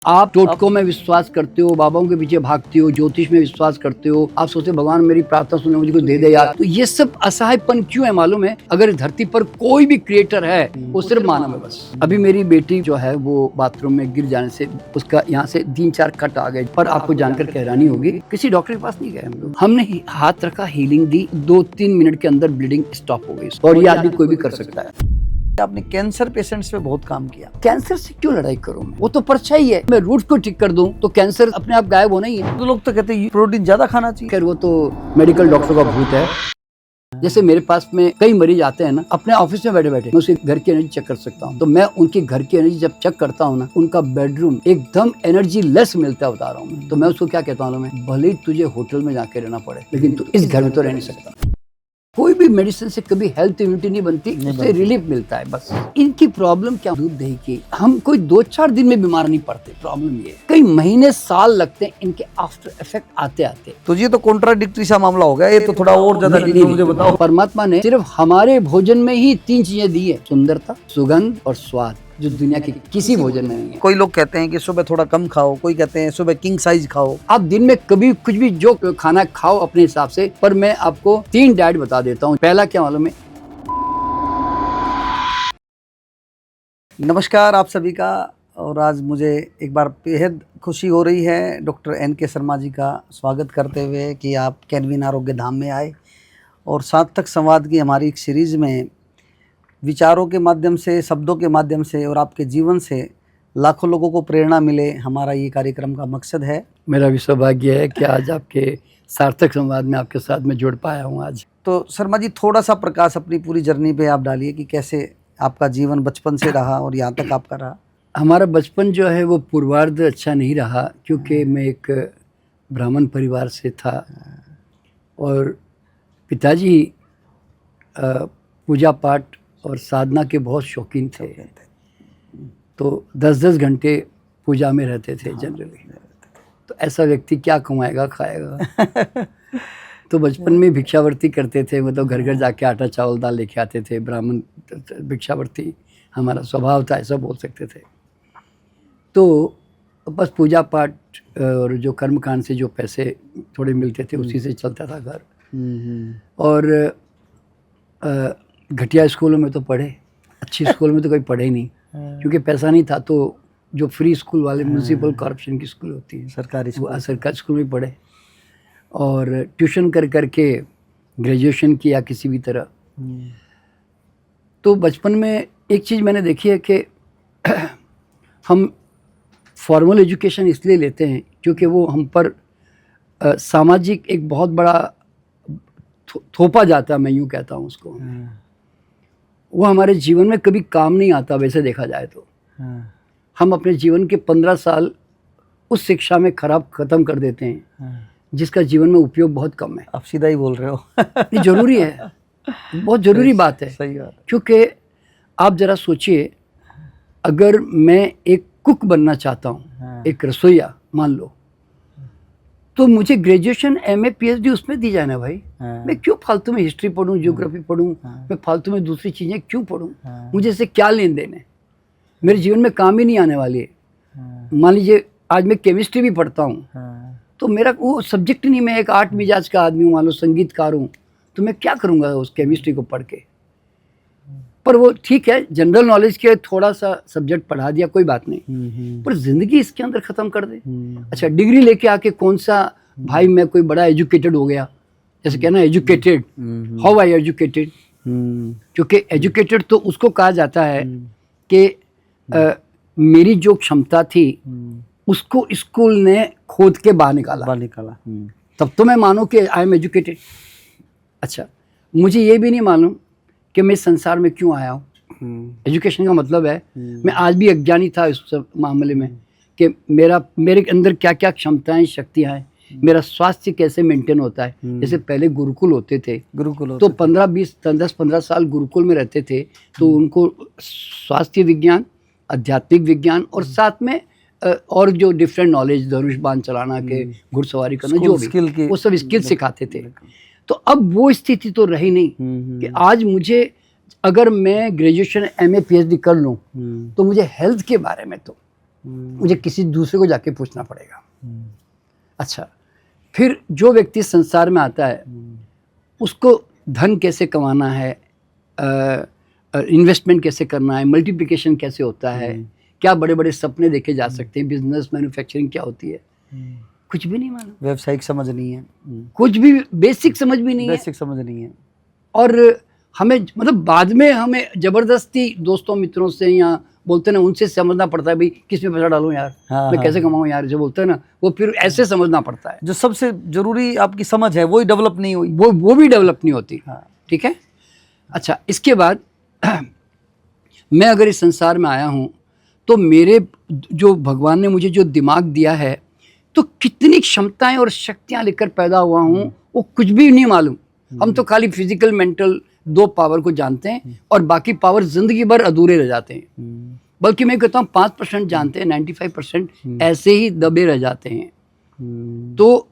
आप टोटकों में विश्वास करते हो, बाबाओं के पीछे भागते हो, ज्योतिष में विश्वास करते हो, आप सोचते भगवान मेरी प्रार्थना सुने, मुझे कुछ दे दे यार। तो ये सब असहायपन क्यों है मालूम है? अगर इस धरती पर कोई भी क्रिएटर है वो सिर्फ मानव है बस। अभी मेरी बेटी जो है वो बाथरूम में गिर जाने से उसका यहाँ से 3-4 कट आ गए, पर आपको जानकर हैरानी होगी किसी डॉक्टर के पास नहीं गए हम लोग। हमने हाथ रखा, हीलिंग दी, 2-3 मिनट के अंदर ब्लीडिंग स्टॉप हो गई और ये आदमी कोई भी कर सकता है। आपने कैंसर पेशेंट्स पे बहुत काम किया। कैंसर से क्यों लड़ाई करूं मैं? वो तो परछाई है। मैं रूट को ठीक कर दूं तो कैंसर अपने आप गायब होना ही है। तो लोग तो कहते हैं प्रोटीन ज्यादा खाना चाहिए। खैर वो तो मेडिकल डॉक्टर का भूत है। जैसे मेरे पास में कई मरीज आते हैं ना, अपने ऑफिस में बैठे बैठे मैं उसके घर की एनर्जी चेक कर सकता हूँ। तो मैं उनके घर की एनर्जी जब चेक करता हूँ ना, उनका बेडरूम एकदम एनर्जी लेस मिलता है, बता रहा हूँ। तो मैं उसको क्या कहता हूँ, मैं भले ही तुझे होटल में जाके रहना पड़े लेकिन तू इस घर में तो रह नहीं सकता। कोई भी मेडिसिन से कभी हेल्थ इम्यूनिटी नहीं बनती, उससे रिलीफ मिलता है बस। इनकी प्रॉब्लम क्या, दूध दही की। हम कोई 2-4 दिन में बीमार नहीं पड़ते। प्रॉब्लम ये कई महीने साल लगते हैं इनके आफ्टर इफेक्ट आते आते। तो ये तो कॉन्ट्राडिक्टरी सा मामला हो गया। ये तो थोड़ा और ज्यादा मुझे बताओ। परमात्मा ने सिर्फ हमारे भोजन में ही 3 चीजें दी है, सुंदरता, सुगंध और स्वाद, जो दुनिया के किसी भोजन में नहीं है। कोई लोग कहते हैं कि सुबह थोड़ा कम खाओ, कोई कहते हैं सुबह किंग साइज खाओ। आप दिन में कभी कुछ भी जो खाना खाओ अपने हिसाब से, पर मैं आपको 3 डाइट बता देता हूँ। पहला क्या मालूम है? नमस्कार आप सभी का। और आज मुझे एक बार बेहद खुशी हो रही है डॉक्टर NK शर्मा जी का स्वागत करते हुए कि आप कैनविन आरोग्य धाम में आए और सार्थक संवाद की हमारी एक सीरीज़ में विचारों के माध्यम से, शब्दों के माध्यम से और आपके जीवन से लाखों लोगों को प्रेरणा मिले, हमारा ये कार्यक्रम का मकसद है। मेरा भी सौभाग्य है कि आज आपके सार्थक संवाद में आपके साथ में जुड़ पाया हूँ आज। तो शर्मा जी थोड़ा सा प्रकाश अपनी पूरी जर्नी पे आप डालिए कि कैसे आपका जीवन बचपन से रहा और यहाँ तक आपका रहा। हमारा बचपन जो है वो पूर्वार्ध अच्छा नहीं रहा, क्योंकि मैं एक ब्राह्मण परिवार से था और पिताजी पूजा पाठ और साधना के बहुत शौकीन थे। तो 10-10 घंटे पूजा में रहते थे जनरली। तो ऐसा व्यक्ति क्या कमाएगा खाएगा। तो बचपन में भिक्षावर्ती करते थे, मतलब घर घर जाके आटा चावल दाल लेके आते थे। ब्राह्मण भिक्षावर्ती हमारा स्वभाव था, ऐसा बोल सकते थे। तो बस पूजा पाठ और जो कर्मकांड से जो पैसे थोड़े मिलते थे उसी से चलता था घर। और घटिया स्कूलों में तो पढ़े, अच्छी स्कूल में तो कोई पढ़े ही नहीं, क्योंकि पैसा नहीं था। तो जो फ्री स्कूल वाले म्यूनसिपल कॉर्पोरेशन की स्कूल होती है, सरकारी स्कूल में पढ़े और ट्यूशन कर करके ग्रेजुएशन किया किसी भी तरह। तो बचपन में एक चीज़ मैंने देखी है कि हम फॉर्मल एजुकेशन इसलिए लेते हैं क्योंकि वो हम पर सामाजिक एक बहुत बड़ा थोपा जाता है, मैं यूँ कहता हूँ उसको। वो हमारे जीवन में कभी काम नहीं आता वैसे देखा जाए तो। हम अपने जीवन के 15 साल उस शिक्षा में ख़त्म कर देते हैं जिसका जीवन में उपयोग बहुत कम है। आप सीधा ही बोल रहे हो। ये जरूरी है, बहुत ज़रूरी बात है। सही बात। क्योंकि आप ज़रा सोचिए, अगर मैं एक कुक बनना चाहता हूँ, एक रसोईया मान लो, तो मुझे ग्रेजुएशन MA PhD उसमें दी जाए ना भाई। मैं क्यों फालतू में हिस्ट्री पढ़ूं, ज्योग्राफी पढ़ूं, मैं फालतू में दूसरी चीज़ें क्यों पढ़ूं? मुझे इससे क्या लेन देन है? मेरे जीवन में काम ही नहीं आने वाली है। मान लीजिए आज मैं केमिस्ट्री भी पढ़ता हूँ तो मेरा वो सब्जेक्ट नहीं, मैं एक आर्ट मिजाज का आदमी हूँ, मान लो संगीतकार हूँ, तो मैं क्या करूँगा उस केमिस्ट्री को पढ़ के? पर वो ठीक है, जनरल नॉलेज के थोड़ा सा सब्जेक्ट पढ़ा दिया, कोई बात नहीं, पर जिंदगी इसके अंदर ख़त्म कर दे। अच्छा, डिग्री लेके आके कौन सा भाई मैं कोई बड़ा एजुकेटेड हो गया, जैसे कहना एजुकेटेड, हाउ आई एजुकेटेड। क्योंकि एजुकेटेड तो उसको कहा जाता है कि मेरी जो क्षमता थी उसको स्कूल ने खोद के बाहर निकाला। तब तो मैं मानूं कि आई एम एजुकेटेड। अच्छा, मुझे ये भी नहीं मालूम कि मैं संसार में क्यों आया हूँ। एजुकेशन का मतलब है मैं आज भी अज्ञानी था इस मामले में कि मेरे अंदर क्या क्या क्षमताएं, शक्तियाँ हैं, मेरा स्वास्थ्य कैसे मेंटेन होता है। जैसे पहले गुरुकुल होते थे, तो 10-15 साल गुरुकुल में रहते थे, तो उनको स्वास्थ्य विज्ञान, आध्यात्मिक विज्ञान और साथ में और जो डिफरेंट नॉलेज, धनुष बाण चलाना के, घुड़सवारी करना, जो भी वो सब स्किल सिखाते थे। तो अब वो स्थिति तो रही नहीं कि आज मुझे, अगर मैं ग्रेजुएशन MA PhD कर लूँ तो मुझे हेल्थ के बारे में तो मुझे किसी दूसरे को जाके पूछना पड़ेगा। अच्छा, फिर जो व्यक्ति संसार में आता है उसको धन कैसे कमाना है, इन्वेस्टमेंट कैसे करना है, मल्टीप्लिकेशन कैसे होता है, क्या बड़े बड़े सपने देखे जा सकते हैं, बिजनेस मैन्युफैक्चरिंग क्या होती है, कुछ भी नहीं मालूम। व्यावसायिक समझ नहीं है, कुछ भी बेसिक समझ भी नहीं है। बेसिक समझ नहीं है। और हमें मतलब बाद में हमें जबरदस्ती दोस्तों मित्रों से या बोलते हैं ना उनसे समझना पड़ता है, भाई किस में पैसा डालूं यार, हाँ, मैं कैसे कमाऊं यार, जो बोलते हैं ना वो फिर ऐसे समझना पड़ता है। जो सबसे जरूरी आपकी समझ है वही डेवलप नहीं हुई, वो भी डेवलप नहीं होती। हाँ। ठीक है। अच्छा, इसके बाद मैं अगर इस संसार में आया हूँ तो मेरे जो भगवान ने मुझे जो दिमाग दिया है तो कितनी क्षमताएं और शक्तियां लेकर पैदा हुआ हूँ वो कुछ भी नहीं मालूम। हम तो खाली फिजिकल मेंटल 2 पावर को जानते हैं और बाकी पावर जिंदगी भर अधूरे रह जाते हैं। बल्कि मैं कहता हूँ 5% जानते हैं, 95% ऐसे ही दबे रह जाते हैं। तो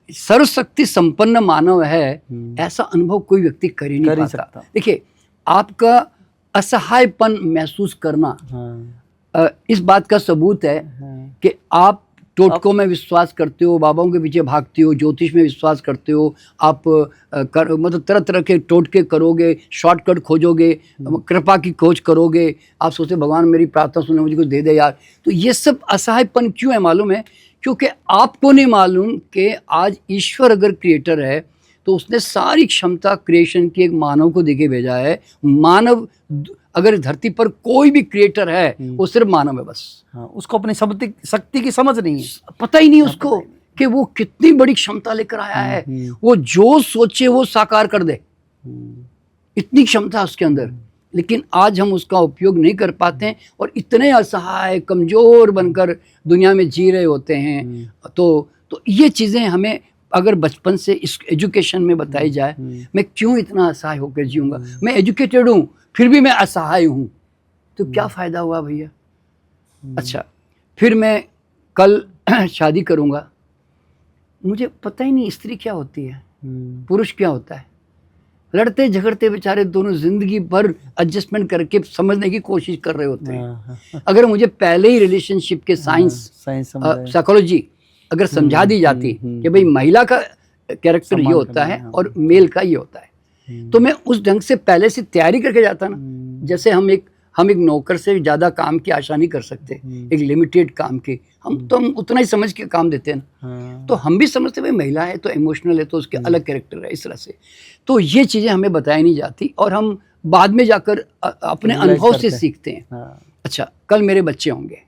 सर्वशक्ति संपन्न मानव है ऐसा अनुभव कोई व्यक्ति कर ही नहीं पाता। देखिए, आपका असहायपन महसूस करना इस बात का सबूत है कि आप टोटकों में विश्वास करते हो, बाबाओं के पीछे भागते हो, ज्योतिष में विश्वास करते हो, आप मतलब तरह तरह के टोटके करोगे, शॉर्टकट खोजोगे, कृपा की खोज करोगे, आप सोचते भगवान मेरी प्रार्थना सुने, मुझे कुछ दे दे यार। तो ये सब असहायपन क्यों है मालूम है? क्योंकि आपको नहीं मालूम कि आज ईश्वर अगर क्रिएटर है तो उसने सारी क्षमता क्रिएशन की एक मानव को देके भेजा है। मानव अगर धरती पर कोई भी क्रिएटर है वो सिर्फ मानव है बस। हाँ, उसको अपनी शक्ति की समझ नहीं है, पता ही नहीं उसको कि वो कितनी बड़ी क्षमता लेकर आया है। वो जो सोचे वो साकार कर दे, इतनी क्षमता उसके अंदर। लेकिन आज हम उसका उपयोग नहीं कर पाते हैं और इतने असहाय कमजोर बनकर दुनिया में जी रहे होते हैं। तो ये चीज़ें हमें अगर बचपन से इस एजुकेशन में बताई जाए, मैं क्यों इतना असहाय होकर जीऊँगा, मैं एजुकेटेड हूँ फिर भी मैं असहाय हूँ, तो क्या फ़ायदा हुआ भैया। अच्छा, फिर मैं कल शादी करूँगा, मुझे पता ही नहीं स्त्री क्या होती है, पुरुष क्या होता है। लड़ते झगड़ते बेचारे दोनों जिंदगी भर एडजस्टमेंट करके समझने की कोशिश कर रहे होते हैं। अगर मुझे पहले ही रिलेशनशिप के साइंस साइकोलॉजी अगर समझा दी जाती कि भाई महिला का कैरेक्टर ये होता है और मेल का ये होता है, तो मैं उस ढंग से पहले से तैयारी करके जाता ना। जैसे हम एक नौकर से ज़्यादा काम की आशा नहीं कर सकते, एक लिमिटेड काम की हम उतना ही समझ के काम देते हैं ना। तो हम भी समझते भाई महिला है तो इमोशनल है तो उसके अलग कैरेक्टर है, इस तरह से। तो ये चीज़ें हमें बताई नहीं जाती और हम बाद में जाकर अपने अनुभव से सीखते हैं। अच्छा, कल मेरे बच्चे होंगे,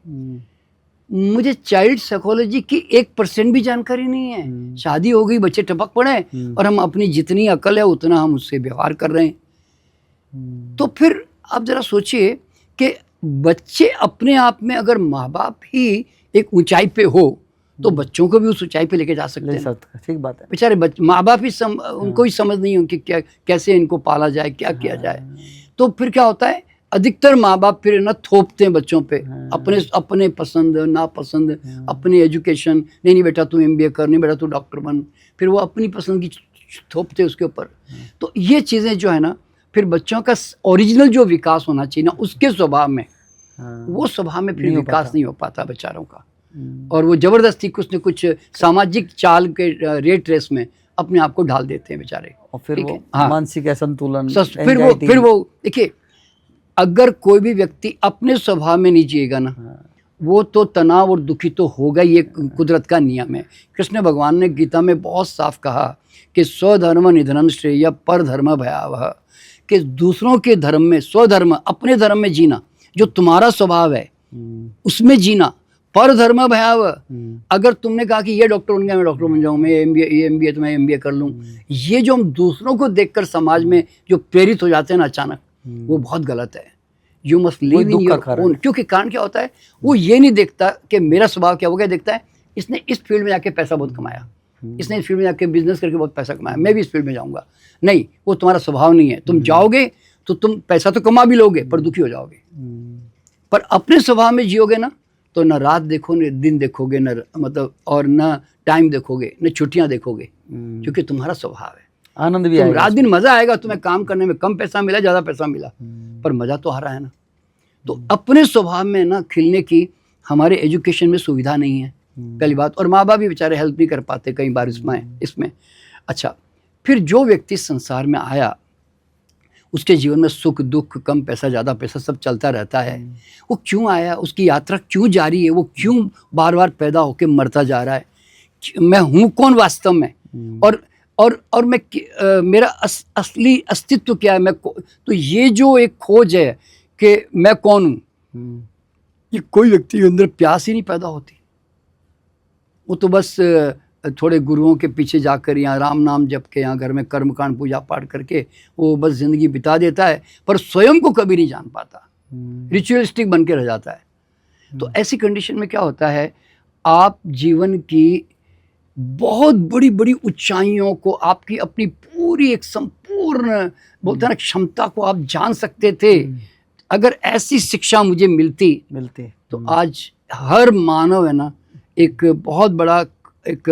मुझे चाइल्ड साइकोलॉजी की 1% भी जानकारी नहीं है। शादी हो गई, बच्चे टपक पड़े और हम अपनी जितनी अकल है उतना हम उससे व्यवहार कर रहे हैं। तो फिर आप जरा सोचिए कि बच्चे अपने आप में अगर माँ बाप ही एक ऊंचाई पे हो तो बच्चों को भी उस ऊंचाई पे लेके जा सकते हैं। ठीक बात है। बेचारे माँ बाप ही उनको ही समझ नहीं हो कि क्या कैसे इनको पाला जाए, क्या किया जाए। तो फिर क्या होता है, अधिकतर माँ बाप फिर ना थोपते हैं बच्चों पे अपने पसंद नापसंद, अपनी एजुकेशन, नहीं बेटा तू MBA कर, नहीं बेटा तू डॉक्टर बन, फिर वो अपनी पसंद की थोपते उसके ऊपर। तो ये चीज़ें जो है ना, फिर बच्चों का ओरिजिनल जो विकास होना चाहिए ना उसके स्वभाव में, वो स्वभाव में फिर विकास नहीं हो पाता बेचारों का। और वो जबरदस्ती कुछ न कुछ सामाजिक चाल के रेट रेस में अपने आप को ढाल देते हैं बेचारे। और फिर वो मानसिक असंतुलन, फिर वो देखिए, अगर कोई भी व्यक्ति अपने स्वभाव में नहीं जिएगा ना, वो तो तनाव और दुखी तो होगा, ये कुदरत का नियम है। कृष्ण भगवान ने गीता में बहुत साफ कहा कि स्वधर्म निधनम श्रेय पर धर्म भयावह, कि दूसरों के धर्म में, स्वधर्म अपने धर्म में जीना, जो तुम्हारा स्वभाव है उसमें जीना, पर धर्म भयावह। अगर तुमने कहा कि ये डॉक्टर बन गया मैं डॉक्टर बन जाऊँ, मैं MBA तो मैं MBA कर लूँ, ये जो हम दूसरों को देखकर समाज में जो प्रेरित हो जाते हैं ना अचानक, वो बहुत गलत है। You must live in your own. क्योंकि कारण क्या होता है, वो ये नहीं देखता कि मेरा स्वभाव क्या, वो क्या देखता है इसने इस फील्ड में जाके पैसा बहुत कमाया, इसने इस फील्ड में जाके बिजनेस करके बहुत पैसा कमाया, मैं भी इस फील्ड में जाऊंगा। नहीं, वो तुम्हारा स्वभाव नहीं है। तुम जाओगे तो तुम पैसा तो कमा भी लोगे पर दुखी हो जाओगे। पर अपने स्वभाव में जियोगे ना तो न रात देखो न दिन देखोगे, न मतलब और न टाइम देखोगे, न छुट्टियां देखोगे, क्योंकि तुम्हारा स्वभाव है। आनंद भी आएगा, रात दिन मजा आएगा, तुम्हें काम करने में कम पैसा मिला ज़्यादा पैसा मिला, पर मजा तो आ रहा है ना। तो अपने स्वभाव में ना खिलने की हमारे एजुकेशन में सुविधा नहीं है पहली बात, और माँ बाप भी बेचारे हेल्प नहीं कर पाते कई बार इसमें। अच्छा, फिर जो व्यक्ति संसार में आया उसके जीवन में सुख दुख, कम पैसा ज़्यादा पैसा सब चलता रहता है। वो क्यों आया, उसकी यात्रा क्यों जारी है, वो क्यों बार बार पैदा होकर मरता जा रहा है, मैं हूँ कौन वास्तव में, और मैं मेरा असली अस्तित्व क्या है, तो ये जो एक खोज है कि मैं कौन हूँ, ये कोई व्यक्ति के अंदर प्यास ही नहीं पैदा होती। वो तो बस थोड़े गुरुओं के पीछे जाकर यहाँ राम नाम जप के, यहाँ घर में कर्मकांड पूजा पाठ करके वो बस जिंदगी बिता देता है, पर स्वयं को कभी नहीं जान पाता, रिचुअलिस्टिक बन के रह जाता है। तो ऐसी कंडीशन में क्या होता है, आप जीवन की बहुत बड़ी बड़ी ऊंचाइयों को, आपकी अपनी पूरी एक संपूर्ण बोलते हैं ना क्षमता को आप जान सकते थे। अगर ऐसी शिक्षा मुझे मिलती तो आज हर मानव है ना एक बहुत बड़ा एक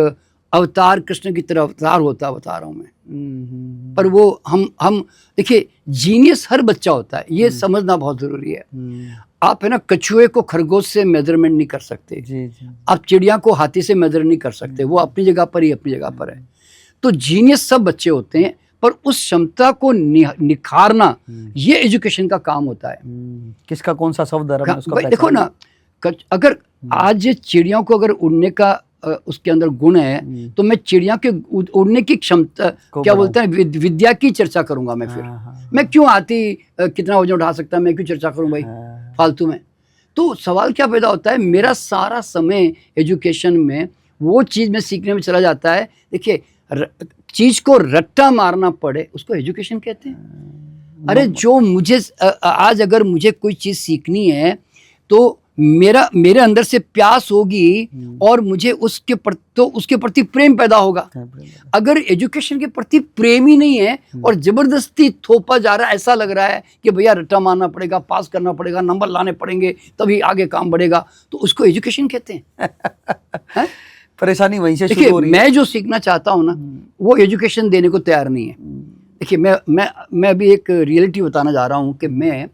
अवतार, कृष्ण की तरह अवतार होता, बता रहा हूँ मैं। पर वो हम देखिए, जीनियस हर बच्चा होता है, ये समझना बहुत जरूरी है। आप है ना कछुए को खरगोश से मेजरमेंट नहीं कर सकते, आप चिड़िया को हाथी से मेजर नहीं कर सकते, वो अपनी जगह पर ही अपनी जगह पर है। तो जीनियस सब बच्चे होते हैं, पर उस क्षमता को निखारना ये एजुकेशन का काम होता है। किसका कौन सा शब्द है देखो ना, अगर आज चिड़ियों को अगर उड़ने का उसके अंदर गुण है, तो मैं चिड़िया के उड़ने की क्षमता क्या बोलते हैं विद्या की चर्चा करूंगा मैं। फिर मैं क्यों हाथी कितना वजन उठा सकता है, मैं क्यों चर्चा करूं भाई फालतू में। तो सवाल क्या पैदा होता है, मेरा सारा समय एजुकेशन में वो चीज़ में सीखने में चला जाता है। देखिए, चीज़ को रट्टा मारना पड़े उसको एजुकेशन कहते हैं। अरे जो मुझे आज अगर मुझे कोई चीज़ सीखनी है तो मेरे अंदर से प्यास होगी और मुझे उसके प्रति प्रेम पैदा होगा। अगर एजुकेशन के प्रति प्रेम ही नहीं है और जबरदस्ती थोपा जा रहा है, ऐसा लग रहा है कि भैया रट्टा मारना पड़ेगा, पास करना पड़ेगा, नंबर लाने पड़ेंगे तभी आगे काम बढ़ेगा, तो उसको एजुकेशन कहते हैं। परेशानी वहीं से शुरू हो रही है। मैं जो सीखना चाहता हूँ ना वो एजुकेशन देने को तैयार नहीं है। देखिए, मैं अभी एक रियलिटी बताना जा रहा हूँ कि मैं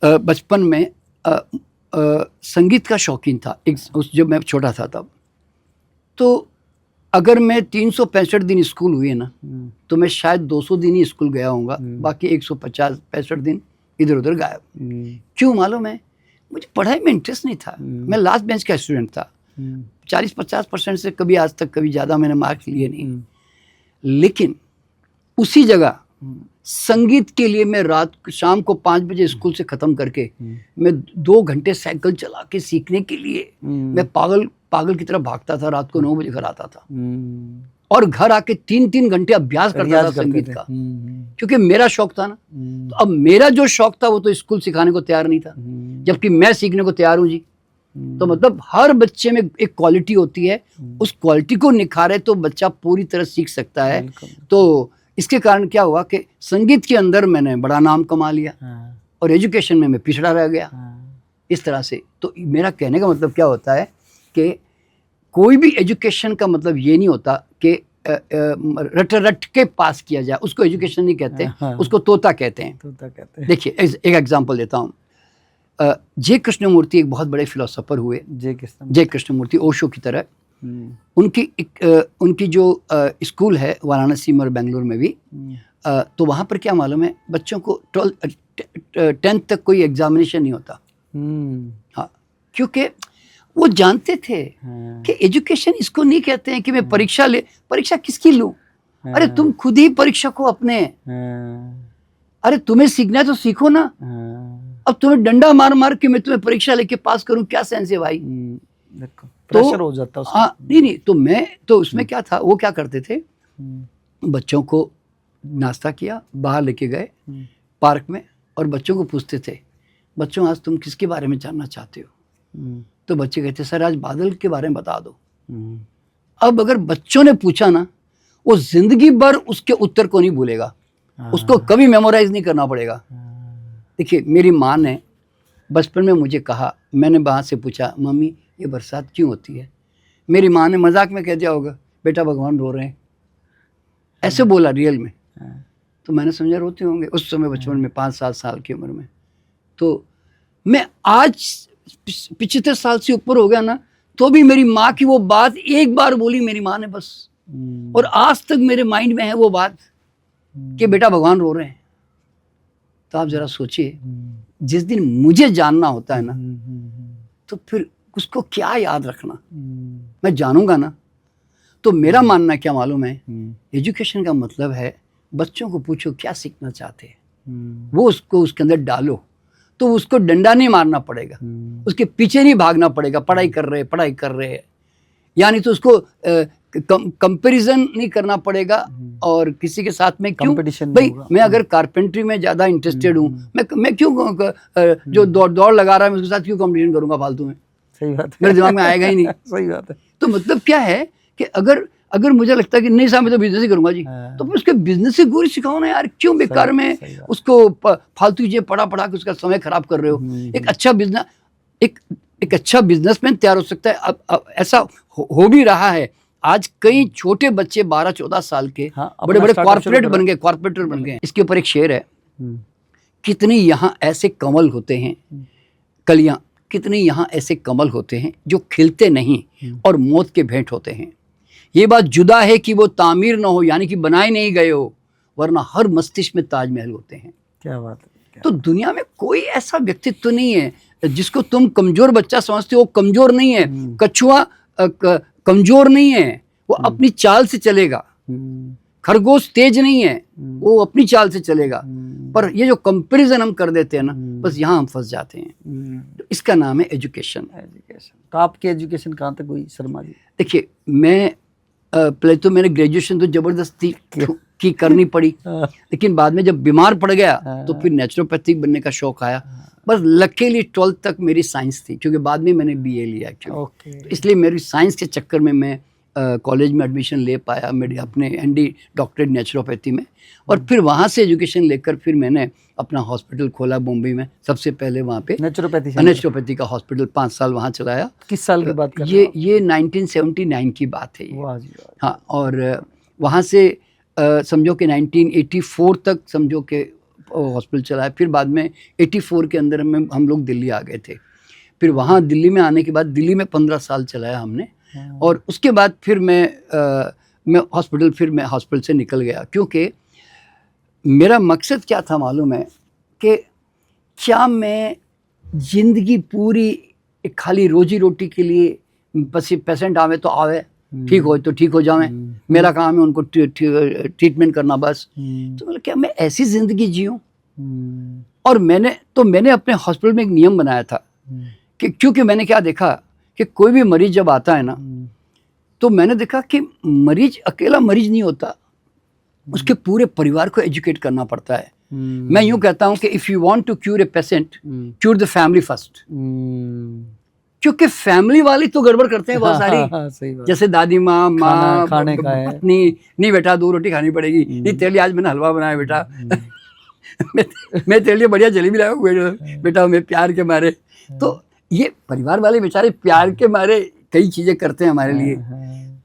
बचपन में संगीत का शौकीन था, जब मैं छोटा था तब। तो अगर मैं 365 दिन स्कूल हुए ना तो मैं शायद 200 दिन ही स्कूल गया होऊंगा, बाकी 165 दिन इधर उधर गायब। क्यों मालूम है, मुझे पढ़ाई में इंटरेस्ट नहीं था, मैं लास्ट बेंच का स्टूडेंट था। 40-50% से कभी आज तक कभी ज़्यादा मैंने मार्क्स लिए नहीं। लेकिन उसी जगह संगीत के लिए मैं शाम को 5 बजे स्कूल से ख़त्म करके मैं 2 घंटे साइकिल चला के सीखने के लिए मैं पागल की तरह भागता था। रात को 9 बजे घर आता था और घर आके 3-3 घंटे अभ्यास करता था संगीत का, क्योंकि मेरा शौक था ना। तो अब मेरा जो शौक था वो तो स्कूल सिखाने को तैयार नहीं था, जबकि मैं सीखने को तैयार हूँ जी। तो मतलब हर बच्चे में एक क्वालिटी होती है, उस क्वालिटी को निखारे तो बच्चा पूरी तरह सीख सकता है। तो इसके कारण क्या हुआ कि संगीत के अंदर मैंने बड़ा नाम कमा लिया और एजुकेशन में मैं पिछड़ा रह गया इस तरह से। तो मेरा कहने का मतलब क्या होता है कि कोई भी एजुकेशन का मतलब ये नहीं होता कि रट के पास किया जाए, उसको एजुकेशन नहीं कहते, उसको तोता कहते हैं। देखिए, एक एग्जांपल देता हूँ। जे कृष्णमूर्ति एक बहुत बड़े फिलोसोफर हुए, जे कृष्णमूर्ति ओशो की तरह। उनकी जो स्कूल है वाराणसी में और बेंगलुरु में भी, तो वहाँ पर क्या मालूम है, बच्चों को 10th तक कोई एग्जामिनेशन नहीं होता। हाँ, क्योंकि वो जानते थे कि एजुकेशन इसको नहीं कहते हैं कि मैं परीक्षा किसकी लूँ। अरे तुम खुद ही परीक्षा को अपने, अरे तुम्हें सीखना है तो सीखो ना। अब तुम्हें डंडा मार मार के मैं तुम्हें परीक्षा लेके पास करूं, क्या सेंस है भाई। प्रेशर हो जाता है। हाँ, नहीं तो उसमें क्या था, वो क्या करते थे, बच्चों को नाश्ता किया, बाहर लेके गए पार्क में और बच्चों को पूछते थे, बच्चों आज तुम किसके बारे में जानना चाहते हो। तो बच्चे कहते सर आज बादल के बारे में बता दो। अब अगर बच्चों ने पूछा ना, वो जिंदगी भर उसके उत्तर को नहीं भूलेगा, उसको कभी मेमोराइज नहीं करना पड़ेगा। देखिए, मेरी माँ ने बचपन में मुझे कहा, मैंने वहाँ से पूछा मम्मी ये बरसात क्यों होती है। मेरी माँ ने मजाक में कह दिया होगा बेटा भगवान रो रहे हैं, ऐसे बोला रियल में। तो मैंने समझा रोते होंगे उस समय बचपन में 5-7 साल की उम्र में। तो मैं आज 75 साल से ऊपर हो गया ना, तो भी मेरी माँ की वो बात एक बार बोली मेरी माँ ने बस, और आज तक मेरे माइंड में है वो बात कि बेटा भगवान रो रहे हैं। तो आप जरा सोचिए, जिस दिन मुझे जानना होता है ना, तो फिर उसको क्या याद रखना, मैं जानूंगा ना। तो मेरा मानना क्या मालूम है, एजुकेशन का मतलब है बच्चों को पूछो क्या सीखना चाहते हैं, वो उसको उसके अंदर डालो, तो उसको डंडा नहीं मारना पड़ेगा, उसके पीछे नहीं भागना पड़ेगा, पढ़ाई कर रहे हैं, यानी तो उसको कंपैरिजन नहीं करना पड़ेगा और किसी के साथ में। क्यों भाई, मैं अगर कारपेंट्री में ज़्यादा इंटरेस्टेड हूँ, मैं क्यों जो दौड़ लगा रहा है मैं उसके साथ क्यों कंपटीशन करूँगा फालतू में? सही बात है, मेरे दिमाग में आएगा ही नहीं। सही बात है। तो मतलब क्या है कि अगर मुझे लगता है कि नहीं साहब मैं तो बिजनेस ही करूंगा जी, तो फिर उसके बिजनेस से गोरी सिखाओ ना यार, क्यों बेकार में उसको फालतू चीजें पढ़ा के उसका समय खराब कर रहे हो। एक अच्छा बिजनेस, एक अच्छा बिजनेसमैन तैयार हो सकता है। अब ऐसा हो भी रहा है, आज कई छोटे बच्चे 12-14 साल के बड़े बड़े कॉर्पोरेटर बन गए। इसके ऊपर एक शेर है, कितने यहाँ ऐसे कमल होते हैं, कलियां, कितने यहाँ ऐसे कमल होते हैं जो खिलते नहीं और मौत के भेंट होते हैं। ये बात जुदा है कि वो तामीर न हो, यानी कि बनाए नहीं गए हो, वरना हर मस्तिष्क में ताजमहल होते हैं। क्या बात है। तो दुनिया में कोई ऐसा व्यक्तित्व नहीं है जिसको तुम कमजोर बच्चा समझते हो। कमजोर नहीं है, कछुआ कमजोर नहीं है, वो अपनी चाल से चलेगा। खरगोश तेज नहीं है, वो अपनी चाल से चलेगा। पर ये जो कंपैरिजन हम कर देते हैं ना, बस यहाँ हम फंस जाते हैं। तो इसका नाम है एजुकेशन। तो आपकी एजुकेशन कहाँ तक हुई शर्मा जी? देखिए, मैं पहले तो मैंने ग्रेजुएशन तो जबरदस्ती की करनी पड़ी, लेकिन बाद में जब बीमार पड़ गया तो फिर नेचुरोपैथिक बनने का शौक आया। बस लकीली 12th तक मेरी साइंस थी, क्योंकि बाद में मैंने बीए लिया एक्चुअली। तो इसलिए मेरी साइंस के चक्कर में मैं कॉलेज में एडमिशन ले पाया, मेरे अपने एनडी डॉक्टरेट नेचुरोपैथी में। और फिर वहाँ से एजुकेशन लेकर फिर मैंने अपना हॉस्पिटल खोला मुंबई में। सबसे पहले वहाँ पे नेचुरोपैथी का हॉस्पिटल 5 साल वहाँ चलाया। किस साल की बात कर रहे हैं? ये 1979 की बात है ये। वाह जी वाह। हाँ, और वहाँ से समझो कि 1984 तक समझो कि हॉस्पिटल चलाया। फिर बाद में 84 के अंदर में हम लोग दिल्ली आ गए थे। फिर वहाँ दिल्ली में आने के बाद दिल्ली में 15 साल चलाया हमने। और उसके बाद फिर मैं हॉस्पिटल से निकल गया, क्योंकि मेरा मकसद क्या था मालूम है कि क्या मैं जिंदगी पूरी एक खाली रोजी रोटी के लिए, बस पेशेंट आवे तो आवे, ठीक हो तो ठीक हो जावे, मेरा काम है उनको ट्रीटमेंट करना बस। तो मतलब क्या मैं ऐसी जिंदगी जीऊँ? और मैंने अपने हॉस्पिटल में एक नियम बनाया था कि, क्योंकि मैंने क्या देखा कि कोई भी मरीज जब आता है ना, तो मैंने देखा कि मरीज अकेला मरीज नहीं होता, उसके पूरे परिवार को एजुकेट करना पड़ता है। मैं यूं कहता हूं कि if you want to cure a patient, cure the family first. क्योंकि फैमिली वाले तो गड़बड़ करते हैं बहुत सारी। जैसे दादी माँ पत्नी, नहीं बेटा 2 रोटी खानी पड़ेगी, नहीं तेरे लिए आज मैंने हलवा बनाया बेटा, मैं तेरे लिए बढ़िया जलेबी लाया हूं बेटा, मैं प्यार के मारे। तो ये परिवार वाले बेचारे प्यार के मारे कई चीजें करते हैं हमारे लिए।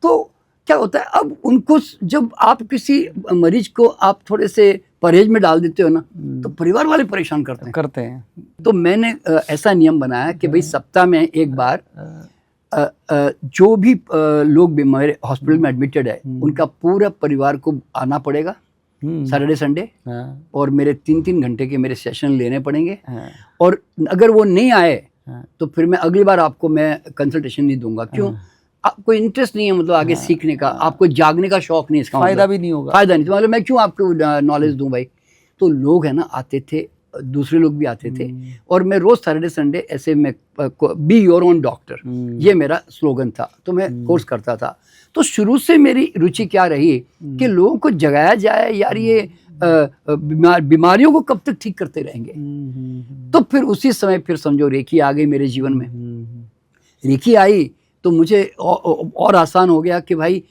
तो क्या होता है, अब उनको जब आप किसी मरीज को आप थोड़े से परहेज में डाल देते हो ना, तो परिवार वाले परेशान करते हैं। तो मैंने ऐसा नियम बनाया कि भाई सप्ताह में एक बार जो भी लोग बीमार हॉस्पिटल में एडमिटेड है, उनका पूरा परिवार को आना पड़ेगा सैटरडे संडे, और मेरे 3-3 घंटे के मेरे सेशन लेने पड़ेंगे। और अगर वो नहीं आए तो फिर मैं अगली बार आपको मैं कंसल्टेशन नहीं दूंगा। क्यों? आपको इंटरेस्ट नहीं है, मतलब आगे सीखने का, आपको जागने का शौक नहीं, इसका फायदा भी नहीं होगा। फायदा नहीं, तो मतलब मैं क्यों आपको नॉलेज दूं भाई। तो लोग है ना आते थे, दूसरे लोग भी आते थे, और मैं रोज सैटरडे संडे ऐसे में बी योर ओन डॉक्टर, ये मेरा स्लोगन था। तो मैं कोर्स करता था। तो शुरू से मेरी रुचि क्या रही कि लोगों को जगाया जाए, यार ये बीमारियों को कब तक ठीक करते रहेंगे। तो फिर उसी समय फिर समझो रेखी आ गई मेरे जीवन में। रेखी आई तो मुझे और आसान हो गया कि भाई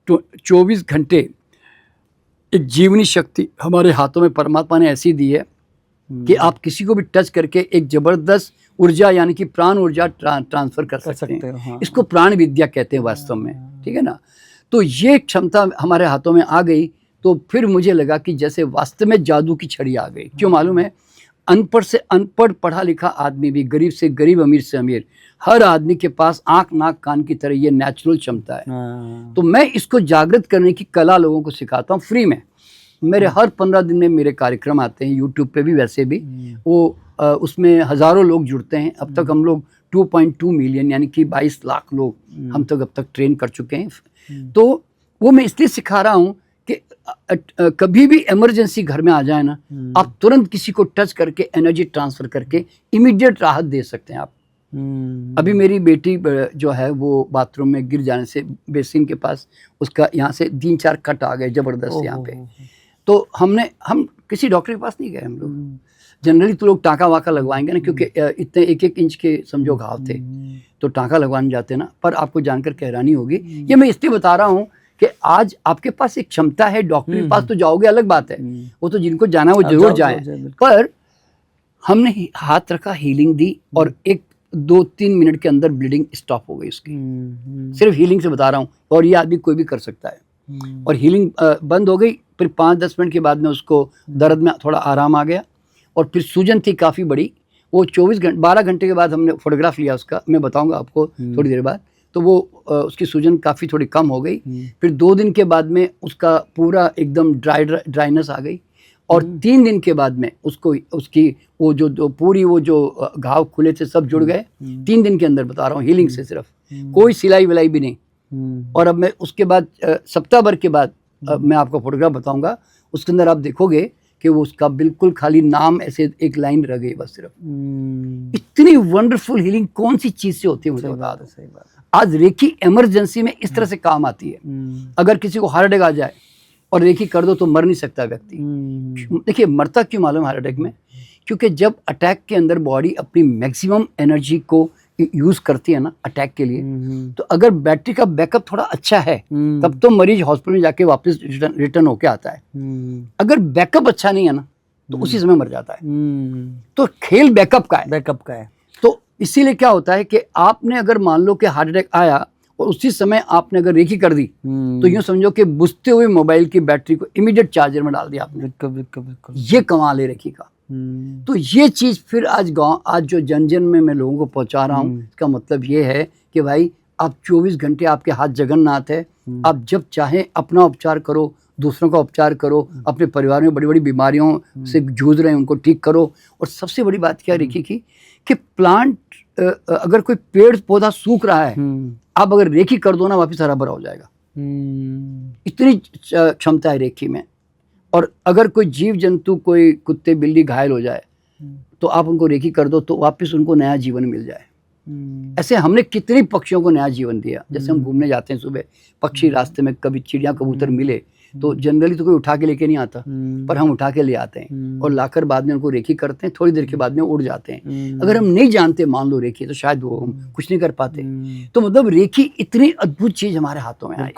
24 घंटे एक जीवनी शक्ति हमारे हाथों में परमात्मा ने ऐसी दी है कि आप किसी को भी टच करके एक जबरदस्त ऊर्जा, यानी कि प्राण ऊर्जा ट्रांसफर कर सकते हैं। हाँ, इसको प्राण विद्या कहते हैं वास्तव में, ठीक है ना। तो ये क्षमता हमारे हाथों में आ गई, तो फिर मुझे लगा कि जैसे वास्तव में जादू की छड़ी आ गई। क्यों मालूम है, अनपढ़ से अनपढ़, पढ़ा लिखा आदमी भी, गरीब से गरीब, अमीर से अमीर, हर आदमी के पास आंख नाक कान की तरह ये नेचुरल क्षमता है। तो मैं इसको जागृत करने की कला लोगों को सिखाता हूँ फ्री में। मेरे हर 15 दिन में मेरे कार्यक्रम आते हैं, यूट्यूब पे भी, वैसे भी वो उसमें हज़ारों लोग जुड़ते हैं। अब तक हम लोग 2.2 मिलियन यानी कि 22 लाख लोग हम तक अब तक ट्रेन कर चुके हैं। तो वो मैं इसलिए सिखा रहा हूँ कि कभी भी इमरजेंसी घर में आ जाए ना, आप तुरंत किसी को टच करके एनर्जी ट्रांसफ़र करके इमीडिएट राहत दे सकते हैं आप। अभी मेरी बेटी जो है वो बाथरूम में गिर जाने से बेसिन के पास उसका यहाँ से 3-4 कट आ गए ज़बरदस्त यहाँ पे। तो हम किसी डॉक्टर के पास नहीं गए हम लोग। जनरली तो लोग टाँका वाका लगवाएंगे ना, क्योंकि इतने 1-1 इंच के समझो घाव थे, तो टाँका लगवाने जाते ना। पर आपको जानकर हैरानी होगी, ये मैं इसलिए बता रहा हूँ कि आज आपके पास एक क्षमता है, डॉक्टर के पास तो जाओगे अलग बात है, वो तो जिनको जाना है वो जरूर जाए। पर हमने हाथ रखा, हीलिंग दी, और 1-2-3 मिनट के अंदर ब्लीडिंग स्टॉप हो गई उसकी। सिर्फ हीलिंग से बता रहा हूँ, और ये आदमी कोई भी कर सकता है। और हीलिंग बंद हो गई, फिर 5-10 मिनट के बाद में उसको दर्द में थोड़ा आराम आ गया, और फिर सूजन थी काफ़ी बड़ी। वो 12 घंटे के बाद हमने फोटोग्राफ लिया उसका, मैं बताऊंगा आपको थोड़ी देर बाद। तो वो उसकी सूजन काफ़ी थोड़ी कम हो गई। फिर 2 दिन के बाद में उसका पूरा एकदम ड्राइनेस आ गई, और 3 दिन के बाद में उसकी वो जो पूरी वो जो घाव खुले थे सब जुड़ गए 3 दिन के अंदर, बता रहा हूँ, हीलिंग से सिर्फ, कोई सिलाई विलाई भी नहीं। और अब मैं उसके बाद सप्ताह भर के बाद मैं आपको फोटोग्राफ बताऊंगा, उसके अंदर आप देखोगे कि वो उसका बिल्कुल खाली नाम ऐसे एक लाइन रह गई बस सिर्फ। इतनी वंडरफुल हीलिंग कौन सी चीज से होती है मुझे बता दो। सही बात। आज रेकी इमरजेंसी में इस तरह से काम आती है। अगर किसी को हार्ट अटैक आ जाए और रेकी कर दो तो मर नहीं सकता व्यक्ति। देखिए मरता क्यों मालूम हार्ट अटैक में? क्योंकि जब अटैक के अंदर बॉडी अपनी मैक्सिमम एनर्जी को यूज करती है ना अटैक के लिए, तो अगर बैटरी का बैकअप थोड़ा अच्छा है तब तो मरीज हॉस्पिटल में जाके वापस रिटर्न होके आता है। अगर बैकअप अच्छा नहीं है ना तो उसी समय मर जाता है। तो खेल बैकअप का है। तो इसीलिए क्या होता है कि आपने अगर मान लो कि हार्ट अटैक आया और उसी समय आपने अगर रेकी कर दी तो यूं समझो कि बुझते हुए मोबाइल की बैटरी को इमीडिएट चार्जर में डाल दिया आपने। बिल्कुल। ये कमाल है रेकी का। तो ये चीज फिर आज जो जन जन में मैं लोगों को पहुंचा रहा हूँ, इसका मतलब ये है कि भाई आप 24 घंटे आपके हाथ जगन्नाथ है। आप जब चाहें अपना उपचार करो, दूसरों का उपचार करो, अपने परिवार में बड़ी बड़ी बीमारियों से जूझ रहे हैं उनको ठीक करो। और सबसे बड़ी बात क्या रेकी की कि प्लांट अगर कोई पेड़ पौधा सूख रहा है, आप अगर रेकी कर दो ना वापिस हरा भरा हो जाएगा। इतनी क्षमता है रेकी में। और अगर कोई जीव जंतु, कोई कुत्ते बिल्ली घायल हो जाए तो आप उनको रेकी कर दो तो वापस उनको नया जीवन मिल जाए। ऐसे हमने कितने पक्षियों को नया जीवन दिया। जैसे हम घूमने जाते हैं सुबह, पक्षी रास्ते में कभी चिड़िया कबूतर मिले तो जनरली तो कोई उठा के लेके नहीं आता, पर हम उठा के ले आते हैं और लाकर बाद में उनको रेकी करते हैं, थोड़ी देर के बाद में उड़ जाते हैं। अगर हम नहीं जानते मान लो रेकी तो शायद वो हम कुछ नहीं कर पाते। तो मतलब रेकी इतनी अद्भुत चीज हमारे हाथों में आई,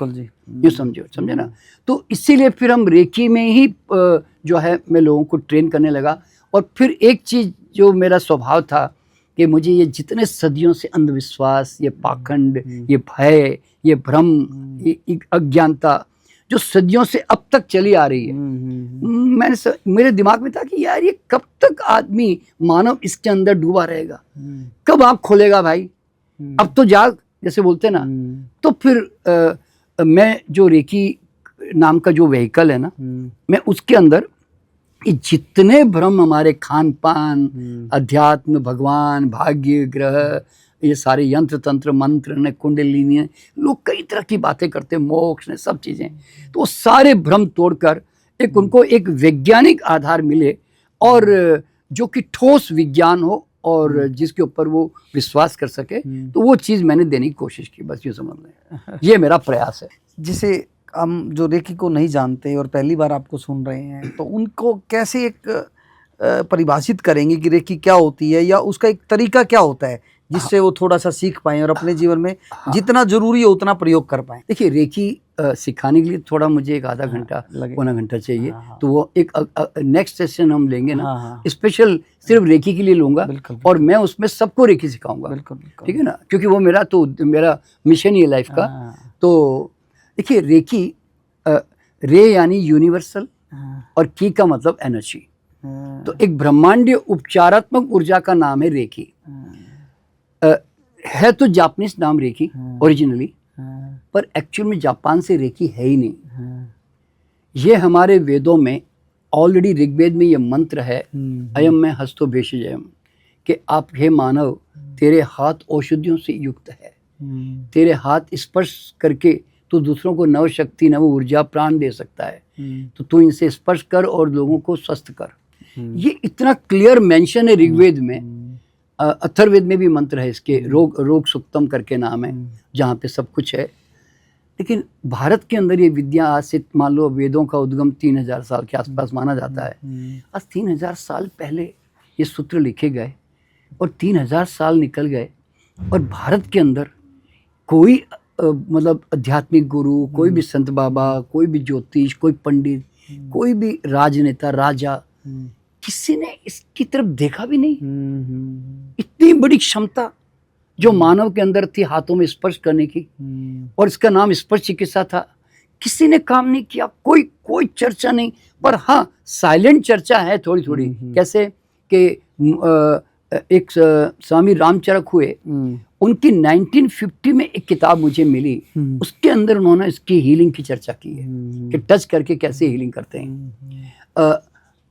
ये समझे ना। तो इसीलिए फिर हम रेकी में ही जो है मैं लोगों को ट्रेन करने लगा। और फिर एक चीज जो मेरा स्वभाव था कि मुझे ये जितने सदियों से अंधविश्वास, ये पाखंड, ये भय, ये भ्रम, ये अज्ञानता जो सदियों से अब तक चली आ रही है, मेरे दिमाग में था कि यार ये कब तक आदमी मानव इसके अंदर डूबा रहेगा, कब आँख खोलेगा भाई, अब तो जाग, जैसे बोलते ना। तो फिर मैं जो रेकी नाम का जो व्हीकल है ना, मैं उसके अंदर ये जितने भ्रम हमारे खान पान, अध्यात्म, भगवान, भाग्य, ग्रह, ये सारे यंत्र तंत्र मंत्र ने, कुंडलिनी, लोग कई तरह की बातें करते हैं, मोक्ष ने, सब चीज़ें, तो वो सारे भ्रम तोड़कर एक उनको एक वैज्ञानिक आधार मिले और जो कि ठोस विज्ञान हो और जिसके ऊपर वो विश्वास कर सके, तो वो चीज़ मैंने देने की कोशिश की। बस ये समझ लें, ये मेरा प्रयास है। जिसे हम जो रेकी को नहीं जानते और पहली बार आपको सुन रहे हैं, तो उनको कैसे एक परिभाषित करेंगे कि रेकी क्या होती है, या उसका एक तरीका क्या होता है जिससे वो थोड़ा सा सीख पाएं और अपने जीवन में जितना जरूरी है उतना प्रयोग कर पाएं? देखिए रेकी सिखाने के लिए थोड़ा मुझे एक आधा घंटा, पौना घंटा चाहिए। तो वो एक नेक्स्ट सेशन हम लेंगे ना, स्पेशल सिर्फ रेकी के लिए लूंगा और मैं उसमें सबको रेकी सिखाऊंगा। ठीक है ना, क्योंकि वो मेरा मिशन ही है लाइफ का। तो देखिए रेकी रे यानी यूनिवर्सल और की का मतलब एनर्जी। तो एक ब्रह्मांडीय उपचारात्मक ऊर्जा का नाम है रेकी। है तो जापानीज नाम रेकी ओरिजिनली, पर एक्चुअल में जापान से रेकी है ही नहीं। ये हमारे वेदों में ऑलरेडी ऋग्वेद में ये मंत्र है, अयम में हस्तो भेषजयम, कि आप हे मानव तेरे हाथ औषधियों से युक्त है, तेरे हाथ स्पर्श करके तू दूसरों को नव शक्ति नव ऊर्जा प्राण दे सकता है, तो तू इनसे स्पर्श कर और लोगों को स्वस्थ कर। ये इतना क्लियर मेंशन है ऋग्वेद में। अथर्ववेद में भी मंत्र है इसके, रोग सुक्तम करके नाम है, जहाँ पे सब कुछ है। लेकिन भारत के अंदर ये विद्या आज से मान लो वेदों का उद्गम 3000 साल के आसपास माना जाता है। आज 3000 साल पहले ये सूत्र लिखे गए और 3000 साल निकल गए, और भारत के अंदर कोई मतलब आध्यात्मिक गुरु, कोई भी संत बाबा, कोई भी ज्योतिष, कोई पंडित, कोई भी राजनेता, राजा, किसी ने इसकी तरफ देखा भी नहीं। इतनी बड़ी क्षमता जो मानव के अंदर थी हाथों में स्पर्श करने की, और इसका नाम स्पर्श चिकित्सा था, किसी ने काम नहीं किया, कोई चर्चा नहीं। पर हाँ, साइलेंट चर्चा है थोड़ी थोड़ी। कैसे कि एक स्वामी रामचरक हुए, उनकी 1950 में एक किताब मुझे मिली, उसके अंदर उन्होंने इसकी हीलिंग की चर्चा की है कि टच करके कैसे हीलिंग करते हैं।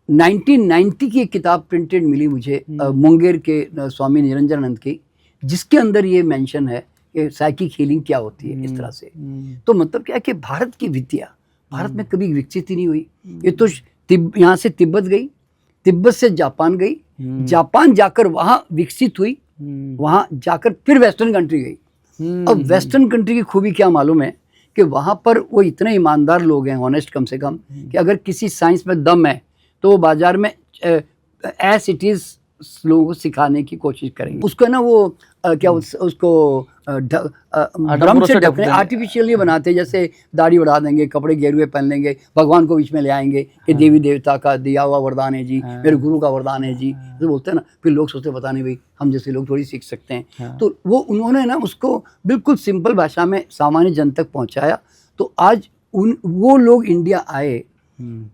1990 की एक किताब प्रिंटेड मिली मुझे मुंगेर के स्वामी निरंजनानंद की, जिसके अंदर ये मेंशन है कि साइकिक हीलिंग क्या होती है इस तरह से। तो मतलब क्या है कि भारत की विद्या भारत में कभी विकसित ही नहीं हुई। ये तो यहाँ से तिब्बत गई, तिब्बत से जापान गई, जापान जाकर वहाँ विकसित हुई, वहाँ जाकर फिर वेस्टर्न कंट्री गई। अब वेस्टर्न कंट्री की खूबी क्या मालूम है कि वहाँ पर वो इतने ईमानदार लोग हैं, ऑनेस्ट कम से कम, कि अगर किसी साइंस में दम है तो वो बाजार में एस इट इज लोगों को सिखाने की कोशिश करेंगे। उसको ना वो क्या उसको ड्रम से ढकने आर्टिफिशियली बनाते हैं, जैसे दाढ़ी बढ़ा देंगे, कपड़े गेरुए पहन लेंगे, भगवान को बीच में ले आएंगे कि देवी देवता का दिया हुआ वरदान है जी, मेरे गुरु का वरदान है जी, तो बोलते हैं ना। फिर लोग सोचते पता नहीं भाई हम जैसे लोग थोड़ी सीख सकते हैं। तो वो उन्होंने ना उसको बिल्कुल सिंपल भाषा में सामान्य जन तक पहुँचाया। तो आज वो लोग इंडिया आए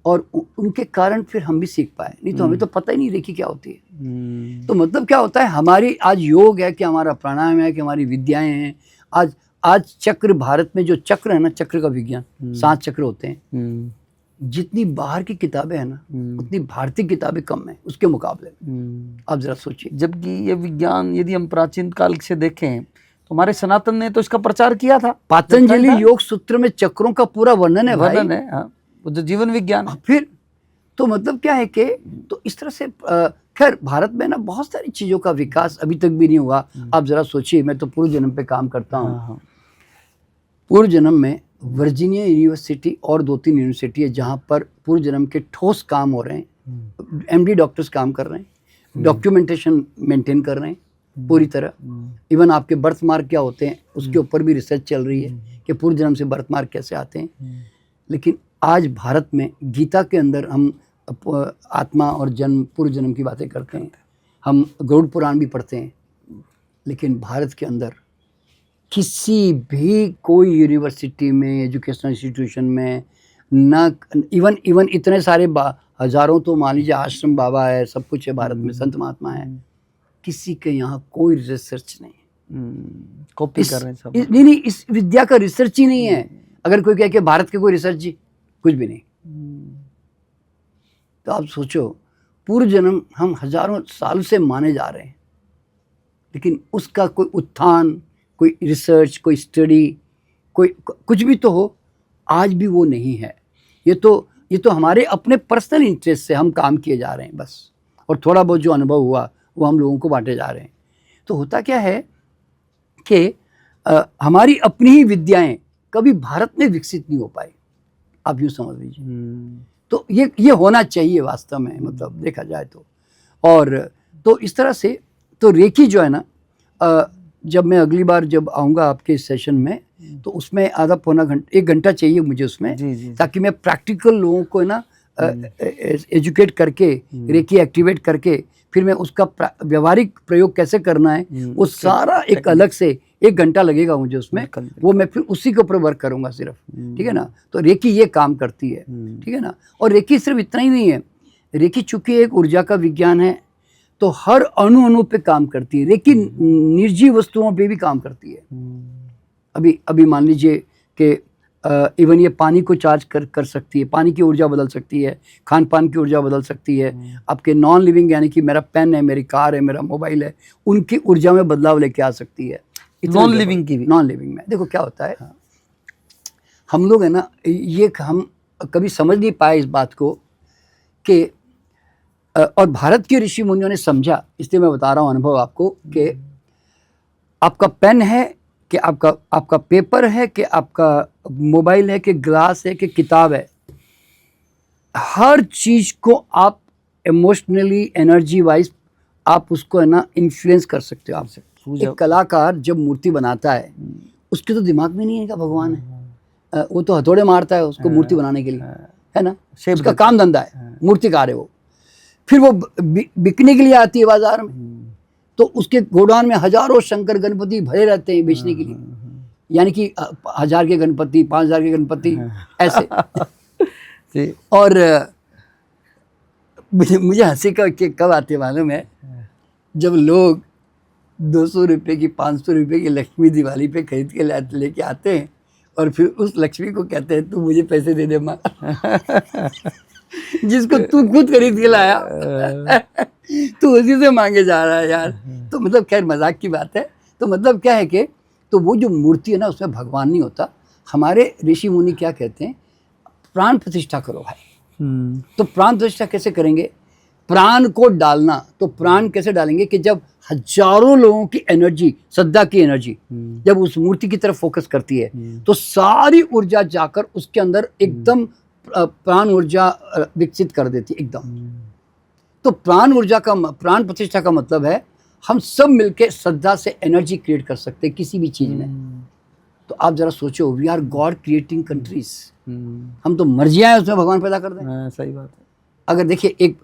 और उनके कारण फिर हम भी सीख पाए, नहीं तो हमें तो पता ही नहीं रेकी क्या होती है। तो मतलब क्या होता है, हमारी आज योग है कि हमारा प्राणायाम है कि हमारी विद्याएं हैं। आज चक्र, भारत में जो चक्र है ना, चक्र का विज्ञान, 7 चक्र होते हैं। जितनी बाहर की किताबें हैं ना, उतनी भारतीय किताबें कम है उसके मुकाबले। आप जरा सोचिए, जबकि ये विज्ञान यदि हम प्राचीन काल से देखें तो हमारे सनातन ने तो इसका प्रचार किया था। पतंजलि योग सूत्र में चक्रों का पूरा वर्णन है, वर्णन है, हाँ, वो जो जीवन विज्ञान है। फिर तो मतलब क्या है कि तो इस तरह से खैर भारत में ना बहुत सारी चीज़ों का विकास अभी तक भी नहीं हुआ। आप ज़रा सोचिए, मैं तो पूर्व जन्म पे काम करता हूँ। पूर्व जन्म में वर्जीनिया यूनिवर्सिटी और 2-3 यूनिवर्सिटी है जहाँ पर पूर्व जन्म के ठोस काम हो रहे हैं। MD डॉक्टर्स काम कर रहे हैं, डॉक्यूमेंटेशन मेंटेन कर रहे हैं पूरी तरह। इवन आपके बर्थ मार्क क्या होते हैं उसके ऊपर भी रिसर्च चल रही है कि पूर्व जन्म से बर्थ मार्क कैसे आते हैं। लेकिन आज भारत में गीता के अंदर हम आत्मा और जन्म, पूर्व जन्म की बातें करते हैं, हम गरुड़ पुराण भी पढ़ते हैं। लेकिन भारत के अंदर किसी भी कोई यूनिवर्सिटी में, एजुकेशनल इंस्टीट्यूशन में ना, इवन इतने सारे हजारों तो मान लीजिए आश्रम बाबा है, सब कुछ है भारत में, संत महात्मा है, किसी के यहाँ कोई रिसर्च नहीं। कॉपी कर रहे हैं सब। नहीं, इस विद्या का रिसर्च ही नहीं है। अगर कोई कहे कि भारत के कोई रिसर्च जी, कुछ भी नहीं। तो आप सोचो, पूर्व जन्म हम हजारों साल से माने जा रहे हैं, लेकिन उसका कोई उत्थान, कोई रिसर्च, कोई स्टडी, कोई कुछ भी तो हो, आज भी वो नहीं है। ये तो हमारे अपने पर्सनल इंटरेस्ट से हम काम किए जा रहे हैं बस, और थोड़ा बहुत जो अनुभव हुआ वो हम लोगों को बांटे जा रहे हैं। तो होता क्या है कि हमारी अपनी ही विद्याएं कभी भारत में विकसित नहीं हो पाई, आप यूँ समझ लीजिए। तो ये होना चाहिए वास्तव में, मतलब देखा जाए तो। और तो इस तरह से तो रेकी जो है ना, जब मैं अगली बार जब आऊँगा आपके इस सेशन में, तो उसमें आधा पौना घंटा, 1 घंटा चाहिए मुझे उसमें, ताकि मैं प्रैक्टिकल लोगों को ना एजुकेट करके, रेकी एक्टिवेट करके, फिर मैं उसका व्यवहारिक प्रयोग कैसे करना है वो सारा एक अलग से 1 घंटा लगेगा मुझे उसमें, वो मैं फिर उसी के ऊपर वर्क करूँगा सिर्फ, ठीक है ना। तो रेकी ये काम करती है, ठीक है ना। और रेकी सिर्फ इतना ही नहीं है, रेकी चूंकि एक ऊर्जा का विज्ञान है तो हर अणु अणु पे काम करती है। रेकी निर्जीव वस्तुओं पे भी काम करती है। अभी अभी मान लीजिए कि इवन ये पानी को चार्ज कर सकती है, पानी की ऊर्जा बदल सकती है, खान पान की ऊर्जा बदल सकती है। आपके नॉन लिविंग यानी कि मेरा पेन है, मेरी कार है, मेरा मोबाइल है, उनकी ऊर्जा में बदलाव लेके आ सकती है। नॉन लिविंग की भी, नॉन लिविंग में देखो क्या होता है। हम लोग है ना, ये हम कभी समझ नहीं पाए इस बात को कि और भारत के ऋषि मुनियों ने समझा, इसलिए मैं बता रहा हूँ अनुभव आपको कि आपका पेन है कि आपका पेपर है कि आपका मोबाइल है कि ग्लास है कि किताब है, हर चीज को आप इमोशनली एनर्जी वाइज आप उसको है ना इन्फ्लुएंस कर सकते हो। आपसे एक कलाकार जब मूर्ति बनाता है उसके तो दिमाग में नहीं है कि भगवान है, वो तो हथौड़े मारता है उसको मूर्ति बनाने के लिए, है ना, उसका काम धंधा है, मूर्तिकार है वो। फिर वो बिकने के लिए आती है बाजार में, तो उसके गोडाउन में हजारों शंकर गणपति भरे रहते हैं बेचने के लिए, यानी कि 1000 के गणपति, 5000 के गणपति ऐसे। और मुझे हंसी का कब आती है मालूम है, जब लोग 200 रुपये की, 500 रुपये की लक्ष्मी दिवाली पे खरीद के लेके आते हैं और फिर उस लक्ष्मी को कहते हैं तू मुझे पैसे दे दे माँ जिसको तू खुद खरीद के लाया तू उसी से मांगे जा रहा है यार। तो मतलब खैर मजाक की बात है। तो मतलब क्या है कि तो वो जो मूर्ति है ना उसमें भगवान नहीं होता। हमारे ऋषि मुनि क्या कहते हैं, प्राण प्रतिष्ठा करो भाई। तो प्राण प्रतिष्ठा कैसे करेंगे, प्राण को डालना। तो प्राण कैसे डालेंगे कि जब हजारों लोगों की एनर्जी, श्रद्धा की एनर्जी जब उस मूर्ति की तरफ फोकस करती है तो सारी ऊर्जा जाकर उसके अंदर एकदम प्राण ऊर्जा विकसित कर देती है एकदम। तो प्राण ऊर्जा का, प्राण प्रतिष्ठा का मतलब है हम सब मिलके श्रद्धा से एनर्जी क्रिएट कर सकते हैं किसी भी चीज में। तो आप जरा सोचो, we are God creating countries, हम तो मर्जियां हैं उसमें भगवान पैदा कर दें। सही बात है। अगर देखिए एक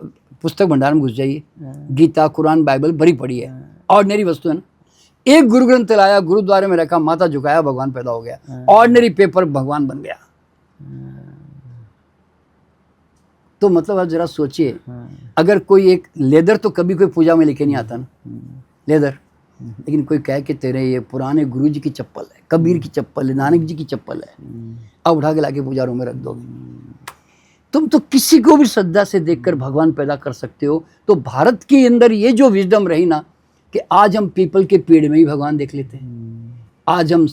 पुस्तक भंडार में घुस जाइए, गीता, कुरान, बाइबल भरी पड़ी है, ऑर्डिनरी वस्तु है ना। एक गुरु ग्रंथ लाया, गुरुद्वारे में रखा, माथा झुकाया, भगवान पैदा हो गया। ऑर्डिनरी पेपर भगवान बन गया। तो मतलब आप जरा सोचिए, अगर कोई एक लेदर तो कभी कोई पूजा में लेके नहीं आता ना, लेदर, लेकिन कोई कहे कि तेरे ये पुराने गुरु जी की चप्पल है, कबीर की चप्पल है, नानक जी की चप्पल है, अब उठा के लाके पूजा रूम में रख दोगे। तुम तो किसी को भी श्रद्धा से देखकर भगवान पैदा कर सकते हो। तो भारत के अंदर ये जो विजडम रही ना कि आज हम पीपल के पेड़ में ही भगवान देख लेते हैं। आज हम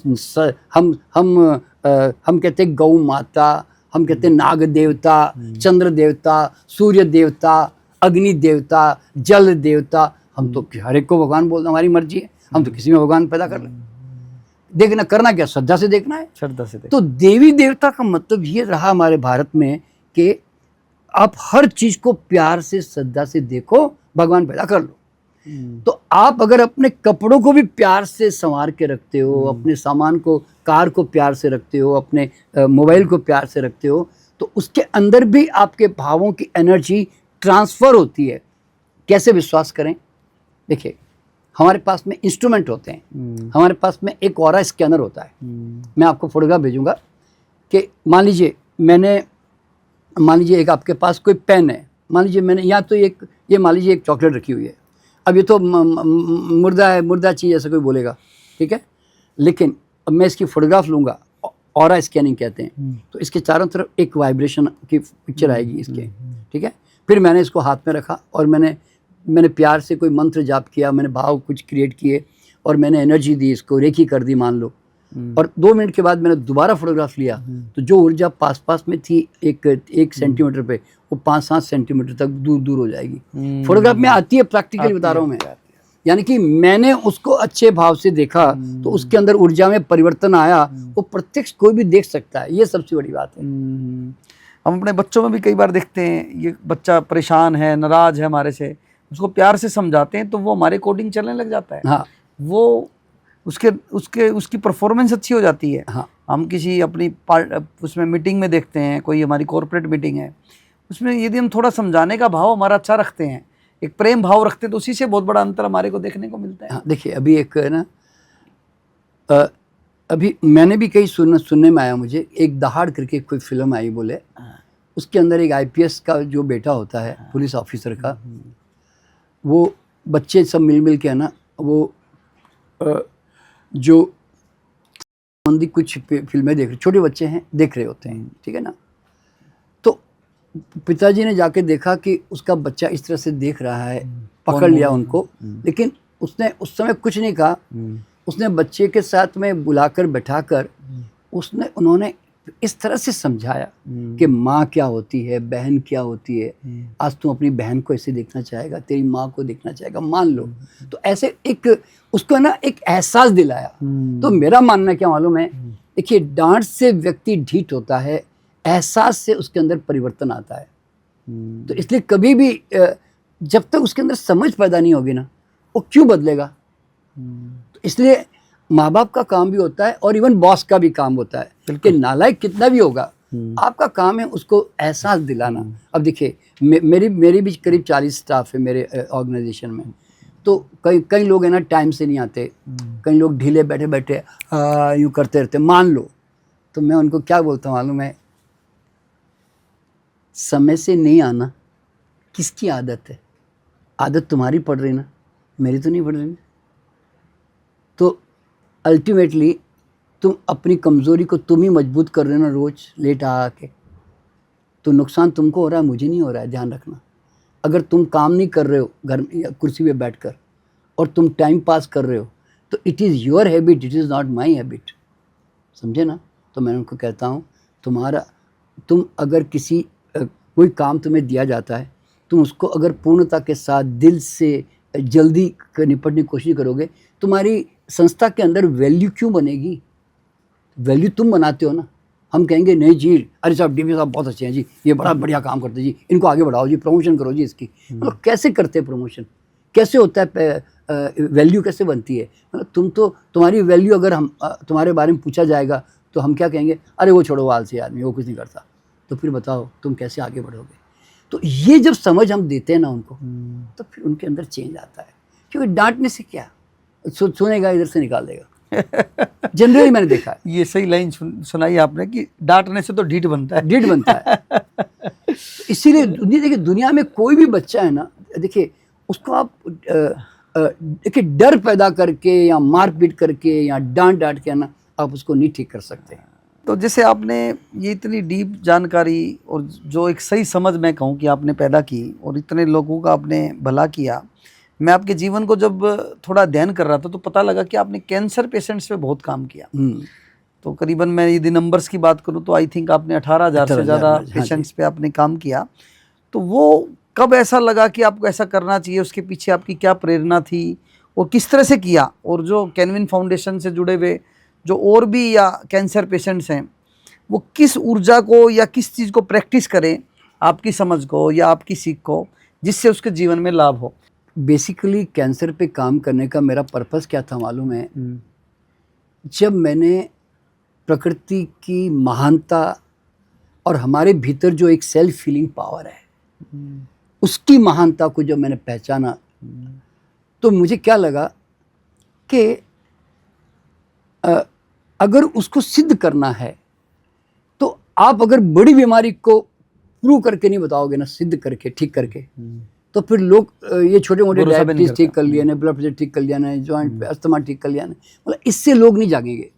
कहते हैं गौ माता, हम कहते हैं नाग देवता, चंद्र देवता, सूर्य देवता, अग्नि देवता, जल देवता, हम तो हर एक को भगवान बोलना हमारी मर्जी है। हम तो किसी में भगवान पैदा कर ले। देखना, करना क्या, श्रद्धा से देखना है, श्रद्धा से। तो देवी देवता का मतलब ये रहा हमारे भारत में कि आप हर चीज को प्यार से, श्रद्धा से देखो, भगवान पैदा कर लो। तो आप अगर अपने कपड़ों को भी प्यार से संवार के रखते हो, अपने सामान को, कार को प्यार से रखते हो, अपने मोबाइल को प्यार से रखते हो, तो उसके अंदर भी आपके भावों की एनर्जी ट्रांसफर होती है। कैसे विश्वास करें, देखिए हमारे पास में इंस्ट्रूमेंट होते हैं, हमारे पास में एक ऑरा स्कैनर होता है। मैं आपको फोटोग्राफ भेजूंगा कि मान लीजिए एक आपके पास कोई पेन है, मान लीजिए मैंने या तो ये मान लीजिए एक चॉकलेट रखी हुई है। अब ये तो मुर्दा है, मुर्दा चीज़ ऐसा कोई बोलेगा, ठीक है, लेकिन अब मैं इसकी फोटोग्राफ लूँगा, ऑरा स्कैनिंग कहते हैं। तो इसके चारों तरफ एक वाइब्रेशन की पिक्चर आएगी इसके, ठीक है। फिर मैंने इसको हाथ में रखा और मैंने प्यार से कोई मंत्र जाप किया, मैंने भाव कुछ क्रिएट किए और मैंने एनर्जी दी, इसको रेकी कर दी मान लो। और 2 मिनट के बाद मैंने दोबारा फोटोग्राफ लिया, तो जो ऊर्जा पास में थी 1 सेंटीमीटर पे, वो 5-7 सेंटीमीटर तक दूर हो जाएगी। फोटोग्राफ में आती है, प्रैक्टिकली बता रहा हूँ मैं। यानी कि मैंने उसको अच्छे भाव से देखा तो उसके अंदर ऊर्जा में परिवर्तन आया, वो प्रत्यक्ष कोई भी देख सकता है। ये सबसे बड़ी बात है। हम अपने बच्चों में भी कई बार देखते हैं, ये बच्चा परेशान है, नाराज है हमारे से, उसको प्यार से समझाते हैं तो वो हमारे कोडिंग चलने लग जाता है। हाँ, वो उसकी परफॉर्मेंस अच्छी हो जाती है। हाँ, हम किसी अपनी उसमें मीटिंग में देखते हैं, कोई हमारी कॉर्पोरेट मीटिंग है, उसमें यदि हम थोड़ा समझाने का भाव हमारा अच्छा रखते हैं, एक प्रेम भाव रखते हैं, तो उसी से बहुत बड़ा अंतर हमारे को देखने को मिलता है। हाँ, देखिए अभी एक है ना, अभी मैंने भी कहीं सुनने में आया मुझे, एक दहाड़ करके कोई फिल्म आई, बोले उसके अंदर एक आईपीएस का जो बेटा होता है, पुलिस ऑफिसर का, वो बच्चे सब मिल के है ना, वो जो संबंधी कुछ फिल्में देख रहे, छोटे बच्चे हैं, देख रहे होते हैं, ठीक है ना। तो पिताजी ने जाके देखा कि उसका बच्चा इस तरह से देख रहा है, पकड़ लिया उनको, लेकिन उसने उस समय कुछ नहीं कहा। उसने बच्चे के साथ में बुलाकर बैठाकर उन्होंने इस तरह से समझाया कि माँ क्या होती है, बहन क्या होती है, आज तुम अपनी बहन को ऐसे देखना चाहेगा, तेरी माँ को देखना चाहेगा, मान लो। तो ऐसे एक उसको ना एक एहसास दिलाया। तो मेरा मानना क्या मालूम है, देखिए डांट से व्यक्ति ढीठ होता है, एहसास से उसके अंदर परिवर्तन आता है। तो इसलिए कभी भी जब तक उसके अंदर समझ पैदा नहीं होगी ना, वो क्यों बदलेगा। तो इसलिए माँ बाप का काम भी होता है और इवन बॉस का भी काम होता है कि नालायक कितना भी होगा, आपका काम है उसको एहसास दिलाना। अब देखिए मेरी भी करीब 40 स्टाफ है मेरे ऑर्गेनाइजेशन में। तो कई लोग है ना टाइम से नहीं आते, कई लोग ढीले बैठे बैठे यूँ करते रहते, मान लो। तो मैं उनको क्या बोलता हूँ मालूम है, समय से नहीं आना किसकी आदत है? आदत तुम्हारी पड़ रही ना, मेरी तो नहीं पड़ रही ना। तो अल्टीमेटली तुम अपनी कमज़ोरी को तुम ही मजबूत कर रहे हो ना, रोज़ लेट आके। तो नुकसान तुमको हो रहा है, मुझे नहीं हो रहा है, ध्यान रखना। अगर तुम काम नहीं कर रहे हो घर में या कुर्सी पे बैठकर और तुम टाइम पास कर रहे हो, तो it is your habit, it is not my habit, समझे ना। तो मैं उनको कहता हूँ तुम अगर कोई काम तुम्हें दिया जाता है, तुम उसको अगर पूर्णता के साथ दिल से जल्दी निपटने की कोशिश करोगे, तुम्हारी संस्था के अंदर वैल्यू क्यों बनेगी? वैल्यू तुम बनाते हो ना। हम कहेंगे नहीं जी, अरे साहब डीपी साहब बहुत अच्छे हैं जी, ये बड़ा बढ़िया काम करते हैं जी, इनको आगे बढ़ाओ जी, प्रमोशन करो जी इसकी। मतलब कैसे करते हैं प्रमोशन, कैसे होता है, वैल्यू कैसे बनती है? मतलब तुम्हारी वैल्यू अगर हम तुम्हारे बारे में पूछा जाएगा तो हम क्या कहेंगे, अरे वो छोड़ो आलसी आदमी, वो कुछ नहीं करता। तो फिर बताओ तुम कैसे आगे बढ़ोगे? तो ये जब समझ हम देते हैं ना उनको, तो फिर उनके अंदर चेंज आता है। क्योंकि डांटने से क्या, सुनेगा इधर से निकाल देगा। जनरली मैंने देखा है। ये सही लाइन सुनाई आपने कि डांटने से तो ढीठ बनता है, ढीठ बनता है। इसीलिए देखिए दुनिया में कोई भी बच्चा है ना, देखिए उसको आप देखिए डर पैदा करके या मार पीट करके या डांट के ना आप उसको नहीं ठीक कर सकते। तो जैसे आपने ये इतनी डीप जानकारी और जो एक सही समझ मैं कहूँ कि आपने पैदा की और इतने लोगों का आपने भला किया, मैं आपके जीवन को जब थोड़ा अध्ययन कर रहा था तो पता लगा कि आपने कैंसर पेशेंट्स पे बहुत काम किया। तो करीबन मैं यदि नंबर्स की बात करूँ तो आई थिंक आपने 18,000 से ज़्यादा पेशेंट्स पे आपने काम किया। तो वो कब ऐसा लगा कि आपको ऐसा करना चाहिए, उसके पीछे आपकी क्या प्रेरणा थी और किस तरह से किया? और जो कैनविन फाउंडेशन से जुड़े हुए जो और भी या कैंसर पेशेंट्स हैं, वो किस ऊर्जा को या किस चीज़ को प्रैक्टिस करें, आपकी समझ को या आपकी सीख को, जिससे उसके जीवन में लाभ हो? बेसिकली कैंसर पे काम करने का मेरा पर्पस क्या था मालूम है? जब मैंने प्रकृति की महानता और हमारे भीतर जो एक सेल्फ फीलिंग पावर है उसकी महानता को जब मैंने पहचाना, तो मुझे क्या लगा कि अगर उसको सिद्ध करना है तो आप अगर बड़ी बीमारी को प्रूव करके नहीं बताओगे ना, सिद्ध करके ठीक करके, तो फिर लोग ये छोटे मोटे डायबिटीज ठीक कर लिया ना, ब्लड प्रेशर ठीक कर लिया ना, जॉइंट पे अस्थमा ठीक कर लिया ना, मतलब इससे लोग नहीं जागेंगे।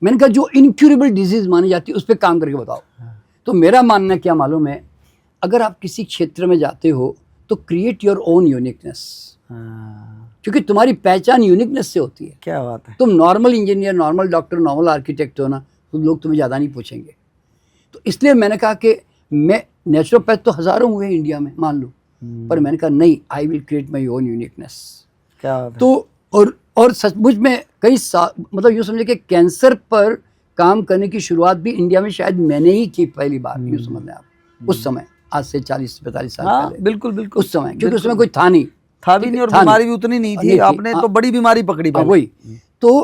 मैंने कहा जो इनक्यूरेबल डिजीज मानी जाती है उस पर काम करके बताओ। तो मेरा मानना क्या मालूम है, अगर आप किसी क्षेत्र में जाते हो तो क्रिएट योर ओन यूनिकनेस, क्योंकि तुम्हारी पहचान यूनिकनेस से होती है। क्या बात है। तुम normal engineer, normal doctor, normal architect हो ना, तो लोग तुम्हें ज़्यादा नहीं पूछेंगे। तो इसलिए मैंने कहा कि मैं नेचुरोपैथ तो हज़ारों हुए इंडिया में मान लो, पर मैंने कहा नहीं, I will create my own uniqueness. क्या बात है। तो और सचमुच में मतलब यूँ समझे कि कैंसर पर काम करने की शुरुआत भी इंडिया में शायद मैंने ही की पहली बार, यूँ समझ लें आप। उस समय आज से 40-45 साल पहले। बिल्कुल बिल्कुल उस समय, क्योंकि उस समय कोई था नहीं, था भी नहीं और बीमारी भी उतनी नहीं थी। आपने तो बड़ी बीमारी पकड़ी पहले। वही तो।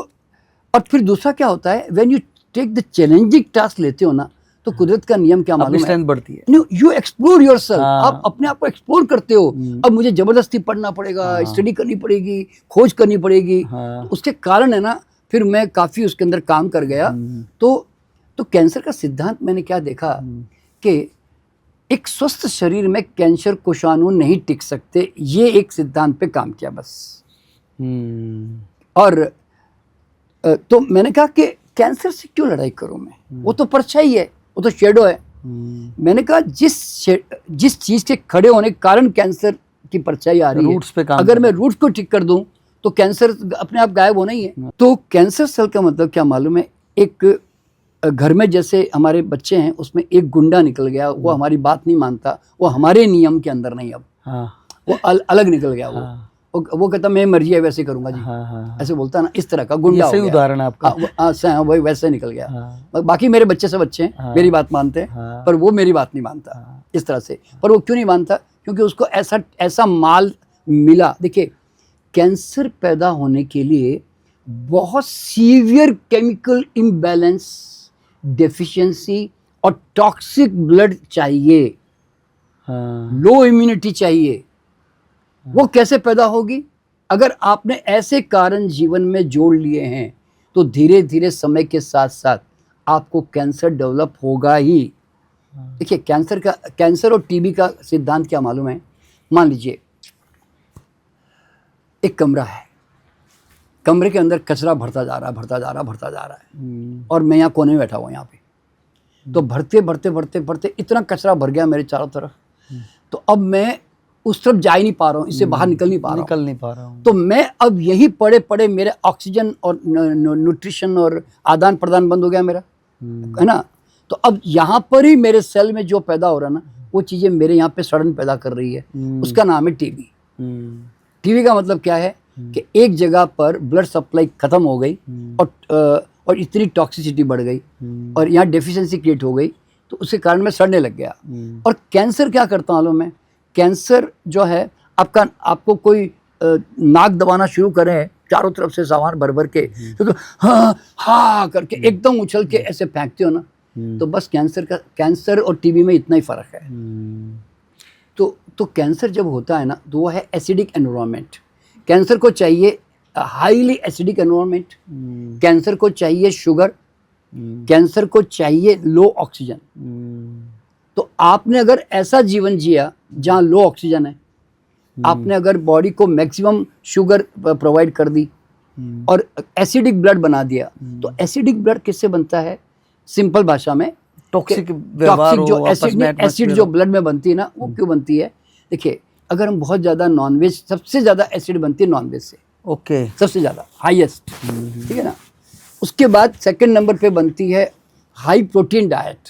और फिर दूसरा क्या होता है, when you take the challenging task लेते हो ना, तो कुदरत का नियम क्या मालूम है, स्ट्रेंथ बढ़ती है। You explore yourself. आप अपने आप को एक्सप्लोर करते हो। अब मुझे जबरदस्ती पढ़ना पड़ेगा, स्टडी करनी पड़ेगी, खोज करनी पड़ेगी। तो उसके कारण है ना, फिर मैं काफ़ी उसके अंदर काम कर गया। तो कैंसर का सिद्धांत मैंने क्या देखा कि एक स्वस्थ शरीर में कैंसर कोशाणु नहीं टिक सकते, ये एक सिद्धांत पे काम किया बस। और तो मैंने कहा कि कैंसर से क्यों लड़ाई करूं मैं, वो तो परछाई है, वो तो शेडो है। मैंने कहा जिस चीज के खड़े होने के कारण कैंसर की परछाई आ रही रूट्स पे है, काम अगर मैं रूट्स को ठीक कर दूं तो कैंसर अपने आप गायब होना ही है। तो कैंसर सेल का मतलब क्या मालूम है, एक घर में जैसे हमारे बच्चे हैं, उसमें एक गुंडा निकल गया, वो हमारी बात नहीं मानता, वो हमारे नियम के अंदर नहीं, अब वो अलग निकल गया। वो कहता मैं मर्जी है वैसे करूंगा जी, ऐसे बोलता ना, इस तरह का गुंडा हो गया। उदाहरण आपका। वही वैसे निकल गया। बाकी मेरे बच्चे सब अच्छे हैं, मेरी बात मानते हैं, पर वो मेरी बात नहीं मानता इस तरह से। पर वो क्यों नहीं मानता, क्योंकि उसको ऐसा माल मिला। देखिए, कैंसर पैदा होने के लिए बहुत सीवियर केमिकल इम्बैलेंस, डेफिशिएंसी और टॉक्सिक ब्लड चाहिए, लो इम्यूनिटी चाहिए। वो कैसे पैदा होगी? अगर आपने ऐसे कारण जीवन में जोड़ लिए हैं तो धीरे धीरे समय के साथ साथ आपको कैंसर डेवलप होगा ही। देखिए, कैंसर और टीबी का सिद्धांत क्या मालूम है? मान लीजिए एक कमरा है, कमरे के अंदर कचरा भरता जा रहा है और मैं यहाँ कोने में बैठा हुआ यहाँ पे। तो भरते इतना कचरा भर गया मेरे चारों तरफ, तो अब मैं उस तरफ जा ही नहीं पा रहा हूँ, इससे बाहर निकल नहीं पा रहा हूँ। तो मैं अब यही पड़े मेरे ऑक्सीजन और न्यूट्रिशन और आदान प्रदान बंद हो गया मेरा, है ना। तो अब यहाँ पर ही मेरे सेल में जो पैदा हो रहा है ना, वो चीज़ें मेरे यहाँ पे सड़न पैदा कर रही है, उसका नाम है टीबी। टीबी का मतलब क्या है कि एक जगह पर ब्लड सप्लाई खत्म हो गई और इतनी टॉक्सिसिटी बढ़ गई और यहाँ डेफिशिएंसी क्रिएट हो गई, तो उसके कारण मैं सड़ने लग गया। और कैंसर क्या करता हूँ मालूम है? कैंसर जो है, आपको कोई नाक दबाना शुरू करे चारों तरफ से सामान भर के, तो हाँ करके एकदम उछल के ऐसे फेंकते हो ना, तो बस कैंसर और टीबी में इतना ही फर्क है। तो कैंसर जब होता है ना, तो वो है एसिडिक एनवायरनमेंट। कैंसर को चाहिए हाईली एसिडिक एनवायरनमेंट, कैंसर को चाहिए शुगर, कैंसर को चाहिए लो ऑक्सीजन। तो आपने अगर ऐसा जीवन जिया जहाँ लो ऑक्सीजन है, आपने अगर बॉडी को मैक्सिमम शुगर प्रोवाइड कर दी और एसिडिक ब्लड बना दिया, तो एसिडिक ब्लड किससे बनता है? सिंपल भाषा में टॉक्सिक जो एसिड जो ब्लड में बनती है ना, वो क्यों बनती है? देखिए, अगर हम बहुत ज़्यादा नॉनवेज, सबसे ज़्यादा एसिड बनती है नॉनवेज से, ओके, सबसे ज़्यादा हाईएस्ट, ठीक है ना। उसके बाद सेकंड नंबर पे बनती है हाई प्रोटीन डाइट,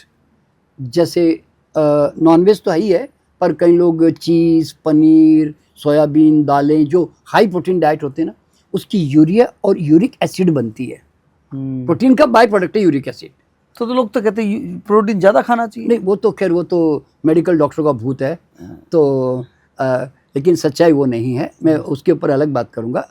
जैसे नॉनवेज तो ही है, पर कई लोग चीज़, पनीर, सोयाबीन, दालें, जो हाई प्रोटीन डाइट होते हैं ना, उसकी यूरिया और यूरिक एसिड बनती है। प्रोटीन का बाय प्रोडक्ट है यूरिक एसिड। तो लोग तो कहते हैं प्रोटीन ज़्यादा खाना चाहिए। नहीं, वो तो खैर वो तो मेडिकल डॉक्टरों का भूत है, तो लेकिन सच्चाई वो नहीं है, मैं उसके ऊपर अलग बात करूँगा।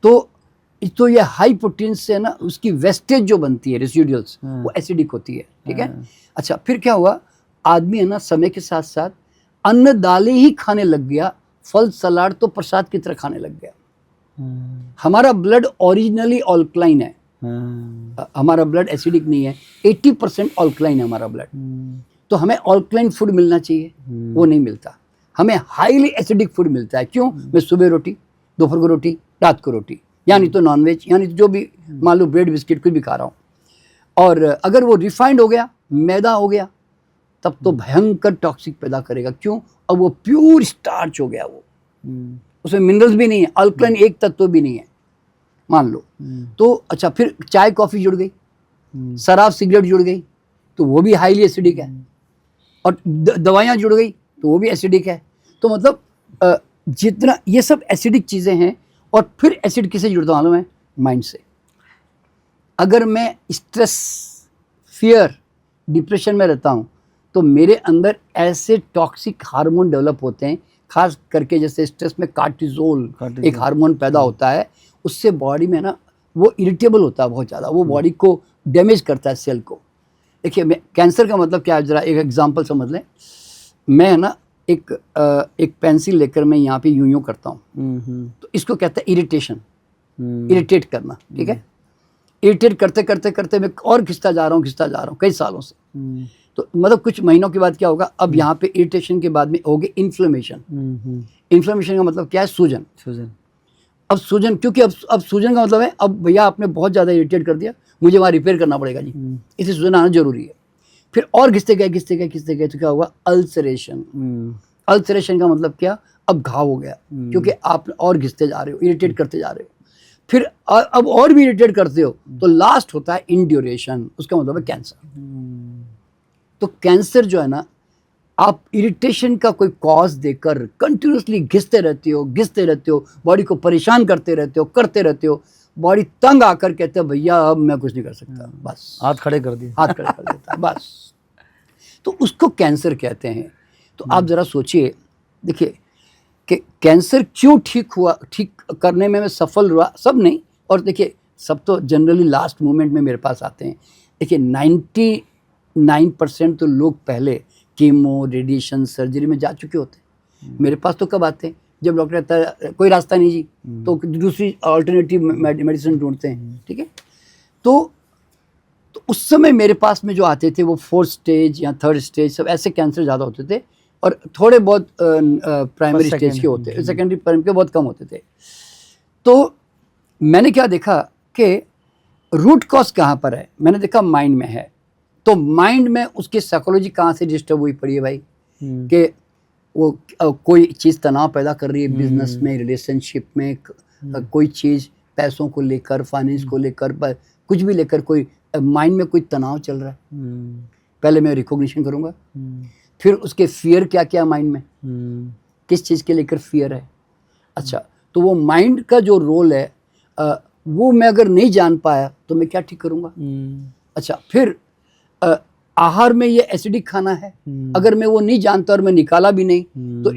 तो ये हाई प्रोटीन से ना, उसकी वेस्टेज जो बनती है, रेसिडुअल्स, वो एसिडिक होती है, ठीक है। अच्छा, फिर क्या हुआ? आदमी है ना, समय के साथ साथ अन्न दालें ही खाने लग गया, फल सलाद तो प्रसाद की तरह खाने लग गया। हमारा ब्लड ओरिजिनली ऑल्कलाइन है, हमारा ब्लड एसिडिक नहीं है, 80% ऑल्कलाइन है हमारा ब्लड। तो हमें ऑल्कलाइन फूड मिलना चाहिए, वो नहीं मिलता, हमें हाईली एसिडिक फूड मिलता है। क्यों? मैं सुबह रोटी, दोपहर को रोटी, रात को रोटी, यानी तो नॉनवेज, यानी तो जो भी मान लो ब्रेड बिस्किट कुछ भी खा रहा हूँ। और अगर वो रिफाइंड हो गया, मैदा हो गया, तब तो भयंकर टॉक्सिक पैदा करेगा। क्यों? अब वो प्योर स्टार्च हो गया, वो उसमें मिनरल्स भी नहीं है, अल्कलाइन एक तत्व भी नहीं है, मान लो। तो अच्छा, फिर चाय कॉफ़ी जुड़ गई, शराब सिगरेट जुड़ गई, तो वो भी हाईली एसिडिक है, और दवाइयाँ जुड़ गई तो वो भी एसिडिक है। तो मतलब जितना ये सब एसिडिक चीज़ें हैं। और फिर एसिड किससे जुड़ता मालूम है? माइंड से। अगर मैं स्ट्रेस, फियर, डिप्रेशन में रहता हूँ, तो मेरे अंदर ऐसे टॉक्सिक हार्मोन डेवलप होते हैं, खास करके जैसे स्ट्रेस में कार्टिसोल एक हार्मोन पैदा होता है, उससे बॉडी में ना वो इरिटेबल होता है बहुत ज़्यादा, वो बॉडी को डैमेज करता है, सेल को। देखिए, मैं कैंसर का मतलब क्या है, ज़रा एक एग्जांपल समझ लें। मैं ना एक पेंसिल लेकर मैं यहाँ पे यूं करता हूँ, तो इसको कहते हैं इरिटेशन, इरिटेट करना, ठीक है। इरिटेट करते करते करते मैं और घिसता जा रहा हूँ कई सालों से। तो मतलब कुछ महीनों के बाद क्या होगा, अब यहाँ पे इरिटेशन के बाद में होगी इन्फ्लेमेशन। इन्फ्लेमेशन का मतलब क्या है, सूजन। सूजन। अब सूजन, क्योंकि अब सूजन का मतलब है अब भैया आपने बहुत ज़्यादा इरिटेट कर दिया, मुझे वहाँ रिपेयर करना पड़ेगा जी, इसलिए सूजन आना जरूरी है। फिर और घिसते गए तो क्या हुआ, अल्सरेशन। अल्सरेशन का मतलब क्या, अब घाव हो गया, क्योंकि आप और घिसते जा रहे हो, इरिटेट करते जा रहे हो। फिर अब और भी इरिटेट करते हो, तो लास्ट होता है इंड्यूरेशन, उसका मतलब है कैंसर। तो कैंसर जो है ना, आप इरिटेशन का कोई कॉज देकर कंटिन्यूसली घिसते रहते हो, बॉडी को परेशान करते रहते हो, बॉडी तंग आकर कहते हैं भैया अब मैं कुछ नहीं कर सकता, बस हाथ खड़े कर दिए। हाथ खड़े कर देता है बस। तो उसको कैंसर कहते हैं। तो आप जरा सोचिए, देखिए कि कैंसर क्यों ठीक करने में मैं सफल हुआ, सब नहीं, और देखिए सब तो जनरली लास्ट मोमेंट में मेरे पास आते हैं। देखिए 99% तो लोग पहले कीमो, रेडिएशन, सर्जरी में जा चुके होते हैं। मेरे पास तो कब आते हैं, जब डॉक्टर कहता है कोई रास्ता नहीं जी, तो दूसरी अल्टरनेटिव मेडिसिन ढूंढते हैं, ठीक है। तो उस समय मेरे पास में जो आते थे वो 4th स्टेज या 3rd स्टेज, सब ऐसे कैंसर ज़्यादा होते थे, और थोड़े बहुत प्राइमरी स्टेज के होते, सेकेंडरी प्राइमरी के बहुत कम होते थे। तो मैंने क्या देखा कि रूट कॉज कहाँ पर है, मैंने देखा माइंड में है। तो माइंड में उसकी साइकोलॉजी कहाँ से डिस्टर्ब हुई पड़ी है भाई, कि वो कोई चीज़ तनाव पैदा कर रही है, बिजनेस में, रिलेशनशिप में, कोई चीज़ पैसों को लेकर, फाइनेंस को लेकर, कुछ भी लेकर कोई माइंड में कोई तनाव चल रहा है। पहले मैं रिकॉग्निशन करूँगा, फिर उसके फियर क्या क्या माइंड में, किस चीज़ के लेकर फियर है। अच्छा, तो वो माइंड का जो रोल है वो मैं अगर नहीं जान पाया तो मैं क्या ठीक करूँगा। अच्छा, फिर आहार में ये एसिडिक खाना है, अगर मैं वो नहीं जानता और मैं निकाला भी नहीं, तो